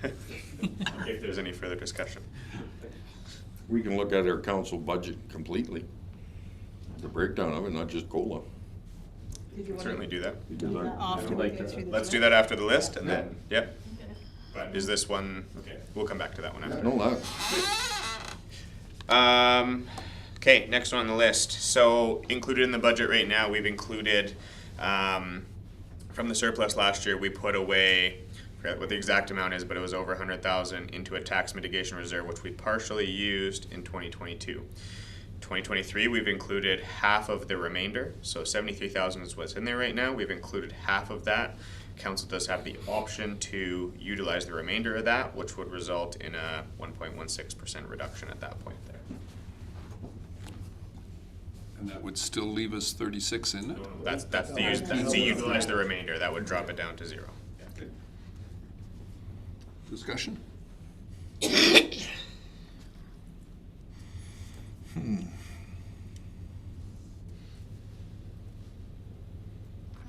If there's any further discussion. We can look at our council budget completely. The breakdown of it, not just COLA. Did you want Certainly do that. after we go through the Let's do that after the list and then, yep. But is this one, okay, we'll come back to that one after. No, that, Okay, next one on the list. So included in the budget right now, we've included, from the surplus last year, we put away, I forget what the exact amount is, but it was over 100,000 into a tax mitigation reserve, which we partially used in 2022. 2023, we've included half of the remainder, so 73,000 is what's in there right now. We've included half of that. Council does have the option to utilize the remainder of that, which would result in a 1.16% reduction at that point there. And that would still leave us 36 in it? That's the utilize the remainder. That would drop it down to 0. Discussion? I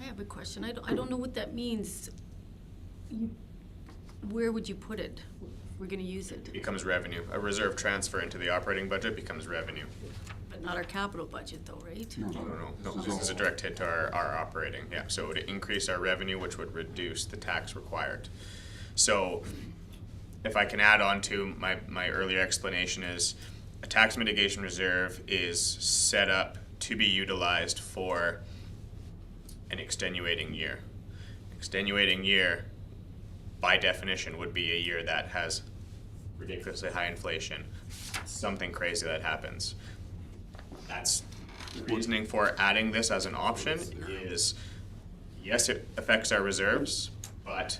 have a question. I don't know what that means. Where would you put it? We're gonna use it, Becomes revenue. A reserve transfer into the operating budget becomes revenue. but not our capital budget though, right? No, this is a direct hit to our operating, yeah, so it would increase our revenue, which would reduce the tax required. So, if I can add on to my earlier explanation is, a tax mitigation reserve is set up to be utilized for an extenuating year. Extenuating year, by definition, would be a year that has ridiculously high inflation, something crazy that happens. That's the reasoning for adding this as an option is, yes, it affects our reserves, but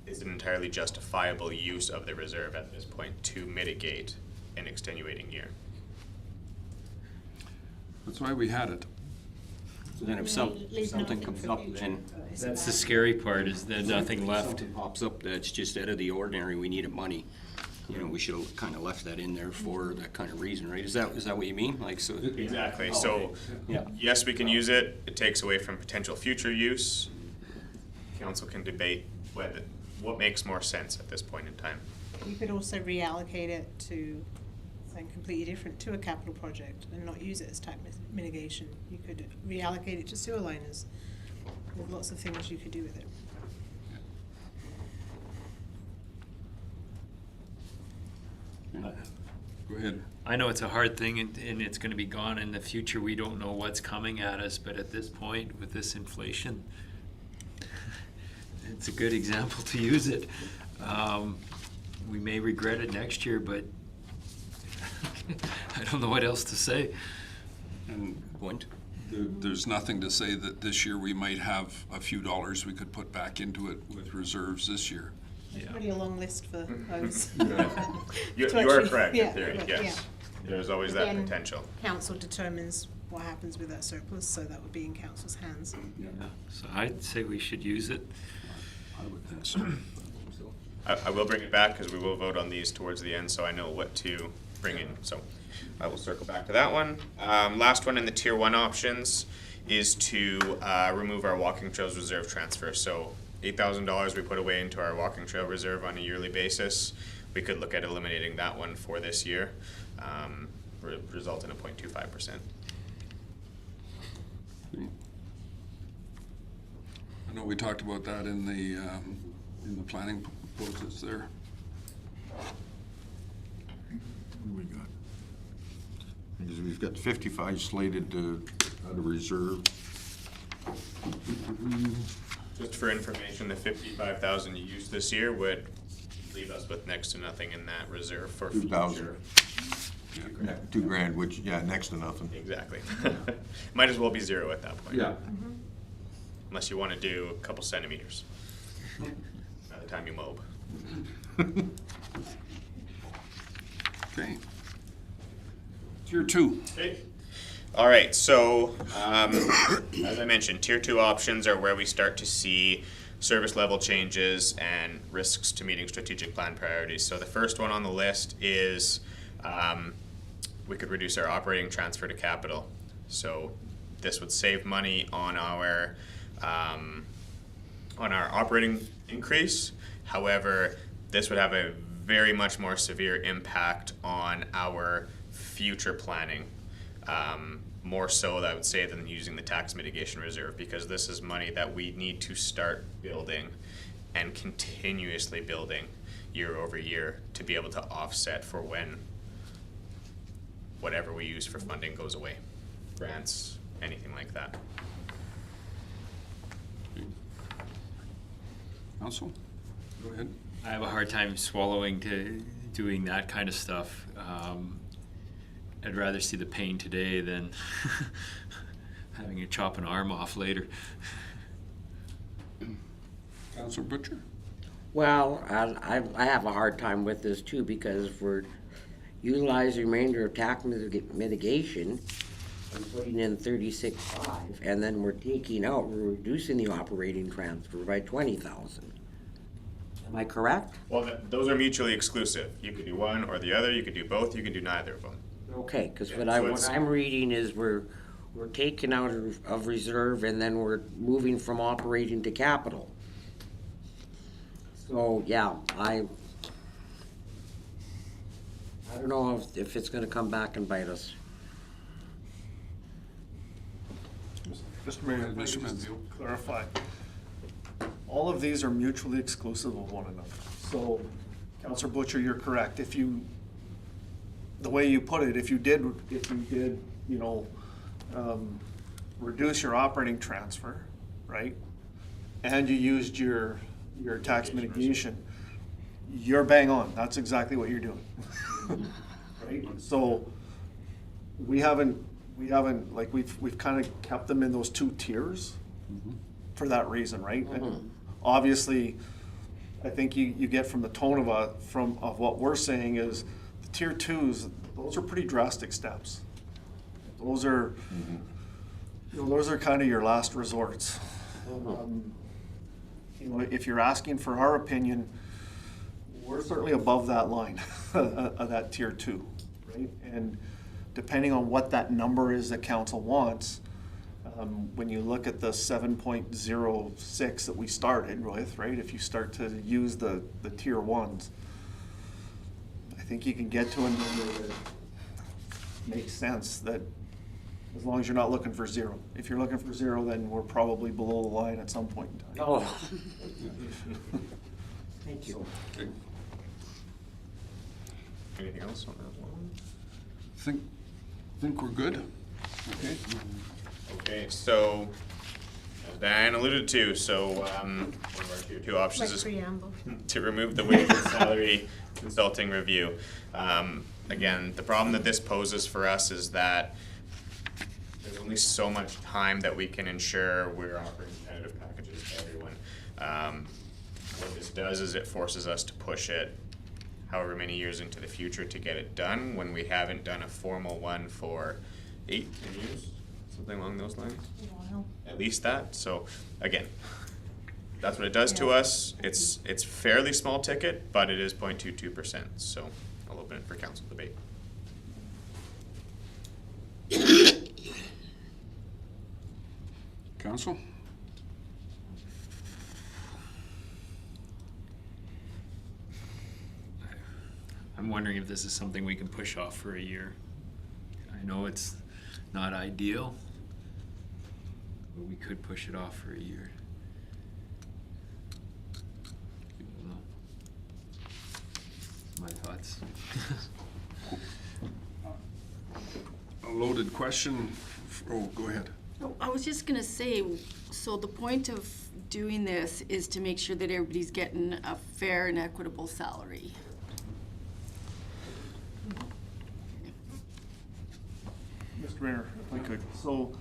is an entirely justifiable use of the reserve at this point to mitigate an extenuating year. That's why we had it. So then if something comes up, then That's the scary part, is that nothing left. something pops up that's just out of the ordinary, we needed money. You know, we should have kind of left that in there for that kind of reason, right? Is that what you mean? Like, so? Exactly, so, Yeah. yes, we can use it, it takes away from potential future use. Council can debate what makes more sense at this point in time. You could also reallocate it to something completely different, to a capital project, and not use it as tax mitigation. You could reallocate it to sewer liners. There's lots of things you could do with it. Go ahead. I know it's a hard thing and it's gonna be gone in the future. We don't know what's coming at us, but at this point, with this inflation, it's a good example to use it. We may regret it next year, but I don't know what else to say. And Point. there's nothing to say that this year we might have a few dollars we could put back into it with reserves this year. There's already a long list for those. You To are actually- correct in yeah, theory, but, yes. yeah. There's always that Again, potential. Council determines what happens with that surplus, so that would be in council's hands. So I'd say we should use it. I would think so. I will bring it back because we will vote on these towards the end, so I know what to bring in. So I will circle back to that one. Last one in the tier 1 options is to remove our walking trails reserve transfer. So $8,000 we put away into our walking trail reserve on a yearly basis. We could look at eliminating that one for this year, result in a 0.25%. I know we talked about that in the planning process there. What do we got? Because we've got 55 slated out of reserve. Just for information, the 55,000 you used this year would leave us with next to nothing in that reserve for 2,000. future. Yeah, $2,000, which, yeah, next to nothing. Exactly. Might as well be 0 at that point. Yeah. Unless you want to do a couple centimeters by the time you mow. Okay. Tier 2. Okay. All right, so as I mentioned, tier 2 options are where we start to see service level changes and risks to meeting strategic plan priorities. So the first one on the list is we could reduce our operating transfer to capital. So this would save money on our operating increase. However, this would have a very much more severe impact on our future planning. More so, I would say, than using the tax mitigation reserve, because this is money that we need to start building and continuously building year over year to be able to offset for when whatever we use for funding goes away. Grants, anything like that. Council, go ahead. I have a hard time swallowing to doing that kind of stuff. I'd rather see the pain today than having to chop an arm off later. Councilor Butcher? Well, I have a hard time with this too, because if we're utilizing remainder of tax mitigation and putting in 36.5, and then we're taking out, we're reducing the operating transfer by 20,000. Am I correct? Well, those are mutually exclusive. You could do one or the other, you could do both, you could do neither of them. Okay, because Yeah, what so what it's- I'm reading is we're taking out of reserve, and then we're moving from operating to capital. So, yeah, I don't know if it's gonna come back and bite us. Mr. Mayor, if I Mr. could just Menzel. clarify. All of these are mutually exclusive of one another. So, Councillor Butcher, you're correct. If you, the way you put it, if you did, you know, reduce your operating transfer, right? And you used your tax mitigation, you're bang on. That's exactly what you're doing. Right? So, we haven't, like, we've kind of kept them in those two tiers for that reason, right? And obviously, I think you get from the tone of what we're saying is the tier twos, those are pretty drastic steps. Those are, you know, those are kind of your last resorts. You know, if you're asking for our opinion, we're certainly above that line of that tier two, right? And depending on what that number is that council wants, when you look at the 7.06 that we started with, right? If you start to use the tier ones, I think you can get to a number that makes sense, that as long as you're not looking for zero. If you're looking for zero, then we're probably below the line at some point in time. Oh. Thank you. Okay. Anything else on that one? Think we're good? Okay. Okay, so, as Diane alluded to, so, one of our tier two options Like is preamble. to remove the wage and salary consulting review. Again, the problem that this poses for us is that there's only so much time that we can ensure we're offering competitive packages to everyone. What this does is it forces us to push it however many years into the future to get it done, when we haven't done a formal one for 8-10 years, something along those lines. Wow. At least that, so, again, that's what it does to us. It's fairly small ticket, but it is 0.22%, so I'll open it for council debate. Council? I'm wondering if this is something we can push off for a year. I know it's not ideal, but we could push it off for a year. I don't know. My thoughts. A loaded question. Oh, go ahead. Oh, I was just gonna say, so the point of doing this is to make sure that everybody's getting a fair and equitable salary. Mr. Mayor, if I could, so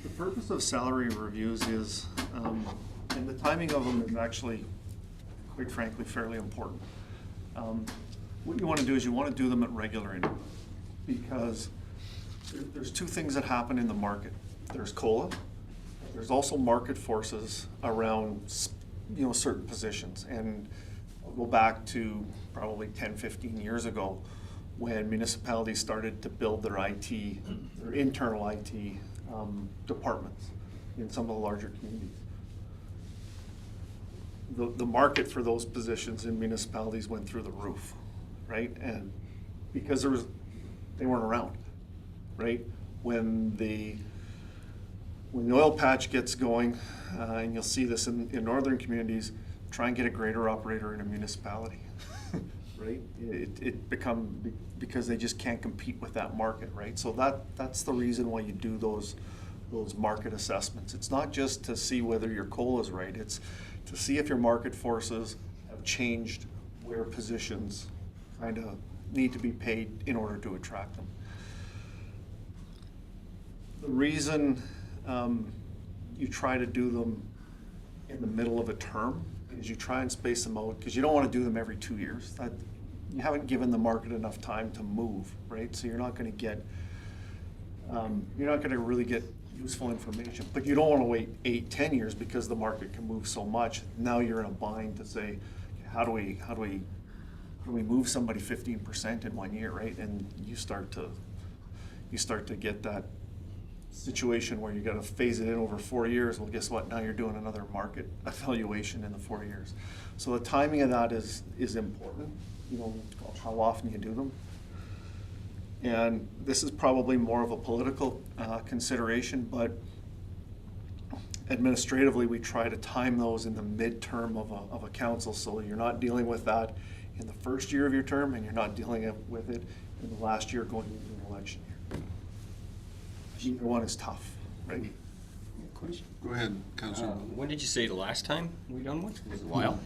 the purpose of salary reviews is, and the timing of them is actually, quite frankly, fairly important. What you want to do is you want to do them at regular intervals, because there's two things that happen in the market. There's COLA, there's also market forces around, you know, certain positions. And I'll go back to probably 10, 15 years ago, when municipalities started to build their IT, their internal IT departments in some of the larger communities. The market for those positions in municipalities went through the roof, right? And because they weren't around, right? When the oil patch gets going, and you'll see this in northern communities, try and get a grader operator in a municipality, right? Because they just can't compete with that market, right? So that's the reason why you do those market assessments. It's not just to see whether your coal is right, it's to see if your market forces have changed where positions kind of need to be paid in order to attract them. The reason you try to do them in the middle of a term is you try and space them out, because you don't want to do them every 2 years. You haven't given the market enough time to move, right? So you're not going to get, you're not going to really get useful information. But you don't want to wait 8-10 years because the market can move so much. Now you're in a bind to say, how do we move somebody 15% in 1 year, right? And you start to get that situation where you got to phase it in over 4 years. Well, guess what? Now you're doing another market evaluation in the 4 years. So the timing of that is important. You know, how often you do them. And this is probably more of a political consideration, but administratively, we try to time those in the midterm of a council, so you're not dealing with that in the first year of your term, and you're not dealing with it in the last year going into an election year. Either one is tough, right? Question. Go ahead, Councilor. When did you say the last time we done one? Was it a while?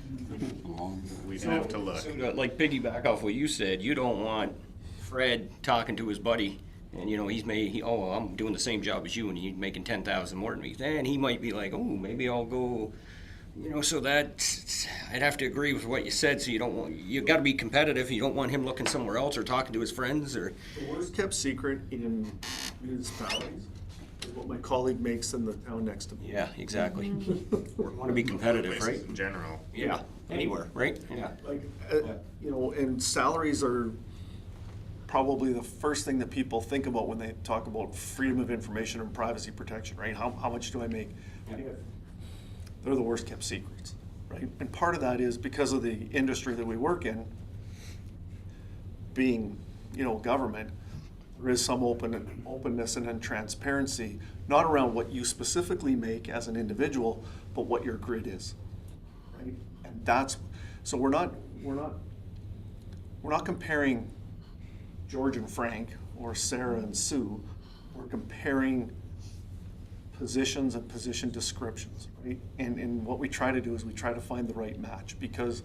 We'd have to look. So, like piggyback off what you said, you don't want Fred talking to his buddy, and you know I'm doing the same job as you, and he's making 10,000 more than me. Then he might be like, oh, maybe I'll go. You know, so that I'd have to agree with what you said. So you got to be competitive. You don't want him looking somewhere else or talking to his friends or. The worst kept secret in municipalities is what my colleague makes in the town next to me. Yeah, exactly. We want to be competitive, right? In general. Yeah, anywhere, right? Yeah. Like, you know, and salaries are probably the first thing that people think about when they talk about freedom of information and privacy protection, right? How much do I make? Yeah. They're the worst kept secrets, right? And part of that is because of the industry that we work in, being, you know, government, there is some openness and transparency, not around what you specifically make as an individual, but what your grid is, right? And that's, so we're not comparing George and Frank or Sarah and Sue. We're comparing positions and position descriptions, right? And what we try to do is we try to find the right match, because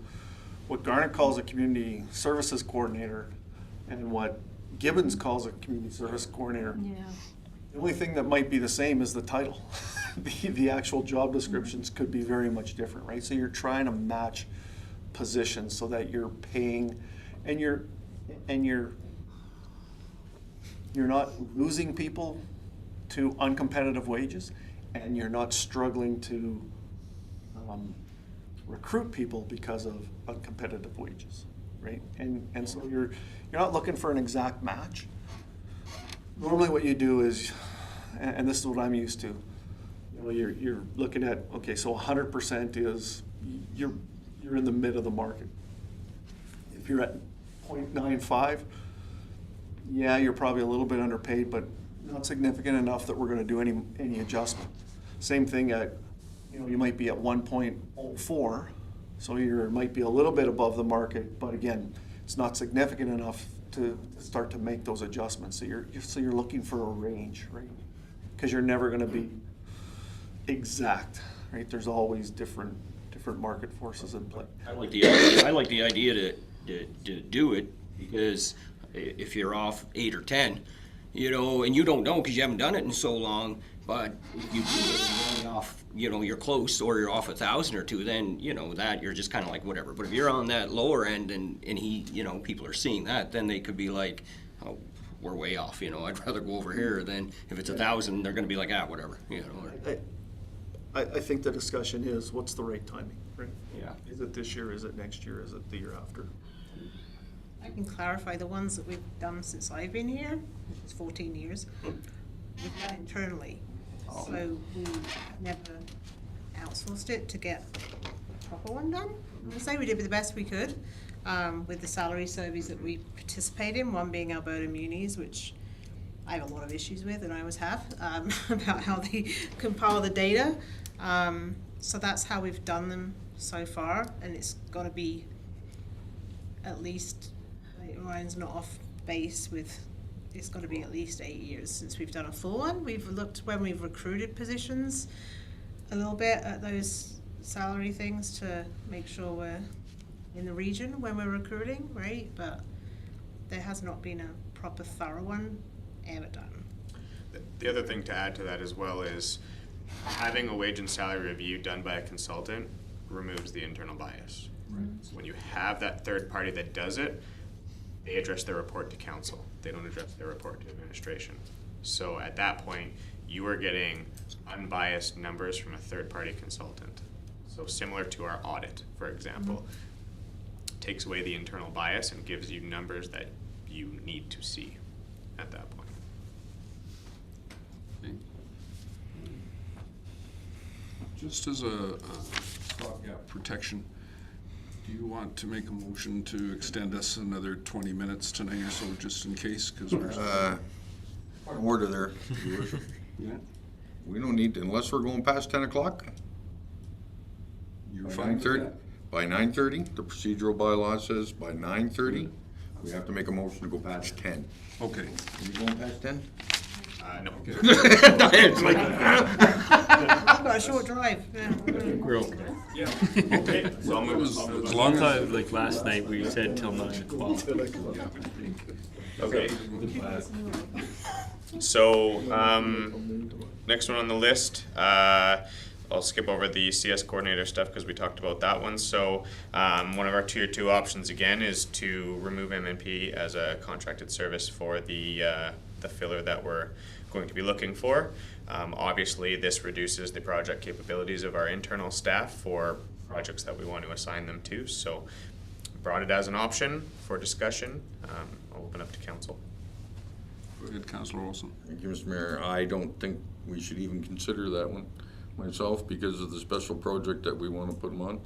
what Garnet calls a community services coordinator and what Gibbons calls a community service coordinator, the only thing that might be the same is the title. The actual job descriptions could be very much different, right? So you're trying to match positions so that you're paying and you're not losing people to uncompetitive wages, and you're not struggling to recruit people because of uncompetitive wages, right? And so you're not looking for an exact match. Normally what you do is, and this is what I'm used to, you know, you're looking at, okay, so 100% is, you're in the mid of the market. If you're at 0.95, yeah, you're probably a little bit underpaid, but not significant enough that we're going to do any adjustment. Same thing at, you know, you might be at 1.04, so you might be a little bit above the market, but again, it's not significant enough to start to make those adjustments. So you're looking for a range, right? Because you're never going to be exact, right? There's always different market forces in play. I like the idea to do it, because if you're off 8 or 10, you know, and you don't know because you haven't done it in so long, but if you do it and you're off, you know, you're close, or you're off 1,000 or 2, then, you know, that you're just kind of like whatever. But if you're on that lower end and he, you know, people are seeing that, then they could be like, oh, we're way off, you know, I'd rather go over here. Than if it's 1,000, they're going to be like, whatever, you know. I think the discussion is, what's the right timing, right? Yeah. Is it this year, is it next year, is it the year after? I can clarify the ones that we've done since I've been here, it's 14 years, we've done internally. So we never outsourced it to get a proper one done. I'm gonna say we did the best we could with the salary surveys that we participate in, one being Alberta Munis, which I have a lot of issues with, and I always have, about how they compile the data. So that's how we've done them so far, and it's gotta be at least, like, mine's not off base with, it's gotta be at least 8 years since we've done a full one. We've looked when we've recruited positions a little bit at those salary things to make sure we're in the region when we're recruiting, right? But there has not been a proper thorough one ever done. The other thing to add to that as well is having a wage and salary review done by a consultant removes the internal bias. So when you have that third party that does it, they address their report to council. They don't address their report to administration. So at that point, you are getting unbiased numbers from a third party consultant. So similar to our audit, for example, takes away the internal bias and gives you numbers that you need to see at that point. Okay. Just as a stopgap protection, do you want to make a motion to extend us another 20 minutes tonight or so, just in case? Because we're Order there, Your Worship. yeah, We don't need to, unless we're going past 10 o'clock. you're By fine with 9:30? that? By 9:30, the procedural bylaw says by 9:30, we have to make a motion to go past 10. Okay. Are you going past 10? No. It's like, I've got a short drive, yeah. We're okay. Okay, so I'll move. As long I as, thought, like last night, we said till 9 o'clock. Okay. So, next one on the list, I'll skip over the CS coordinator stuff because we talked about that one. So, one of our tier 2 options again is to remove MNP as a contracted service for the filler that we're going to be looking for. Obviously, this reduces the project capabilities of our internal staff for projects that we want to assign them to. So, brought it as an option for discussion. I'll open up to council. go ahead, Councillor Olson. Thank you, Mr. Mayor. I don't think we should even consider that one myself because of the special project that we want to put them on.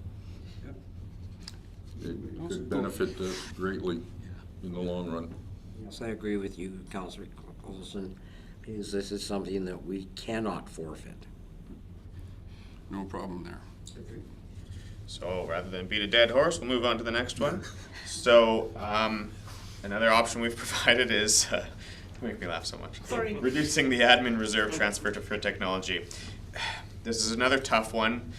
It could benefit us greatly in the long run. Yes, I agree with you, Councillor Olson, because this is something that we cannot forfeit. No problem there. So rather than beat a dead horse, we'll move on to the next one. So another option we've provided is, you make me laugh so much. Sorry. Reducing the admin reserve transfer for technology. This is another tough one.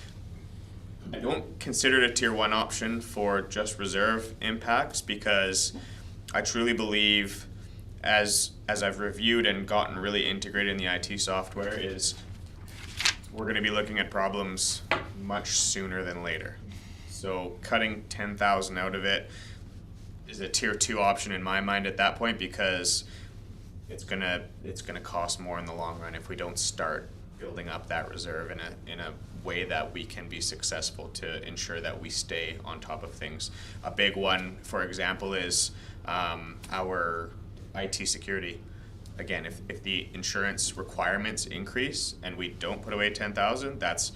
I don't consider it a tier 1 option for just reserve impacts because I truly believe as I've reviewed and gotten really integrated in the IT software is we're going to be looking at problems much sooner than later. So cutting 10,000 out of it is a tier 2 option in my mind at that point because it's gonna cost more in the long run if we don't start building up that reserve in a way that we can be successful to ensure that we stay on top of things. A big one, for example, is our IT security. Again, if the insurance requirements increase and we don't put away 10,000, that's,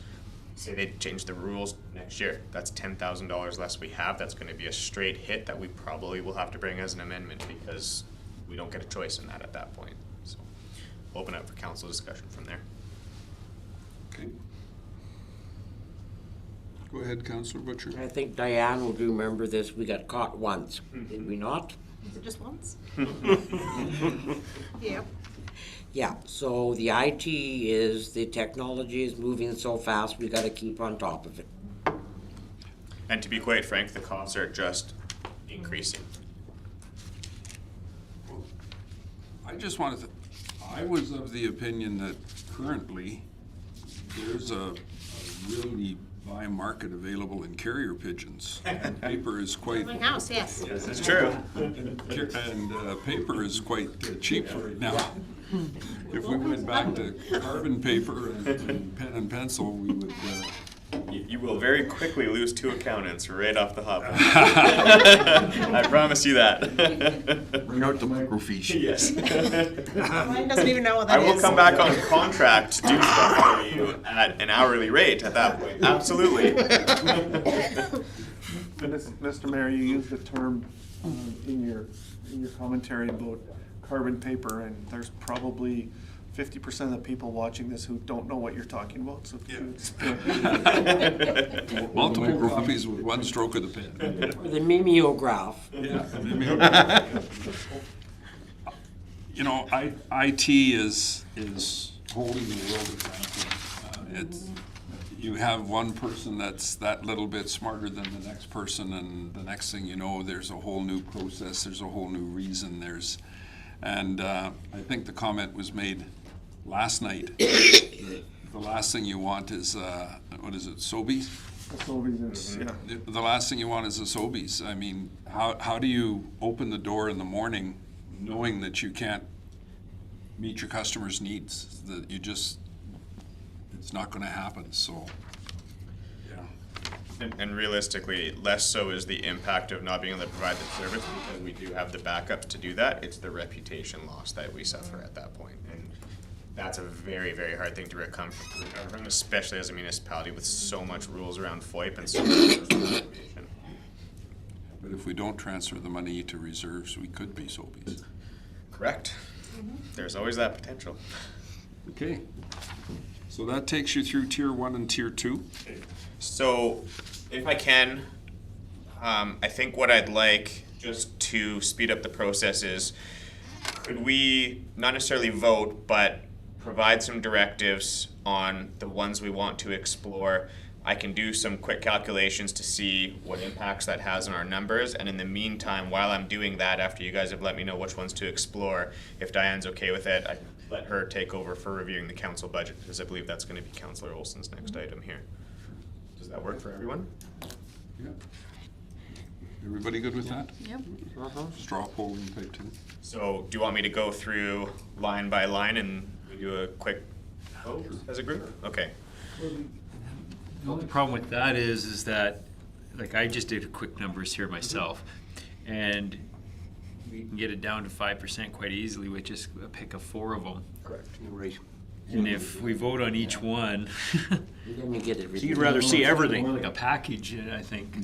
say they change the rules next year, that's $10,000 less we have. That's going to be a straight hit that we probably will have to bring as an amendment because we don't get a choice in that at that point. So open up for council discussion from there. Okay. Go ahead, Councillor Butcher. I think Diane will remember this, we got caught once, did we not? Is it just once? Yeah. Yeah, so the IT is, the technology is moving so fast, we gotta keep on top of it. And to be quite frank, the costs are just increasing. I just wanted to, I was of the opinion that currently there's a really buy market available in carrier pigeons. And paper is quite, My house, yes. Yes, it's true. and paper is quite cheap right now. If we went back to carbon paper and pen and pencil, we would, You will very quickly lose 2 accountants right off the hop. I promise you that. Bring out the microfiche. Yes. Mine doesn't even know what I that will is. come back on contract to do stuff for you at an hourly rate at that point. Absolutely. Mr. Mayor, you used the term in your commentary about carbon paper, and there's probably 50% of the people watching this who don't know what you're talking about, so. Multiple copies with one stroke of the pen. Or the mimeograph. Yeah. You know, IT is holding the world at that. It's, you have one person that's that little bit smarter than the next person, and the next thing you know, there's a whole new process, there's a whole new reason, and I think the comment was made last night. The last thing you want is, what is it, Sobeys? Yeah. The last thing you want is a Sobeys. I mean, how do you open the door in the morning knowing that you can't meet your customers' needs? That you just, it's not gonna happen, so, yeah. And realistically, less so is the impact of not being able to provide the service, because we do have the backups to do that. It's the reputation loss that we suffer at that point. And that's a very, very hard thing to recover from, especially as a municipality with so much rules around FOIP and so much information. But if we don't transfer the money to reserves, we could be Sobeys. Correct. There's always that potential. Okay, so that takes you through tier 1 and tier 2. So, if I can, I think what I'd like, just to speed up the process, is could we not necessarily vote, but provide some directives on the ones we want to explore. I can do some quick calculations to see what impacts that has on our numbers, and in the meantime, while I'm doing that, after you guys have let me know which ones to explore, if Diane's okay with it, I let her take over for reviewing the council budget, because I believe that's going to be Councillor Olson's next item here. Does that work for everyone? Yeah. Everybody good with that? Yep. Straw polling type 2. So, do you want me to go through line by line and we do a quick vote as a group? Okay. The only problem with that is that, like, I just did quick numbers here myself, and we can get it down to 5% quite easily with just a pick of 4 of them. Correct. Right. And if we vote on each one, Then you get it. So you'd rather see everything. more like a package, I think.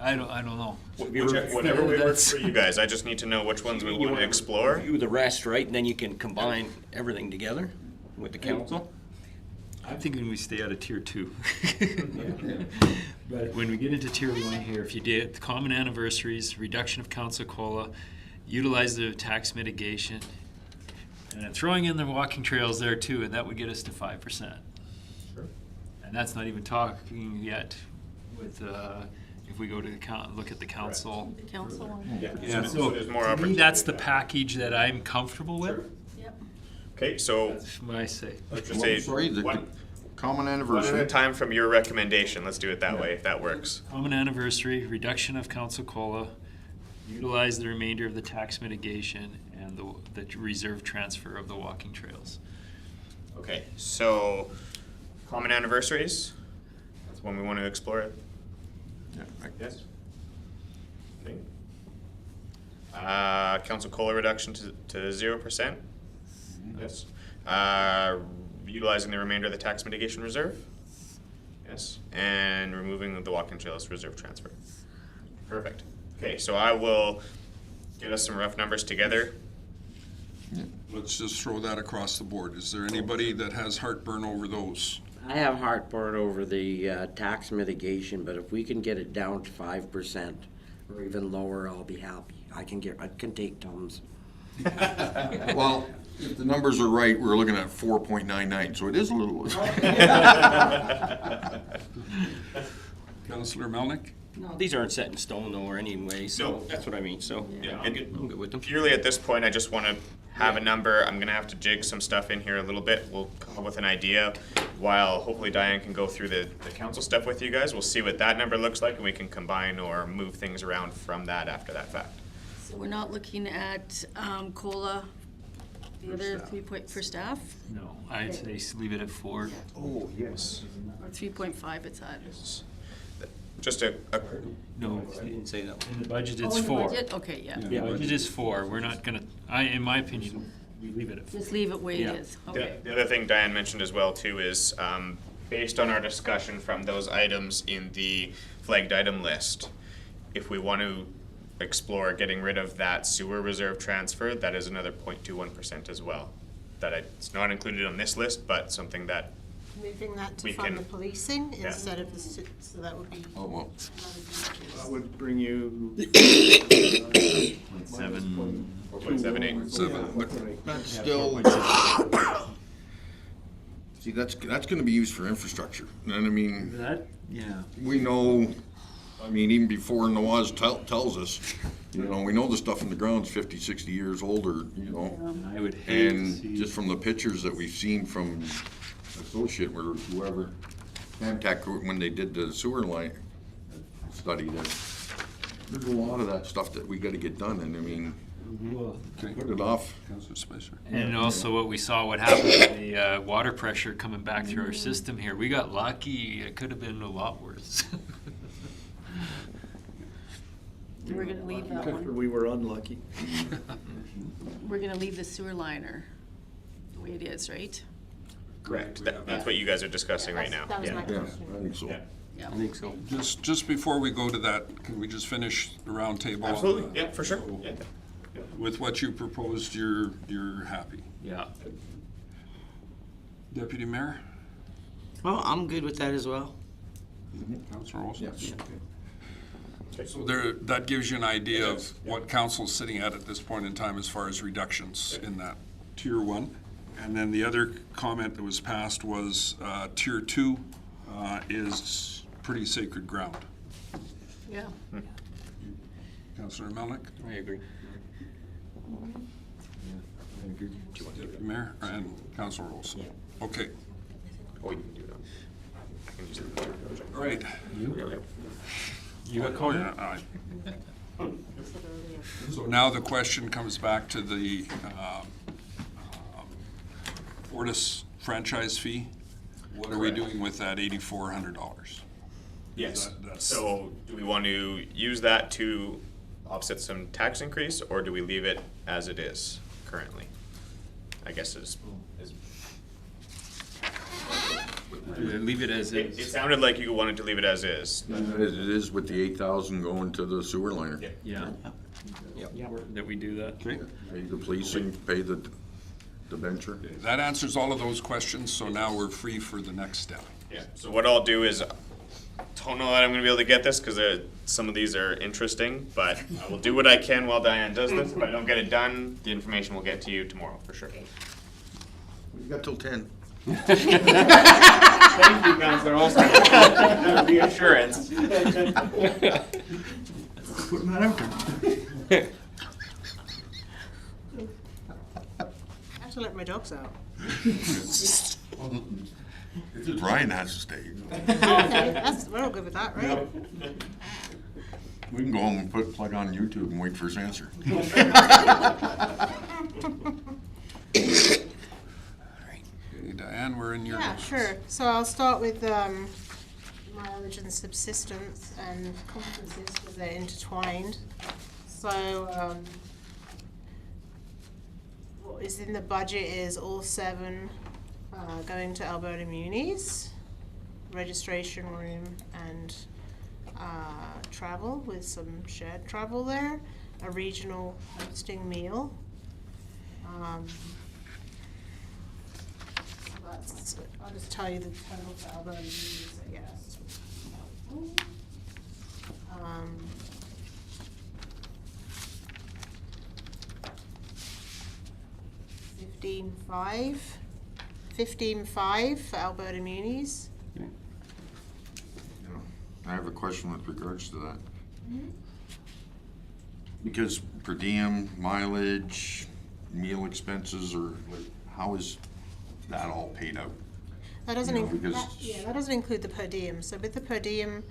I don't know. Whatever way works for you guys. I just need to know which ones we want to explore. Review the rest, right, and then you can combine everything together with the council. I'm thinking we stay out of tier 2. But when we get into tier 1 here, if you did common anniversaries, reduction of council COLA, utilize the tax mitigation, and then throwing in the walking trails there too, and that would get us to 5%. Sure. And that's not even talking yet with, if we go to look at the council. The council one. Yeah, So there's more to me, opportunity. that's the package that I'm comfortable with. Yep. Okay, so That's my say. let's just say Sorry, the one common at a anniversary. time from your recommendation. Let's do it that way, if that works. Common anniversary, reduction of council COLA, utilize the remainder of the tax mitigation, and the reserve transfer of the walking trails. Okay, so common anniversaries. That's one we want to explore. Yeah, Yes. Okay. Council COLA reduction to 0%. Yes. Utilizing the remainder of the tax mitigation reserve. Yes. And removing the walking trails reserve transfer. Perfect. Okay, so I will get us some rough numbers together. Let's just throw that across the board. Is there anybody that has heartburn over those? I have heartburn over the tax mitigation, but if we can get it down to 5% or even lower, I'll be happy. I can take Tom's. Well, if the numbers are right, we're looking at 4.99, so it is a little. Councillor Melnick? No, these aren't set in stone though, or anyway, so No. that's what I mean, so. Yeah. I'm good with them. Purely at this point, I just want to have a number. I'm gonna have to jig some stuff in here a little bit. We'll come up with an idea while hopefully Diane can go through the council stuff with you guys. We'll see what that number looks like, and we can combine or move things around from that after that fact. So we're not looking at COLA, the other 3 point for staff, No, I'd say leave it at 4. Oh, yes. or 3.5 it's at. Just a No, I didn't say that one. in the budget Oh, it's in the 4. budget? Okay, yeah. The budget is 4. We're not gonna, in my opinion, we leave it at 4. Just leave it where it Yeah. is, okay. The other thing Diane mentioned as well too is, based on our discussion from those items in the flagged item list, if we want to explore getting rid of that sewer reserve transfer, that is another 0.21% as well. that it's not included on this list, but something that, Moving that to We fund can- the policing Yeah. instead of the, so that would be. Oh, well, That would bring you. 0.78. that's still, see, that's gonna be used for infrastructure. And I mean, That, yeah. we know, I mean, even before Nawaz tells us, you know, we know the stuff in the ground's 50, 60 years older, you know. I would hate to And see. just from the pictures that we've seen from Associate, or whoever, Camtech, when they did the sewer line study, there's a lot of that stuff that we gotta get done, and I mean, Okay. put it off. Councillor Spicer. And also what we saw, what happened with the water pressure coming back through our system here. We got lucky. It could have been a lot worse. We're gonna leave that one. We were unlucky. We're gonna leave the sewer liner the way it is, right? correct, that's what you guys are discussing right now. That was Yeah. my Yeah, question. I think so. Yeah. Yeah. I think so. Just before we go to that, can we just finish the round table? on Absolutely, the- yeah, for sure. so Yeah. With what you proposed, you're happy. Yeah. Deputy Mayor? Well, I'm good with that as well. Councillor Olson? Yes. So there, that gives you an idea of what council's sitting at this point in time as far as reductions in that tier one. And then the other comment that was passed was, tier two, is pretty sacred ground. Yeah. Councillor Melnick? I agree. Deputy Mayor? And Councillor Olson? Okay, Oh, you can do it on, I can use it. all right. You got Oh, corner? yeah, So now the question comes back to the Fortis franchise fee. What are we Correct. doing with that $8,400? Yes, That's- so do we want to use that to offset some tax increase, or do we leave it as it is currently? I guess Leave it as it is. sounded like you wanted to leave it as is. It is with the 8,000 going to the sewer liner. Yeah. That we do that. Okay, Pay the policing, pay the venture. that answers all of those questions, so now we're free for the next step. Yeah, so what I'll do is, don't know that I'm gonna be able to get this, cause some of these are interesting, but I will do what I can while Diane does this. If I don't get it done, the information will get to you tomorrow, for sure. We've got till 10. Thank you, Councilor Olson. Reassurance. Putting that out there. I have to let my dogs out. Ryan has to stay. Okay, we're all good with that, right? We can go home and plug on YouTube and wait for his answer. Okay, Diane, we're in your. Yeah, sure. So I'll start with mileage and subsistence and conferences because they're intertwined. So what is in the budget is all 7 going to Alberta Munis, registration room and travel with some shared travel there, a regional hosting meal. I'll just tell you the total for Alberta Munis, I guess. 15.5 for Alberta Munis. I have a question with regards to that. Because per diem, mileage, meal expenses, or like, how is that all paid out? That doesn't You know, include, because- that doesn't include the per diem. So with the per diem,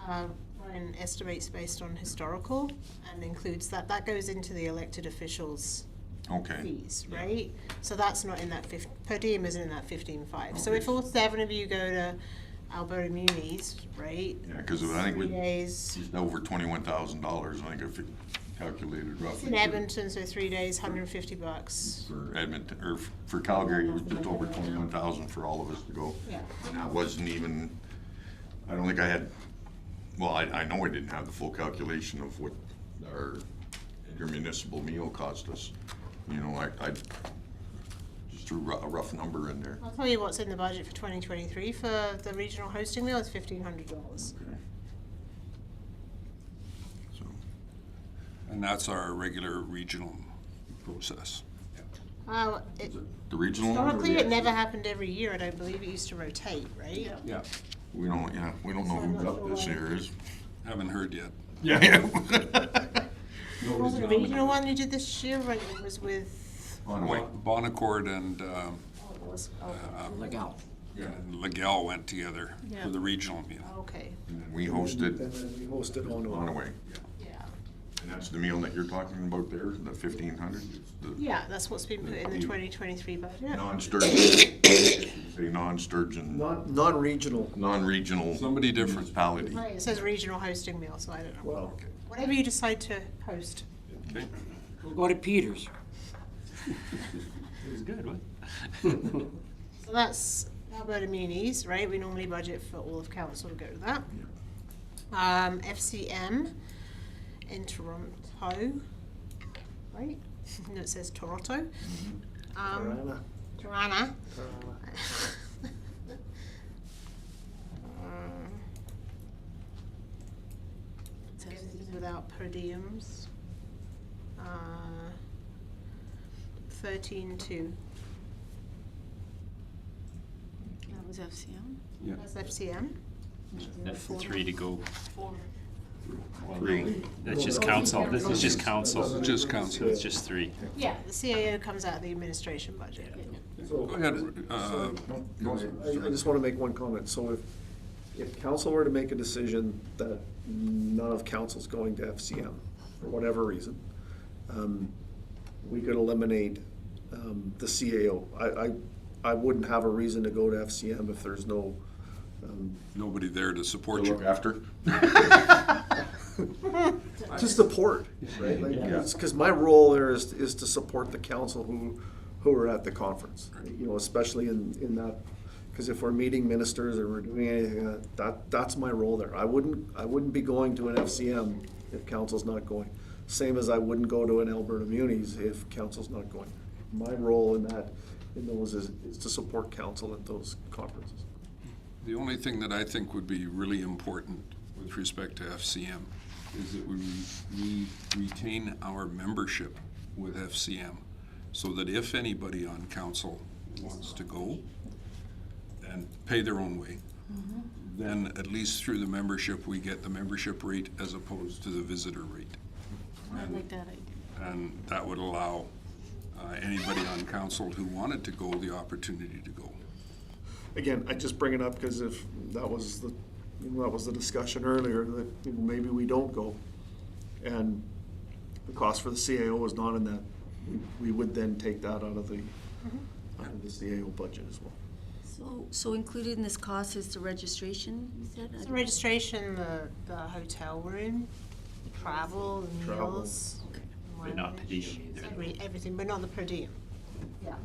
Ryan estimates based on historical and includes that goes into the elected officials' Okay, fees, right? So that's not in that per diem isn't in that 15.5. So Okay. if all 7 of you go to Alberta Munis, right? yeah, because I think 3 we, days. it's over $21,000, I think if you calculated It's roughly. in Edmonton, so 3 days, $150. For Edmonton, or for Calgary, it was just over 21,000 for all of us to go. Yeah. And that wasn't even, I don't think I had, well, I know I didn't have the full calculation of what our intermunicipal meal cost us. You know, I just threw a rough number in there. I'll tell you what's in the budget for 2023 for the regional hosting meal is $1,500. So, And that's our regular regional process. the regional one or Historically, the it never happened every year. I don't believe it used to rotate, right? Yeah. We don't know who's up this year is. Haven't heard yet. Yeah. Was it a regional one you did this year? Right, it was with. Bonaccord and Legal. Legal went together Yeah. for the regional meal. Okay, We hosted And then we hosted on Onaway. yeah. And that's the meal that you're talking about there, the 1,500? Yeah, that's what's been put in the 2023 budget. Non-sturgeon, say non-sturgeon, non-regional. non-regional. Somebody different. Municipality. Right, it says regional hosting meal, so I don't know. Well, Whatever you decide to host. Okay. We'll go to Peters. It was good, what? So that's Alberta Munis, right? We normally budget for all of council to go to that. FCM in Toronto, right? No, it says Toronto. Tirana. Tirana. Without per diems. 13.2. That was FCM. Yeah. That's FCM. That's the 3 to go. Four. Well, that's just council, this is just council. Just council. So it's just 3. Yeah, the CAO comes out of the administration budget. Go ahead. I just want to make one comment. So if council were to make a decision that none of council's going to FCM, for whatever reason, we could eliminate the CAO. I wouldn't have a reason to go to FCM if there's no, Nobody there to support To you. look after. to support, right? Like, because my role there is to support the council who are at the conference, you know, especially in that, because if we're meeting ministers or we're doing anything, that's my role there. I wouldn't be going to an FCM if council's not going. Same as I wouldn't go to an Alberta Munis if council's not going. My role in those is to support council at those conferences. The only thing that I think would be really important with respect to FCM is that we retain our membership with FCM, so that if anybody on council wants to go and pay their own way, then at least through the membership, we get the membership rate as opposed to the visitor rate. I like that idea. And that would allow anybody on council who wanted to go the opportunity to go. Again, I just bring it up because if that was the discussion earlier, that maybe we don't go. And the cost for the CAO is not in that. We would then take that out of the CAO budget as well. So included in this cost is the registration, you said? So registration, the hotel room, the travel, the Travel. meals. But not per diem either. Everything, but not the per diem. Yeah.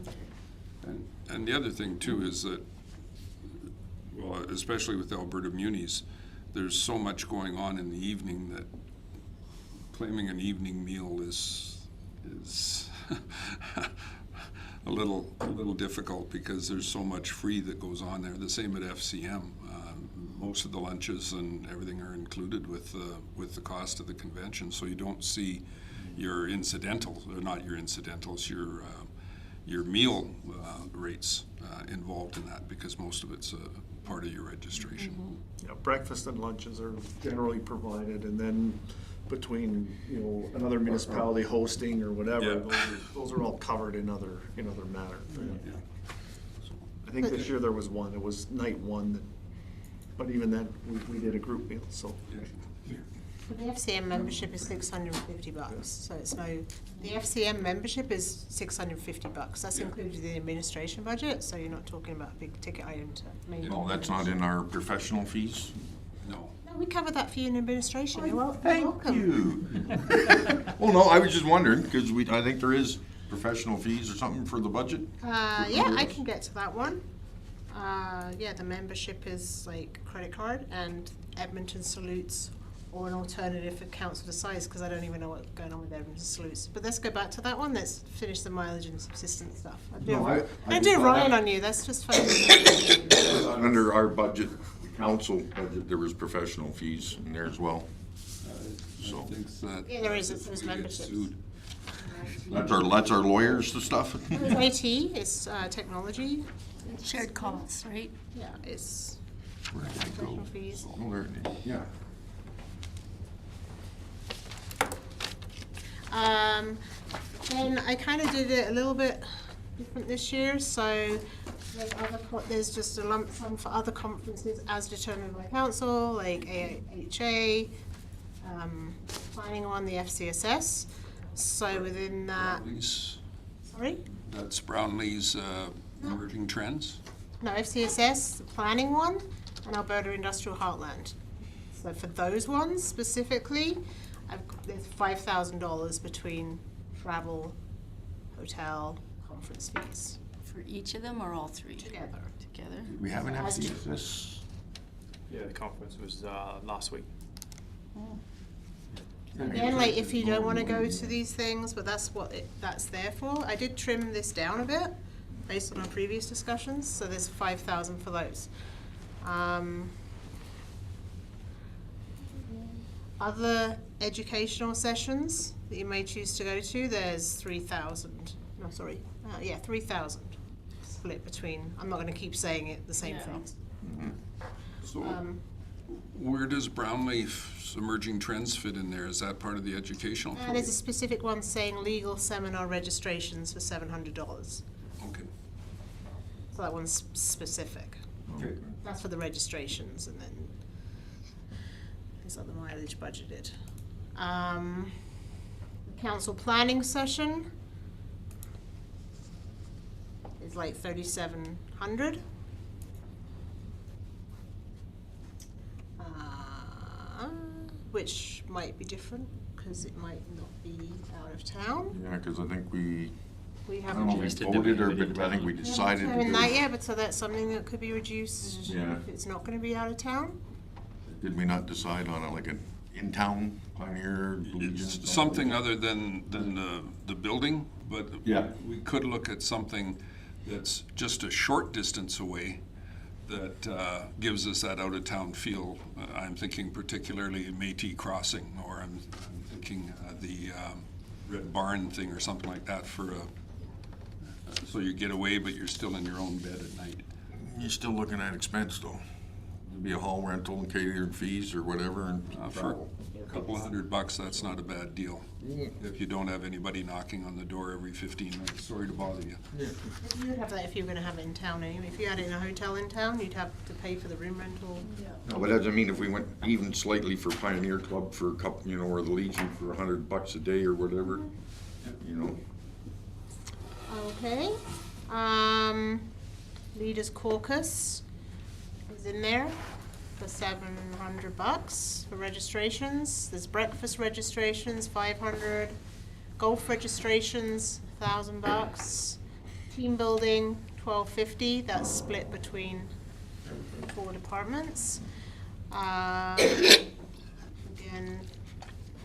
And the other thing too is that, well, especially with Alberta Munis, there's so much going on in the evening that claiming an evening meal is a little difficult because there's so much free that goes on there. The same at FCM. Most of the lunches and everything are included with the cost of the convention, so you don't see your incidentals, or not your incidentals, your meal rates involved in that, because most of it's a part of your registration. Yeah, breakfast and lunches are generally provided, and then between, you know, another municipality hosting or whatever, Yeah. those are all covered in other matters. Yeah. I think this year there was one, it was night one, but even then, we did a group meal, so. The FCM membership is $650, so it's the FCM membership is $650. That's included in the administration budget, so you're not talking about a big ticket item to maintain. No, that's not in our professional fees? No. No, we cover that for you in administration. You're welcome. Thank you. Well, no, I was just wondering, because I think there is professional fees or something for the budget. Yeah, I can get to that one. Yeah, the membership is like credit card, and Edmonton salutes or an alternative if council decides, because I don't even know what's going on with Evans Sluice. But let's go back to that one. Let's finish the mileage and subsistence stuff. I do Ryan on you. That's just fun. Under our budget, council budget, there was professional fees in there as well. So Yeah, there is. There's memberships. that's our lawyers, the stuff. IT is technology. Shared costs, right? Yeah, it's Where did I go? professional fees. Oh, there it is. Yeah. Then I kind of did it a little bit different this year. So there's just a lump sum for other conferences as determined by council, like AHA, planning on the FCSS. So within that, Brownlee's, sorry? that's Brownlee's emerging trends. No, FCSS, the planning one, and Alberta Industrial Heartland. So for those ones specifically, there's $5,000 between travel, hotel, conference fees For each of them or all three? together. Together? We haven't had this. Yeah, the conference was last week. Again, like if you don't want to go to these things, but that's what that's there for. I did trim this down a bit based on our previous discussions, so there's 5,000 for those. Other educational sessions that you may choose to go to, there's 3,000. No, sorry, 3,000 split between. I'm not going to keep saying it the same things. So where does Brownlee's emerging trends fit in there? Is that part of the educational? And there's a specific one saying legal seminar registrations for $700. Okay. So that one's specific. Okay. That's for the registrations, and then there's other mileage budgeted. The council planning session is like 3,700. Which might be different because it might not be out of town. Yeah, because I think we We I don't know haven't if we Reduced it to voted or, be in but I think we town. decided to determined do that it. yet, but so that's something that could be reduced Yeah. if it's not going to be out of town. Did we not decide on like an in-town Pioneer Legion? Something other than the building, but Yeah. we could look at something that's just a short distance away that gives us that out-of-town feel. I'm thinking particularly Métis Crossing, or I'm thinking the Red Barn thing or something like that for so you get away, but you're still in your own bed at night. You're still looking at expense though. It'd be a hall rental and catering fees or whatever and For travel. a couple $100, that's not a bad deal. If you don't have anybody knocking on the door every 15 minutes, sorry to bother you. You would have that if you were going to have it in town anyway. If you had it in a hotel in town, you'd have to pay for the room rental. No, but that doesn't mean if we went even slightly for Pioneer Club for a couple, you know, or the Legion for $100 a day or whatever, you know. Okay. Leaders Caucus is in there for $700 for registrations. There's breakfast registrations, 500. Golf registrations, $1,000. Team building, $1,250. That's split between 4 departments. Again,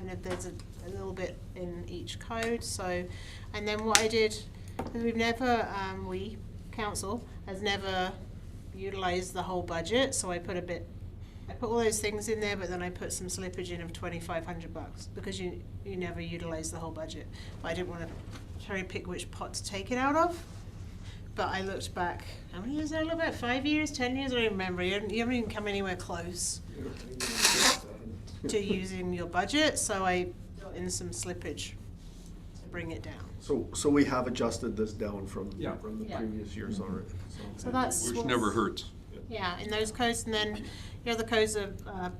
and if there's a little bit in each code. So, and then what I did, because we've never, we, council, has never utilized the whole budget, so I put all those things in there, but then I put some slippage in of $2,500 because you never utilize the whole budget. But I didn't want to cherry pick which pot to take it out of. But I looked back, how many years did I look back? 5 years, 10 years? I don't remember. You haven't even come anywhere close to using your budget, so I got in some slippage to bring it down. So we have adjusted this down from Yeah. the Yeah. previous years already. So that's Which what's- never hurts. Yeah, in those codes, and then the other codes are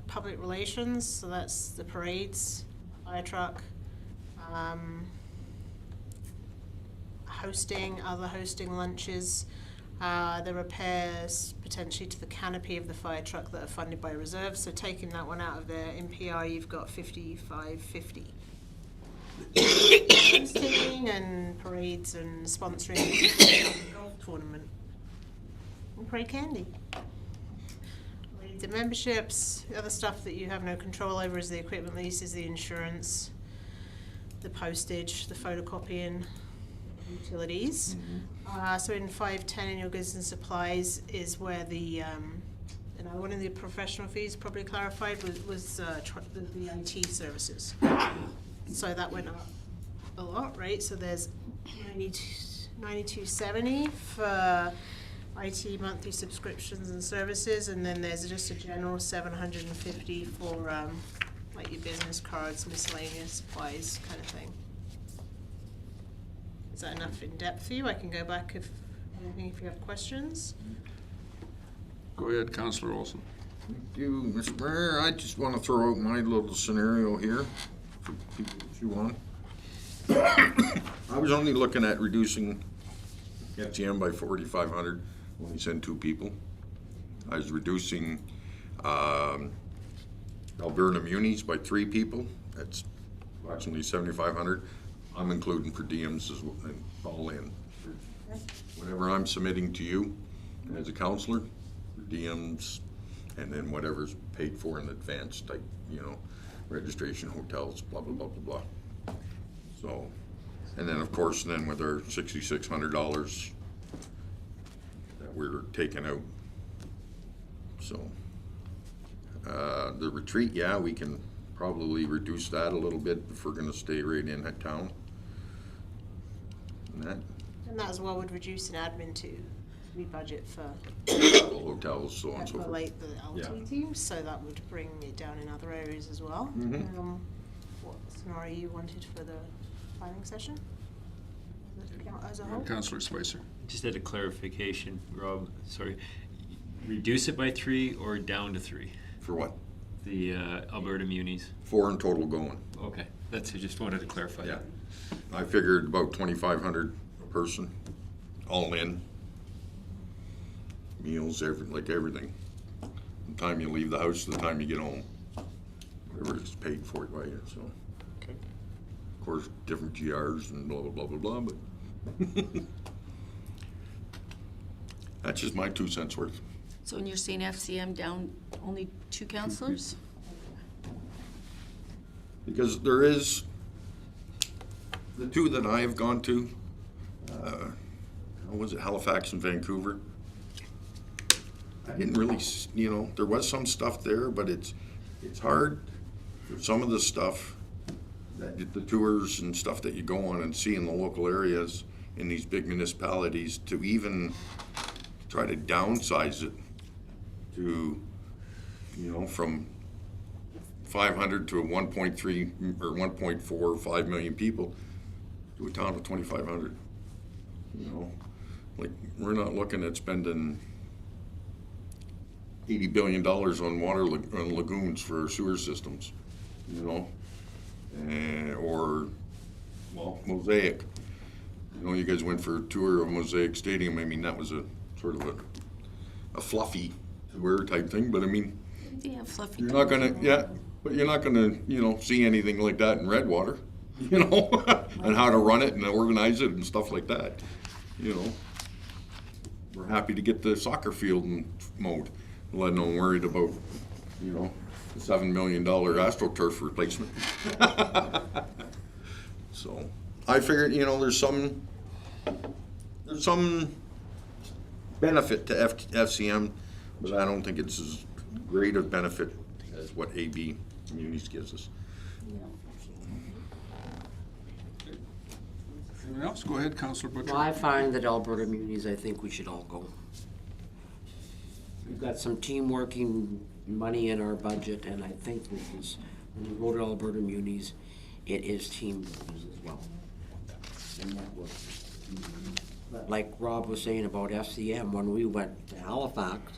public relations, so that's the parades, fire truck, hosting, other hosting lunches, the repairs potentially to the canopy of the fire truck that are funded by reserve. So taking that one out of there, in PR you've got 5550. Hosting and parades and sponsoring the golf tournament. And parade candy. the memberships. The other stuff that you have no control over is the equipment leases, the insurance, the postage, the photocopying, utilities. So in 510 in your goods and supplies is where the, and one of the professional fees probably clarified was the IT services. So that went up a lot, right? So there's 9270 for IT monthly subscriptions and services, and then there's just a general 750 for like your business cards, miscellaneous supplies kind of thing. Is that enough in depth for you? I can go back if you have questions. Go ahead, Councillor Olson. Thank you, Mr. Mayor. I just want to throw out my little scenario here for people if you want. I was only looking at reducing FTM by 4,500 when we send 2 people. I was reducing Alberta Munis by 3 people. That's approximately 7,500. I'm including per diems as well, and all in. Whatever I'm submitting to you as a counselor, per diems, and then whatever's paid for in advance, like, you know, registration, hotels, blah, blah, blah, blah, blah. So, and then of course, then with our $6,600 that we're taking out. So, the retreat, yeah, we can probably reduce that a little bit if we're gonna stay right in that town. And that, And that as well would reduce an admin too. We budget for hotels, so on and so for forth. like the LT teams, so that would bring it down in other areas as well. What scenario you wanted for the planning session? As a whole? Councillor Spicer. Just had a clarification, Rob, sorry. Reduce it by 3 or down to 3? For what? The Alberta Munis. 4 in total going. Okay, that's, I just wanted to clarify Yeah. that. I figured about 2,500 a person, all in. Meals, everything. The time you leave the house, the time you get home. Whatever is paid for by you, so. Okay. Of course, different GRs and blah, blah, blah, blah, blah, but. That's just my 2 cents worth. So when you're saying FCM down only 2 councillors? Because there is, the 2 that I have gone to, was it Halifax and Vancouver? I didn't really, you know, there was some stuff there, but it's hard for some of the stuff, that the tours and stuff that you go on and see in the local areas in these big municipalities to even try to downsize it to, you know, from 500 to a 1.3 or 1.4 or 5 million people to a town of 2,500. You know, like, we're not looking at spending $80 billion on on lagoons for sewer systems, you know, or, well, Mosaic. You know, you guys went for a tour of Mosaic Stadium. I mean, that was a sort of a fluffy tour type thing, but I mean, They have fluffy. you're not gonna, yeah, but you're not gonna, you know, see anything like that in Redwater, you know, and how to run it and organize it and stuff like that, you know. We're happy to get the soccer field mowed, let alone worried about, you know, the $7 million AstroTurf replacement. So, I figured, you know, there's some benefit to FCM, but I don't think it's as great a benefit as what AB Communities gives us. Anyone else? Go ahead, Councillor Butcher. Well, I find that Alberta Munis, I think we should all go. We've got some team working money in our budget, and I think this is, when we go to Alberta Munis, it is team builders as well. And that works. But like Rob was saying about FCM, when we went to Halifax,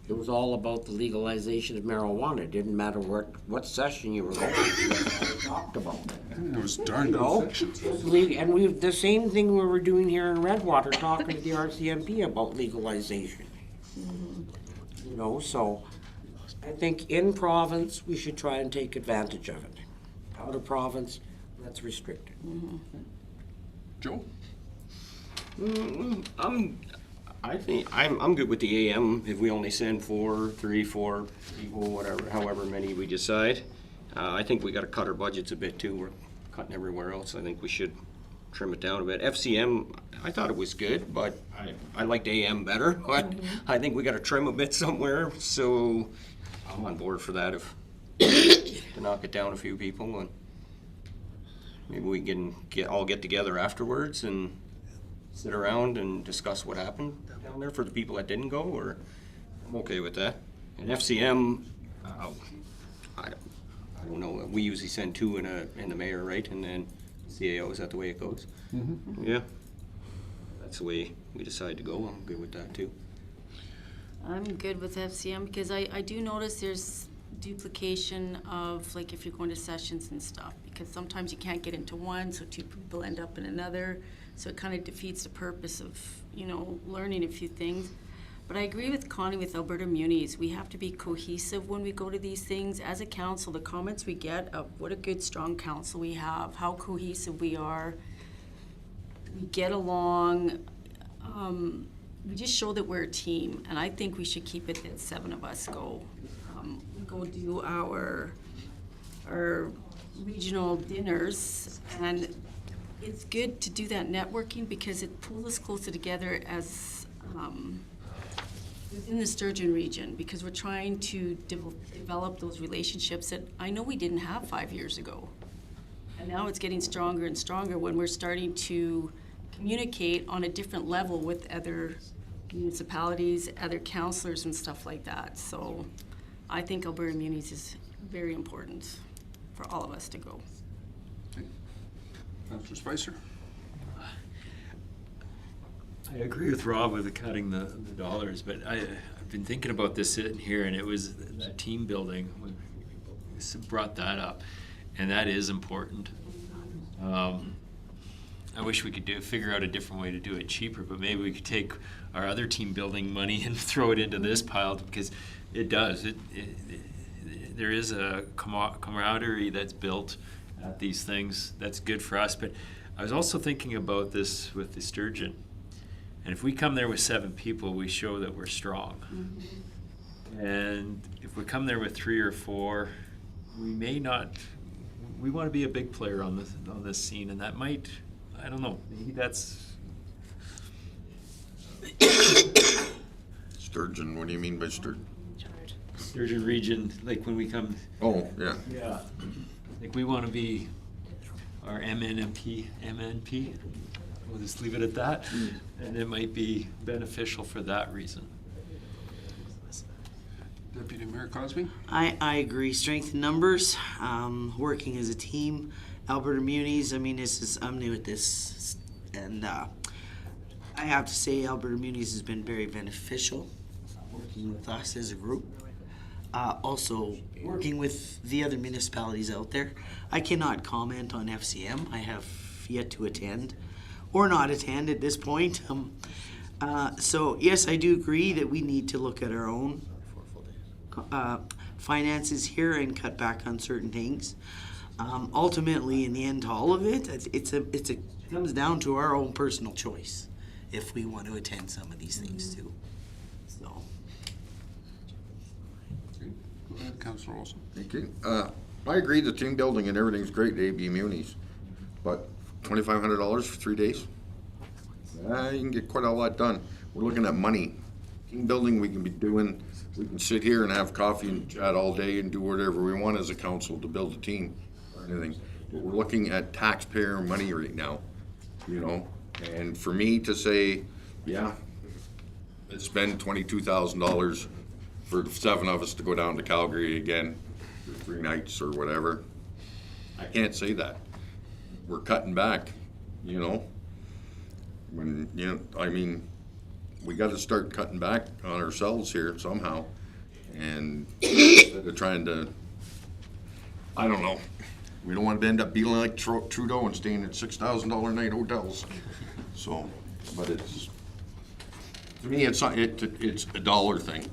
it was all about the legalization of marijuana. It didn't matter what session you were going to, we talked about it. It was darn No, good sections. and we, the same thing we were doing here in Redwater, talking to the RCMP about legalization. You know, so I think in province, we should try and take advantage of it. Out of province, let's restrict it. Joe? I think, I'm good with the AM if we only send 4 people, whatever, however many we decide. I think we gotta cut our budgets a bit too. We're cutting everywhere else. I think we should trim it down a bit. FCM, I thought it was good, but I liked AM better, but I think we gotta trim a bit somewhere, so I'm on board for that if, to knock it down a few people, and maybe we can all get together afterwards and sit around and discuss what happened down there for the people that didn't go, or I'm okay with that. And FCM, I don't know, we usually send 2 in the mayor, right, and then CAO, is that the way it goes? Yeah. That's the way we decide to go, I'm good with that too. I'm good with FCM because I do notice there's duplication of, like, if you're going to sessions and stuff, because sometimes you can't get into one, so 2 people end up in another, so it kind of defeats the purpose of, you know, learning a few things. But I agree with Connie with Alberta Munis. We have to be cohesive when we go to these things. As a council, the comments we get of what a good, strong council we have, how cohesive we are, we get along, we just show that we're a team, and I think we should keep it that 7 of us go. Go do our regional dinners, and it's good to do that networking because it pulls us closer together as within the Sturgeon region, because we're trying to develop those relationships that I know we didn't have 5 years ago. And now it's getting stronger and stronger when we're starting to communicate on a different level with other municipalities, other councillors and stuff like that. So I think Alberta Munis is very important for all of us to go. Councillor Spicer? I agree with Rob with the cutting the dollars, but I've been thinking about this sitting here, and it was that team building, when we brought that up, and that is important. I wish we could figure out a different way to do it cheaper, but maybe we could take our other team building money and throw it into this pile, because it does. There is a camaraderie that's built at these things that's good for us. But I was also thinking about this with the Sturgeon. And if we come there with 7 people, we show that we're strong. Mm-hmm. And if we come there with 3 or 4, we may not. We want to be a big player on this scene, and that might. I don't know. Maybe that's. Sturgeon, what do you mean by sturgeon? Sturgeon region, like when we come. Oh, yeah. Yeah. Like we want to be our MNP. We'll just leave it at that. And it might be beneficial for that reason. Deputy Mayor Cosby? I agree. Strength in numbers, working as a team. Alberta Munis, I mean, I'm new at this, and I have to say Alberta Munis has been very beneficial working with us as a group. Also, working with the other municipalities out there. I cannot comment on FCM. I have yet to attend, or not attend at this point. So, yes, I do agree that we need to look at our own finances here and cut back on certain things. Ultimately, in the end to all of it, it comes down to our own personal choice if we want to attend some of these things too. So. Go ahead, Councillor Olson. Thank you. I agree, the team building and everything's great, AB Munis, but $2,500 for 3 days? You can get quite a lot done. We're looking at money. Team building, we can sit here and have coffee and chat all day and do whatever we want as a council to build a team or anything. But we're looking at taxpayer money right now, you know? And for me to say, yeah, let's spend $22,000 for 7 of us to go down to Calgary again for 3 nights or whatever, I can't say that. We're cutting back, you know? When, you know, I mean, we gotta start cutting back on ourselves here somehow. And instead of trying to, I don't know, we don't want to end up being like Trudeau and staying at $6,000 a night hotels. So, but it's, to me, it's a dollar thing.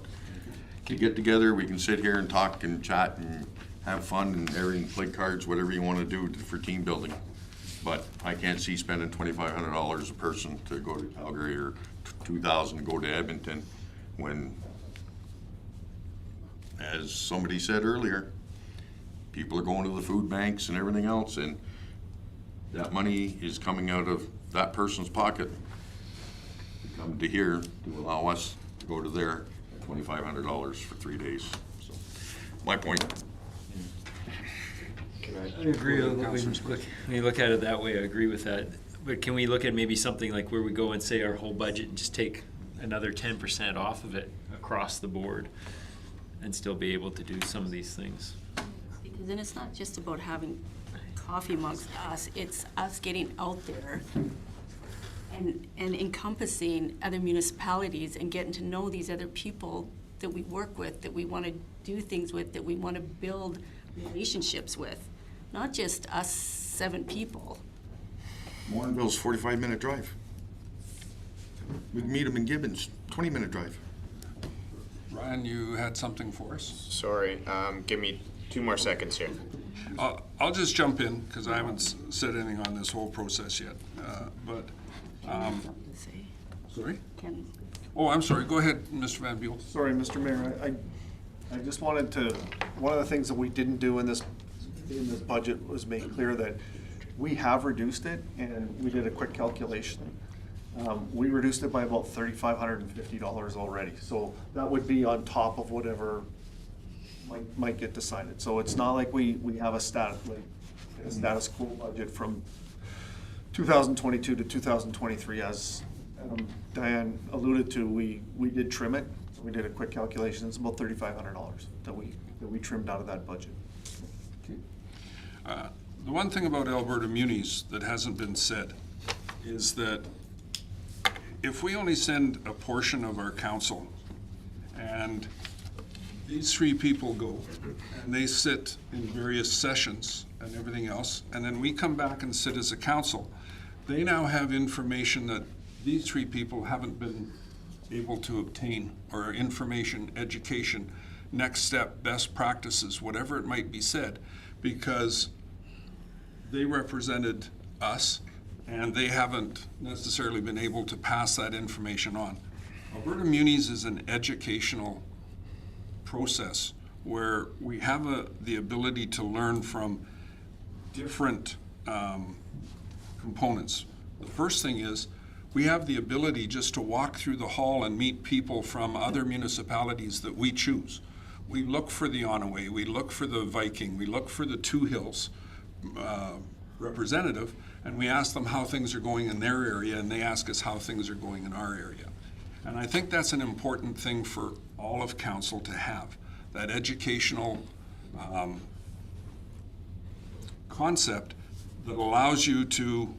To get together, we can sit here and talk and chat and have fun and everything, play cards, whatever you want to do for team building. But I can't see spending $2,500 a person to go to Calgary or $2,000 to go to Edmonton when, as somebody said earlier, people are going to the food banks and everything else, and that money is coming out of that person's pocket to come to here to allow us to go to there at $2,500 for 3 days. So, my point. I agree. When you look at it that way, I agree with that. But can we look at maybe something like where we go and say our whole budget and just take another 10% off of it across the board and still be able to do some of these things? Because then it's not just about having coffee amongst us, it's us getting out there and encompassing other municipalities and getting to know these other people that we work with, that we want to do things with, that we want to build relationships with. Not just us 7 people. Morinville's 45-minute drive. We can meet them in Gibbons, 20-minute drive. Ryan, you had something for us? Sorry, give me 2 more seconds here. I'll just jump in, because I haven't said anything on this whole process yet. Something to say. Sorry? Ken. Oh, I'm sorry. Go ahead, Mr. Van Buell. Sorry, Mr. Mayor, I just wanted to, one of the things that we didn't do in this budget was make clear that we have reduced it, and we did a quick calculation. We reduced it by about $3,550 already, so that would be on top of whatever might get decided. So it's not like we have a status quo budget from 2022 to 2023, as Diane alluded to. We did trim it. So we did a quick calculation. It's about $3,500 that we trimmed out of that budget. The one thing about Alberta Munis that hasn't been said is that if we only send a portion of our council and these 3 people go and they sit in various sessions and everything else, and then we come back and sit as a council, they now have information that these 3 people haven't been able to obtain, or information, education, next step, best practices, whatever it might be said, because they represented us and they haven't necessarily been able to pass that information on. Alberta Munis is an educational process where we have the ability to learn from different components. The first thing is we have the ability just to walk through the hall and meet people from other municipalities that we choose. We look for the Onaway, we look for the Viking, we look for the Two Hills representative, and we ask them how things are going in their area, and they ask us how things are going in our area. And I think that's an important thing for all of council to have, that educational concept that allows you to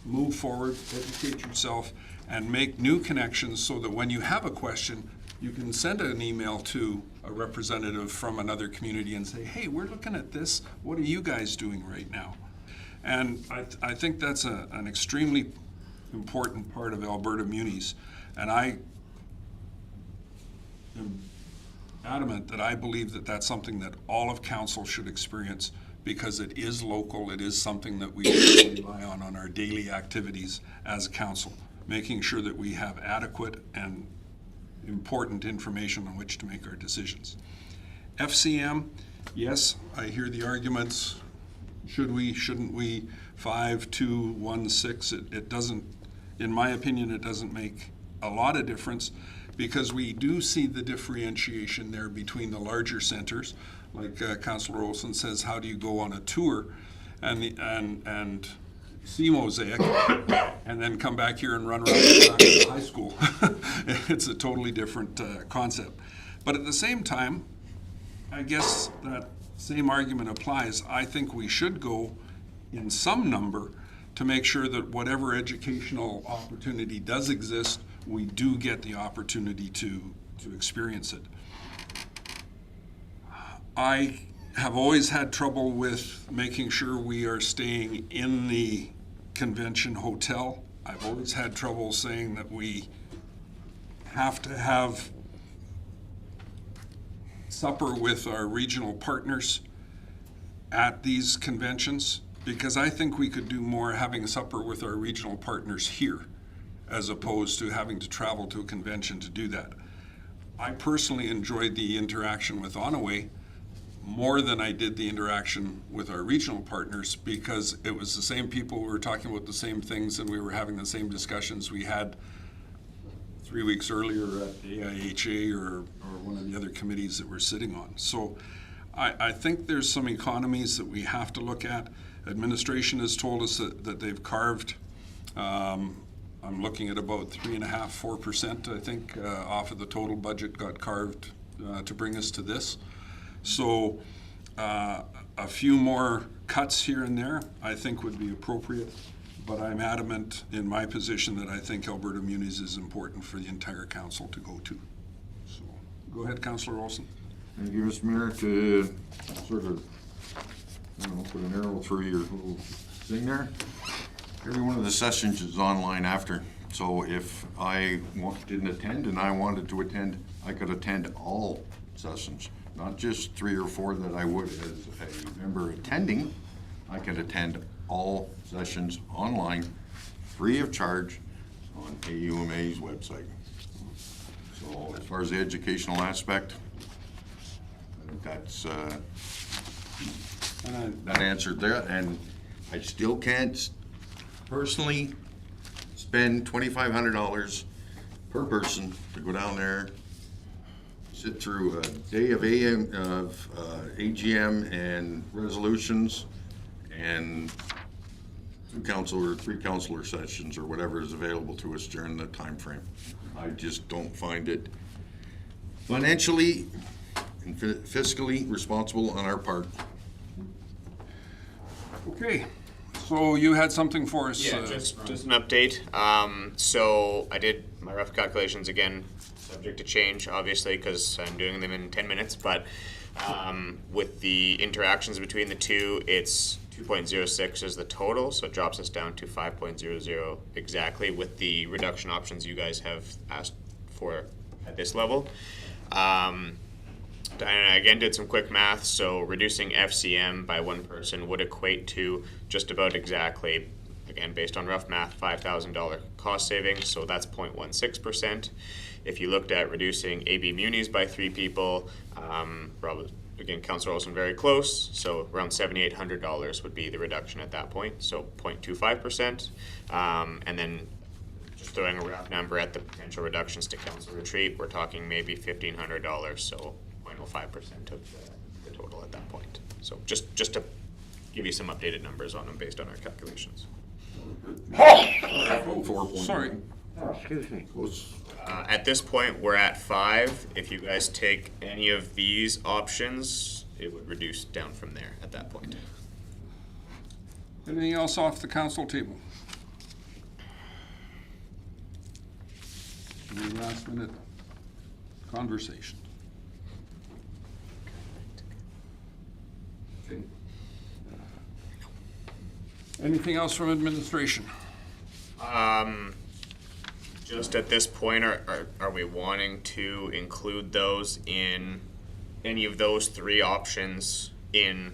move forward, educate yourself, and make new connections so that when you have a question, you can send an email to a representative from another community and say, hey, we're looking at this. What are you guys doing right now? And I think that's an extremely important part of Alberta Munis. And I am adamant that I believe that that's something that all of council should experience, because it is local, it is something that we rely on our daily activities as a council, making sure that we have adequate and important information on which to make our decisions. FCM, yes, I hear the arguments. Should we, shouldn't we? 5, 2, 1, 6. It doesn't, in my opinion, it doesn't make a lot of difference, because we do see the differentiation there between the larger centers. Like Councillor Olson says, how do you go on a tour and see Mosaic and then come back here and run around the high school? It's a totally different concept. But at the same time, I guess that same argument applies. I think we should go in some number to make sure that whatever educational opportunity does exist, we do get the opportunity to experience it. I have always had trouble with making sure we are staying in the convention hotel. I've always had trouble saying that we have to have supper with our regional partners at these conventions. because I think we could do more having a supper with our regional partners here, as opposed to having to travel to a convention to do that. I personally enjoyed the interaction with Onaway more than I did the interaction with our regional partners, because it was the same people, we were talking about the same things, and we were having the same discussions we had 3 weeks earlier at AIHA or one of the other committees that we're sitting on. So I think there's some economies that we have to look at. Administration has told us that they've carved, I'm looking at about 3.5%, 4%, I think, off of the total budget got carved to bring us to this. So a few more cuts here and there, I think, would be appropriate. But I'm adamant in my position that I think Alberta Munis is important for the entire council to go to. So go ahead, Councillor Olson. Thank you, Mr. Mayor, to sort of, I don't know, put an arrow through your little thing there. Every one of the sessions is online after, so if I didn't attend and I wanted to attend, I could attend all sessions, not just 3 or 4 that I would as a member attending. I could attend all sessions online, free of charge, on AUMA's website. So as far as the educational aspect, I think that's, that answered that, and I still can't personally spend $2,500 per person to go down there, sit through a day of AGM and resolutions and 2 council or 3 councilor sessions or whatever is available to us during the time frame. I just don't find it financially and fiscally responsible on our part. Okay, so you had something for us. Yeah, just an update. So I did my rough calculations again, subject to change, obviously, because I'm doing them in 10 minutes, but with the interactions between the two, it's 2.06 is the total, so it drops us down to 5.00 exactly with the reduction options you guys have asked for at this level. Diana again did some quick math, so reducing FCM by 1 person would equate to just about exactly, again based on rough math, $5,000 cost savings, so that's 0.16%. If you looked at reducing AB Munis by 3 people, probably, again, Councillor Olson very close, so around $7,800 would be the reduction at that point, so 0.25%. And then just throwing a rough number at the potential reductions to council retreat, we're talking maybe $1,500, so 0.05% of the total at that point. So just to give you some updated numbers on them based on our calculations. Sorry. Excuse me. At this point, we're at 5. If you guys take any of these options, it would reduce down from there at that point. Anything else off the council table? Any last minute conversation? Okay. Anything else from administration? Just at this point, are we wanting to include those in any of those 3 options in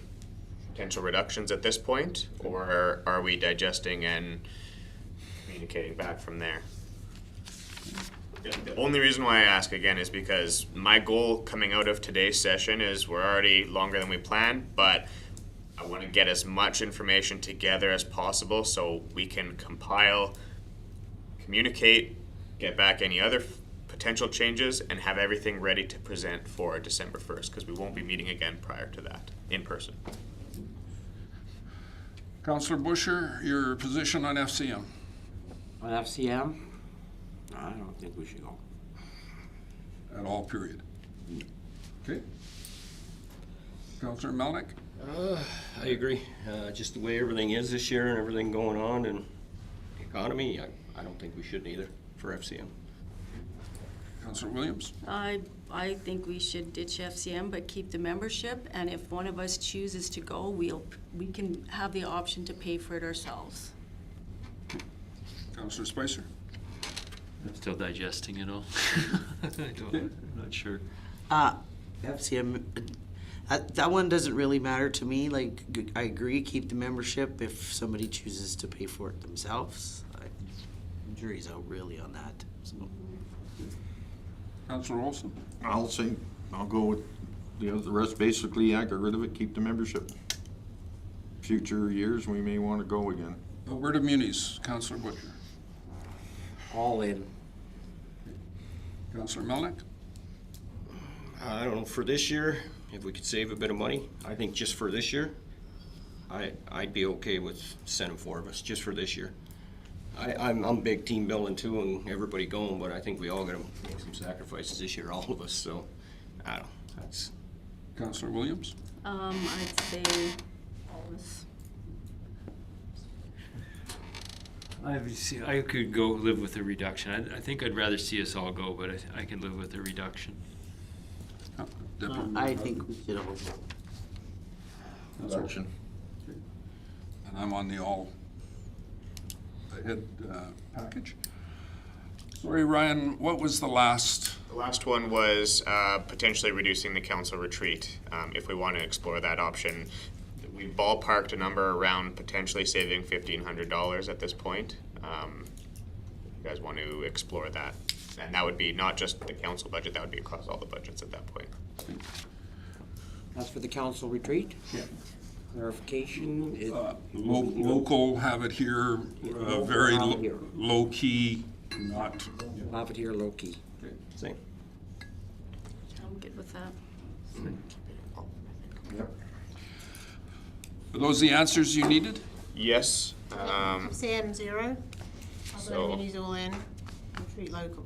potential reductions at this point? Or are we digesting and communicating back from there? The only reason why I ask again is because my goal coming out of today's session is we're already longer than we planned, but I want to get as much information together as possible so we can compile, communicate, get back any other potential changes, and have everything ready to present for December 1st, because we won't be meeting again prior to that in person. Councillor Busher, your position on FCM? On FCM, I don't think we should go. At all, period. Okay. Councillor Melnick? I agree. Just the way everything is this year and everything going on and the economy, I don't think we should either for FCM. Councillor Williams? I think we should ditch FCM, but keep the membership, and if one of us chooses to go, we can have the option to pay for it ourselves. Councillor Spicer? I'm still digesting it all. I'm not sure. FCM, That one doesn't really matter to me. Like, I agree, keep the membership if somebody chooses to pay for it themselves. Jury's out really on that. So. Councillor Olson? I'll go with the rest, basically, yeah, get rid of it, keep the membership. Future years, we may want to go again. Alberta Munis, Councillor Butcher. All in. Councillor Melnick? I don't know, for this year, if we could save a bit of money, I think just for this year, I'd be okay with sending 4 of us, just for this year. I'm big team building too, and everybody going, but I think we all gotta make some sacrifices this year, all of us, so, I don't know, that's. Councillor Williams? I'd say all of us. I could go live with a reduction. I think I'd rather see us all go, but I could live with a reduction. Deputy I think we should all go. Election. And I'm on the all ahead package. Sorry, Ryan, what was the last? The last one was potentially reducing the council retreat, if we want to explore that option. We ballparked a number around potentially saving $1,500 at this point. You guys want to explore that? And that would be not just the council budget, that would be across all the budgets at that point. That's for the council retreat? Yeah. Clarification? Local, have it here, Local, very have it here. low key, not. Have it here low-key. Same. I'm good with that. Are those the answers you needed? Yes. CM 0, So- other minis all in, retreat local.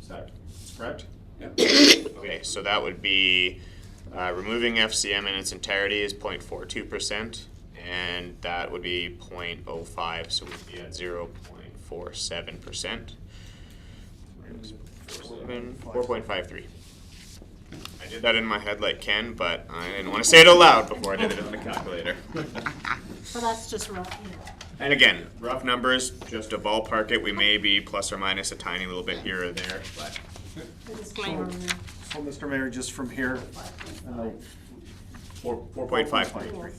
Is that correct? Yeah. Okay, so that would be removing FCM in its entirety is 0.42%, and that would be 0.05, so we'd be at 0.47%. 4.53. I did that in my head like Ken, but I didn't want to say it aloud before I did it on the calculator. So that's just rough, you know. And again, rough numbers, just to ballpark it, we may be plus or minus a tiny little bit here or there, but The disclaimer on there. So, Mr. Mayor, just from here, 4.53.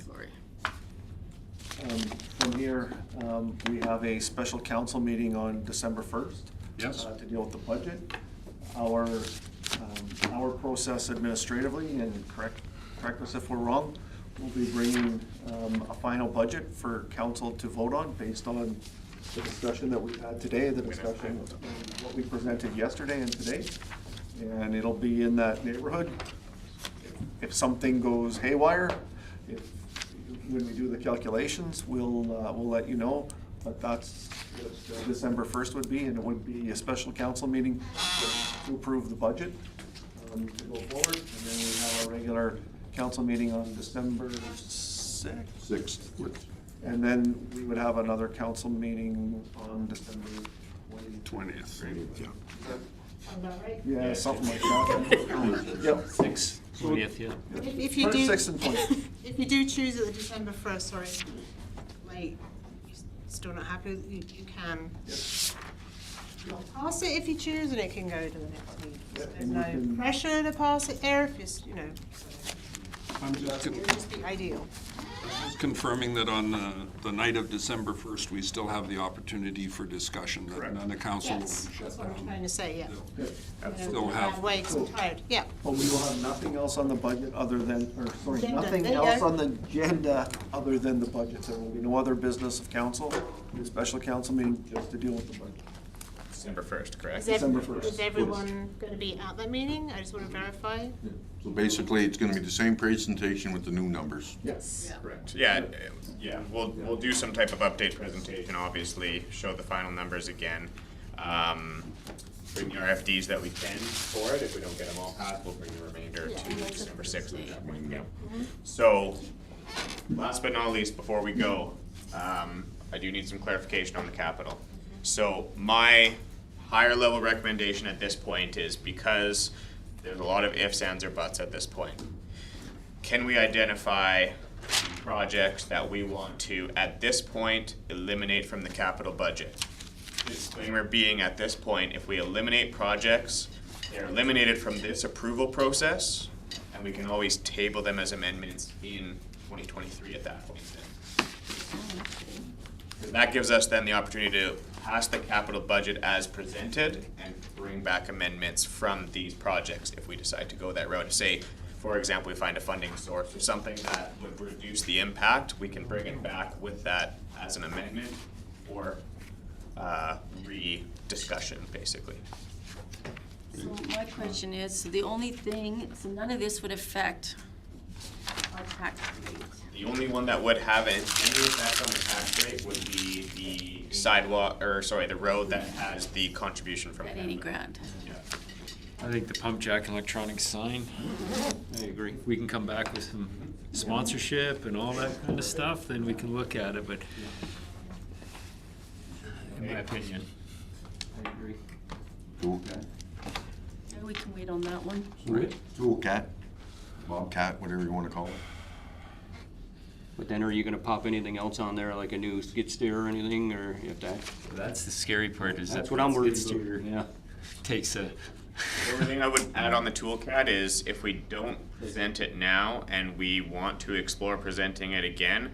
From here, we have a special council meeting on December 1st. Yes. To deal with the budget. Our process administratively, and correct us if we're wrong, we'll be bringing a final budget for council to vote on based on the discussion that we had today, the discussion of what we presented yesterday and today. And it'll be in that neighborhood. If something goes haywire, when we do the calculations, we'll let you know. But that's what December 1st would be, and it would be a special council meeting to approve the budget to go forward. And then we have our regular council meeting on December 6th. And then we would have another council meeting on December 20th. Yeah. Sound about right? Yeah, something like that. Yep. 20th, yeah. If you do, 26th and 20th. if you do choose it the December 1st, sorry, late, you're still not happy, you can pass it if you choose, and it can go to the next meeting. There's and no you can- pressure to pass it there, if it's, I'm just it would just be ideal. confirming that on the night of December 1st, we still have the opportunity for discussion, that none of council will be Yes, shut that's what I'm down. trying to say, yeah. Still have. Wait, 'cause I'm tired, yeah. But we will have nothing else on the budget other than, or sorry, Agenda, nothing there you else go. on the agenda other than the budget. There will be no other business of council, a special council meeting just to deal with the budget. December 1st, correct? December 1st, Is everyone gonna be at that meeting? I just wanna verify. So basically, it's gonna be the same presentation with the new numbers. Yes. Correct. Yeah, we'll do some type of update presentation, obviously, show the final numbers again. Bring the RFDs that we can for it. If we don't get them all passed, we'll bring the remainder to December 6th at that point, yeah. So, last but not least, before we go, I do need some clarification on the capital. So my higher level recommendation at this point is, because there's a lot of ifs, ands, or buts at this point, can we identify projects that we want to, at this point, eliminate from the capital budget? Disclaimer being, at this point, if we eliminate projects, they're eliminated from this approval process, And we can always table them as amendments in 2023 at that point then. And that gives us then the opportunity to pass the capital budget as presented and bring back amendments from these projects if we decide to go that route. Say, for example, we find a funding source or something that would reduce the impact, we can bring it back with that as an amendment or re-discussion, basically. So my question is, so the only thing, so none of this would affect our tax rate? The only one that would have any effect on the tax rate would be the sidewalk, or sorry, the road that has the contribution from. At 80 grand. Yeah. I think the pump jack and electronic sign, I agree. We can come back with some sponsorship and all that kind of stuff, then we can look at it, but in my opinion, I agree. Toolcat, Yeah, we can wait on that one. Toolcat, Bobcat, whatever you wanna call it. But then are you gonna pop anything else on there, like a new skid steer or anything, or you have to? That's the scary part, is that. That's what I'm worried skid steer about, yeah. Takes a, The only thing I would add on the toolcat is if we don't present it now and we want to explore presenting it again,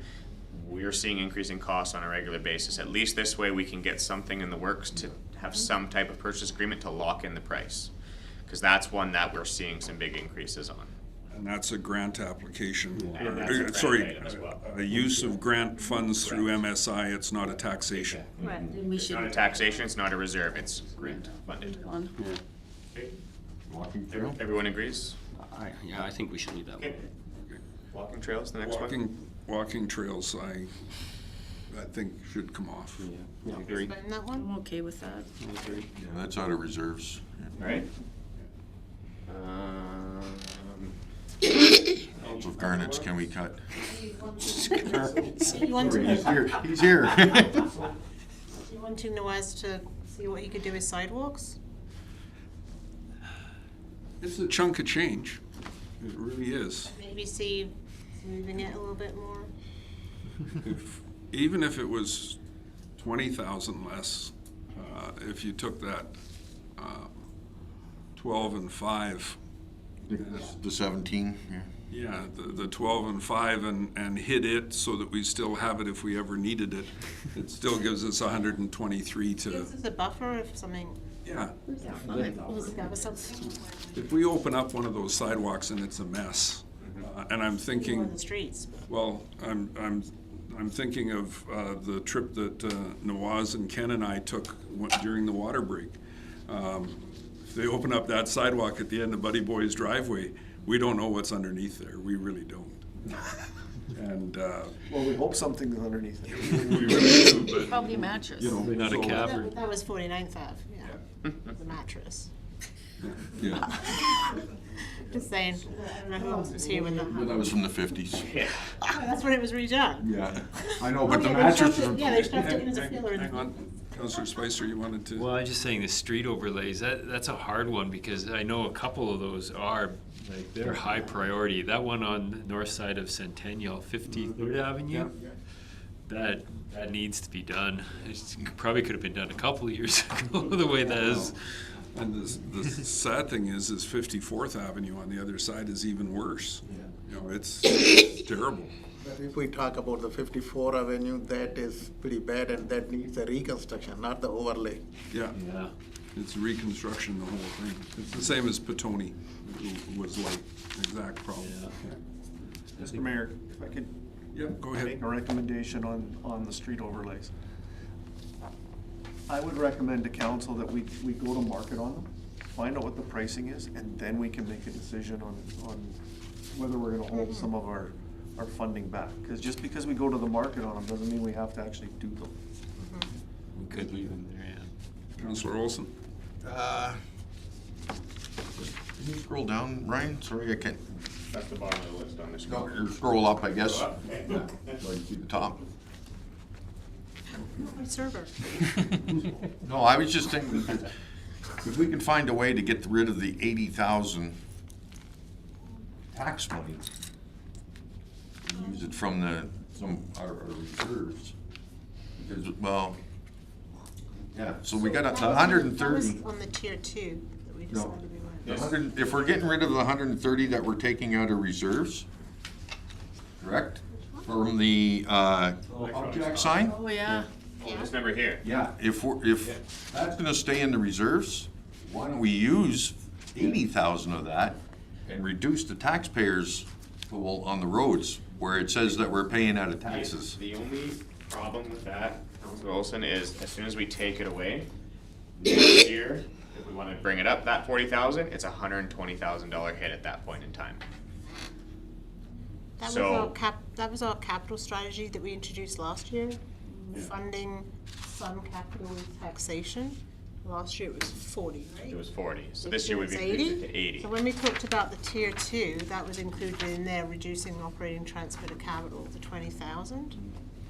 we're seeing increasing costs on a regular basis. At least this way we can get something in the works to have some type of purchase agreement to lock in the price. Because that's one that we're seeing some big increases on. And that's a grant application. And that's a grant Sorry, item as well. a use of grant funds through MSI, it's not a taxation. Right, then we It's not a should taxation, it's not a reserve, it's grant funded. move on. Okay. Walking trail? Everyone agrees? Yeah, I think we should leave that one. Okay. Walking trails, the next one? Walking trails, I think should come off. Yeah, I agree. Spend that one? I'm okay with that. I agree. Yeah, that's out of reserves. All right. Lots of garnets can we cut? You want He's to, here, he's here. you want to Noaz to see what he could do with sidewalks? It's a chunk of change. It really is. Maybe see moving it a little bit more? Even if it was 20,000 less, if you took that 12 and 5, The 17, yeah. yeah, the 12 and 5 and hit it so that we still have it if we ever needed it, it still gives us 123 to, Gives us a buffer if something, yeah. discover something If we open up one of those sidewalks and it's a mess, and I'm on thinking, the streets. well, I'm thinking of the trip that Nawaz and Ken and I took during the water break. If they open up that sidewalk at the end of Buddy Boy's driveway, we don't know what's underneath there. We really don't. And Well, we hope something's underneath it. we really do, but Probably a mattress. you know, Probably not a so- cavern. That was 49th Ave, yeah, the mattress. Yeah. Just saying, I don't know who else was here when But that was from the 50s. Yeah. that's when it was redone. Yeah, I know, Oh, but the yeah, they mattress shoved is. it- Yeah, they shoved it in as a filler in Hang the. on, Councillor Spicer, you wanted to? well, I'm just saying the street overlays, that's a hard one, because I know a couple of those are, like, they're high priority. That one on the north side of Centennial, 53rd Avenue, that needs to be done. It probably could have been done a couple of years ago, the way that is. And the sad thing is 54th Avenue on the other side is even worse. You know, it's terrible. But if we talk about the 54 Avenue, that is pretty bad and that needs a reconstruction, not the overlay. Yeah, Yeah. it's reconstruction, the whole thing. It's the same as Petone, who was like, exact problem. Mr. Mayor, if I could Yeah, go make ahead. a recommendation on the street overlays. I would recommend to council that we go to market on them, find out what the pricing is, and then we can make a decision on whether we're gonna hold some of our funding back. Because just because we go to the market on them doesn't mean we have to actually do them. We could leave them there, yeah. Councillor Olson? Can you scroll down, Ryan? Sorry, I can't. That's the bottom of the list on this. No, or scroll up, I guess. Like the top. My server. No, I was just thinking, that if we can find a way to get rid of the 80,000 tax money, and use it from our reserves, because, well, yeah, so we got a That 130. was on the tier 2 that we No. decided we went. If we're getting rid of the 130 that we're taking out of reserves, correct? From the object sign? Oh, yeah. This number here. Yeah. If that's gonna stay in the reserves, why don't we use 80,000 of that and reduce the taxpayers' toll on the roads where it says that we're paying out of taxes? The only problem with that, Councilor Olson, is as soon as we take it away, next year, if we wanna bring it up, that 40,000, it's a $120,000 hit at that point in time. That was So- that was our capital strategy that we introduced last year, funding some capital with taxation. Last year it was 40, right? It was 40, so this year we've It's increased it to 80. So when we talked about the tier 2, that was included in there, reducing operating transfer to capital to 20,000.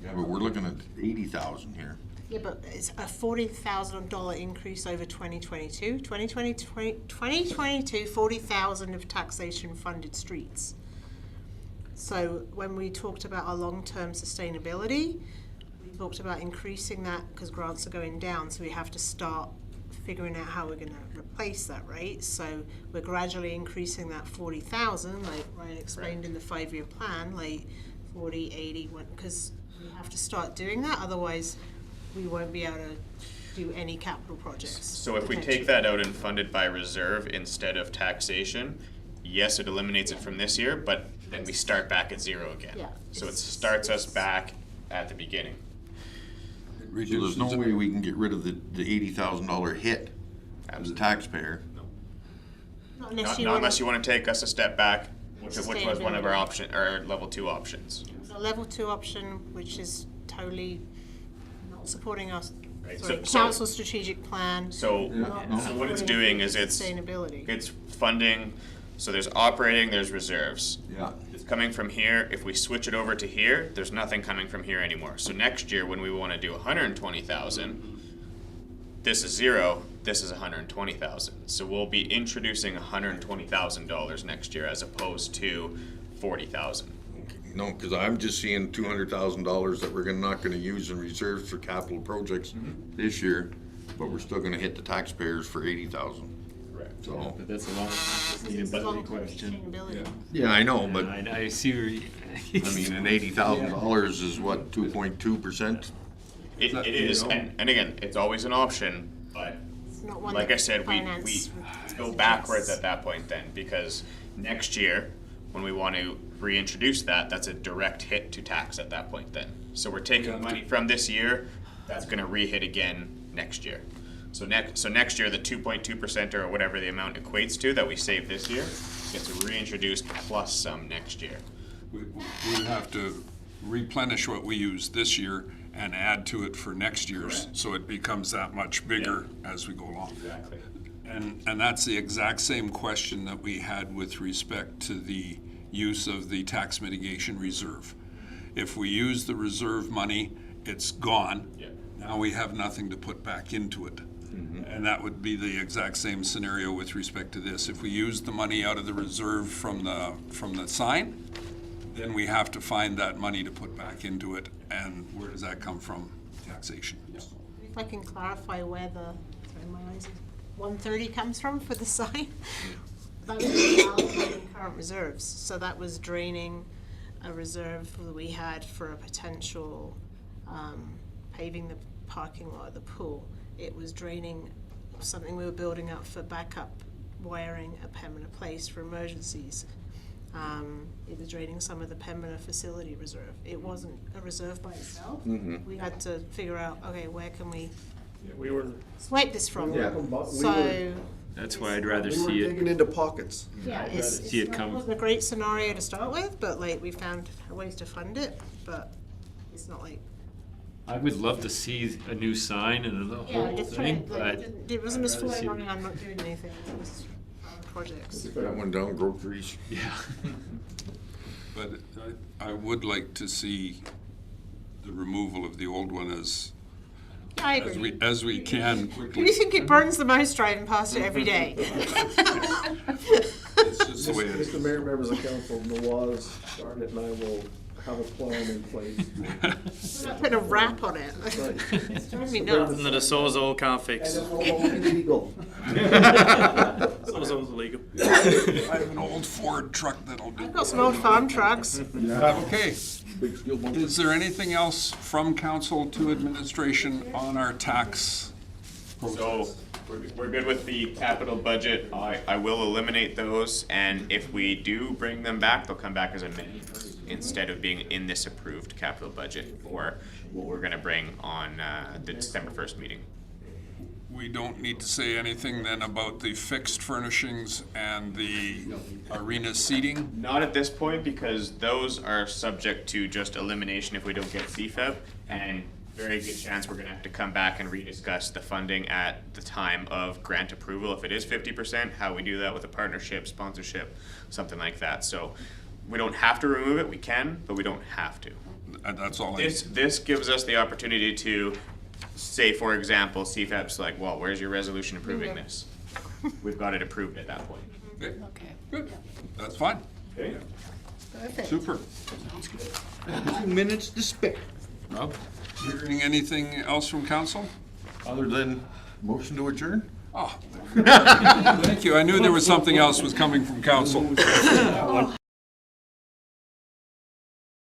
Yeah, but we're looking at 80,000 here. Yeah, but it's a $40,000 increase over 2022. 2022, 40,000 of taxation funded streets. So when we talked about our long-term sustainability, we talked about increasing that because grants are going down, so we have to start figuring out how we're gonna replace that, right? So we're gradually increasing that 40,000, like Ryan explained in the 5-year plan, like 40, 80, because we have to start doing that, otherwise we won't be able to do any capital projects. So if we take that out and fund it by reserve instead of taxation, yes, it eliminates it from this year, but then we start back at zero again. Yeah. So it starts us back at the beginning. So there's no way we can get rid of the $80,000 hit as a taxpayer. Not unless Not you unless want you wanna take us a step back, which was one of our option, or level 2 options. a level 2 option, which is totally not supporting us. Right, Sorry, so- council strategic plan. So, not so what it's supporting doing is it's Sustainability. funding, so there's operating, there's reserves. Yeah. It's coming from here. If we switch it over to here, there's nothing coming from here anymore. So next year, when we wanna do 120,000, this is zero, this is 120,000. So we'll be introducing $120,000 next year as opposed to 40,000. No, because I'm just seeing $200,000 that we're not gonna use in reserves for capital projects this year, but we're still gonna hit the taxpayers for 80,000. Correct. So, But that's a long, This needed is budget long-term question. sustainability. yeah, I know, but, I see where you. I mean, and $80,000 is what, 2.2%? It is, and again, it's always an option, but It's not one like that I said, we finance go backwards at that point then, because next year, when we want to reintroduce that, that's a direct hit to tax at that point then. So we're taking money from this year, that's gonna re-hit again next year. So next year, the 2.2% or whatever the amount equates to that we saved this year gets reintroduced plus some next year. We have to replenish what we use this year and add to it for next year's, so it becomes that much bigger as we go along. Exactly. And that's the exact same question that we had with respect to the use of the tax mitigation reserve. If we use the reserve money, it's gone. Yeah. Now we have nothing to put back into it. And that would be the exact same scenario with respect to this. If we use the money out of the reserve from the sign, then we have to find that money to put back into it. And where does that come from? Taxation. If I can clarify where the, sorry, my eyes, 130 comes from for the sign. That was allocating current reserves, so that was draining a reserve that we had for a potential paving the parking lot of the pool. It was draining something we were building up for backup wiring at Pembina Place for emergencies. It was draining some of the Pembina facility reserve. It wasn't a reserve by itself. We had to figure out, okay, where can we swipe this from? Yeah. So, That's why I'd rather We were see it. digging into pockets. yeah, I'd it's, rather see it it come- wasn't a great scenario to start with, but like we found ways to fund it, but it's not like, I would love to see a new sign and the yeah, whole just thing, trying, but it wasn't just I'd rather floating see- around, I'm not doing anything, it was projects. Take that one down, grow trees. yeah. But I would like to see the removal of the old one as Yeah, I agree. as we can Who do quickly. you think it burns the most driving past it every day? It's just the way it is. Mr. Mayor, members of council, Nawaz, Garnet, and I will have a plan in place. We're not putting a wrap on it. It's driving me nuts. The disposal can't And fix. it will all be legal. So long as it's legal. I have an old Ford truck that'll do. I've got some old farm trucks. Okay. Is there anything else from council to administration on our tax? So, we're good with the capital budget. I will eliminate those, and if we do bring them back, they'll come back as amendments instead of being in this approved capital budget for what we're gonna bring on, the December 1st meeting. We don't need to say anything then about the fixed furnishings and the arena seating? Not at this point, because those are subject to just elimination if we don't get CFEB, and very good chance we're gonna have to come back and rediscuss the funding at the time of grant approval. If it is 50%, how we do that with a partnership, sponsorship, something like that. So we don't have to remove it, we can, but we don't have to. That's all I. This gives us the opportunity to say, for example, CFEB's like, well, where's your resolution approving this? We've got it approved at that point. Okay, Okay. good. That's fine. Okay. Perfect. Super. 2 minutes to spare. Rob, hearing anything else from council? Other than motion to adjourn? Oh, thank you. I knew there was something else was coming from council.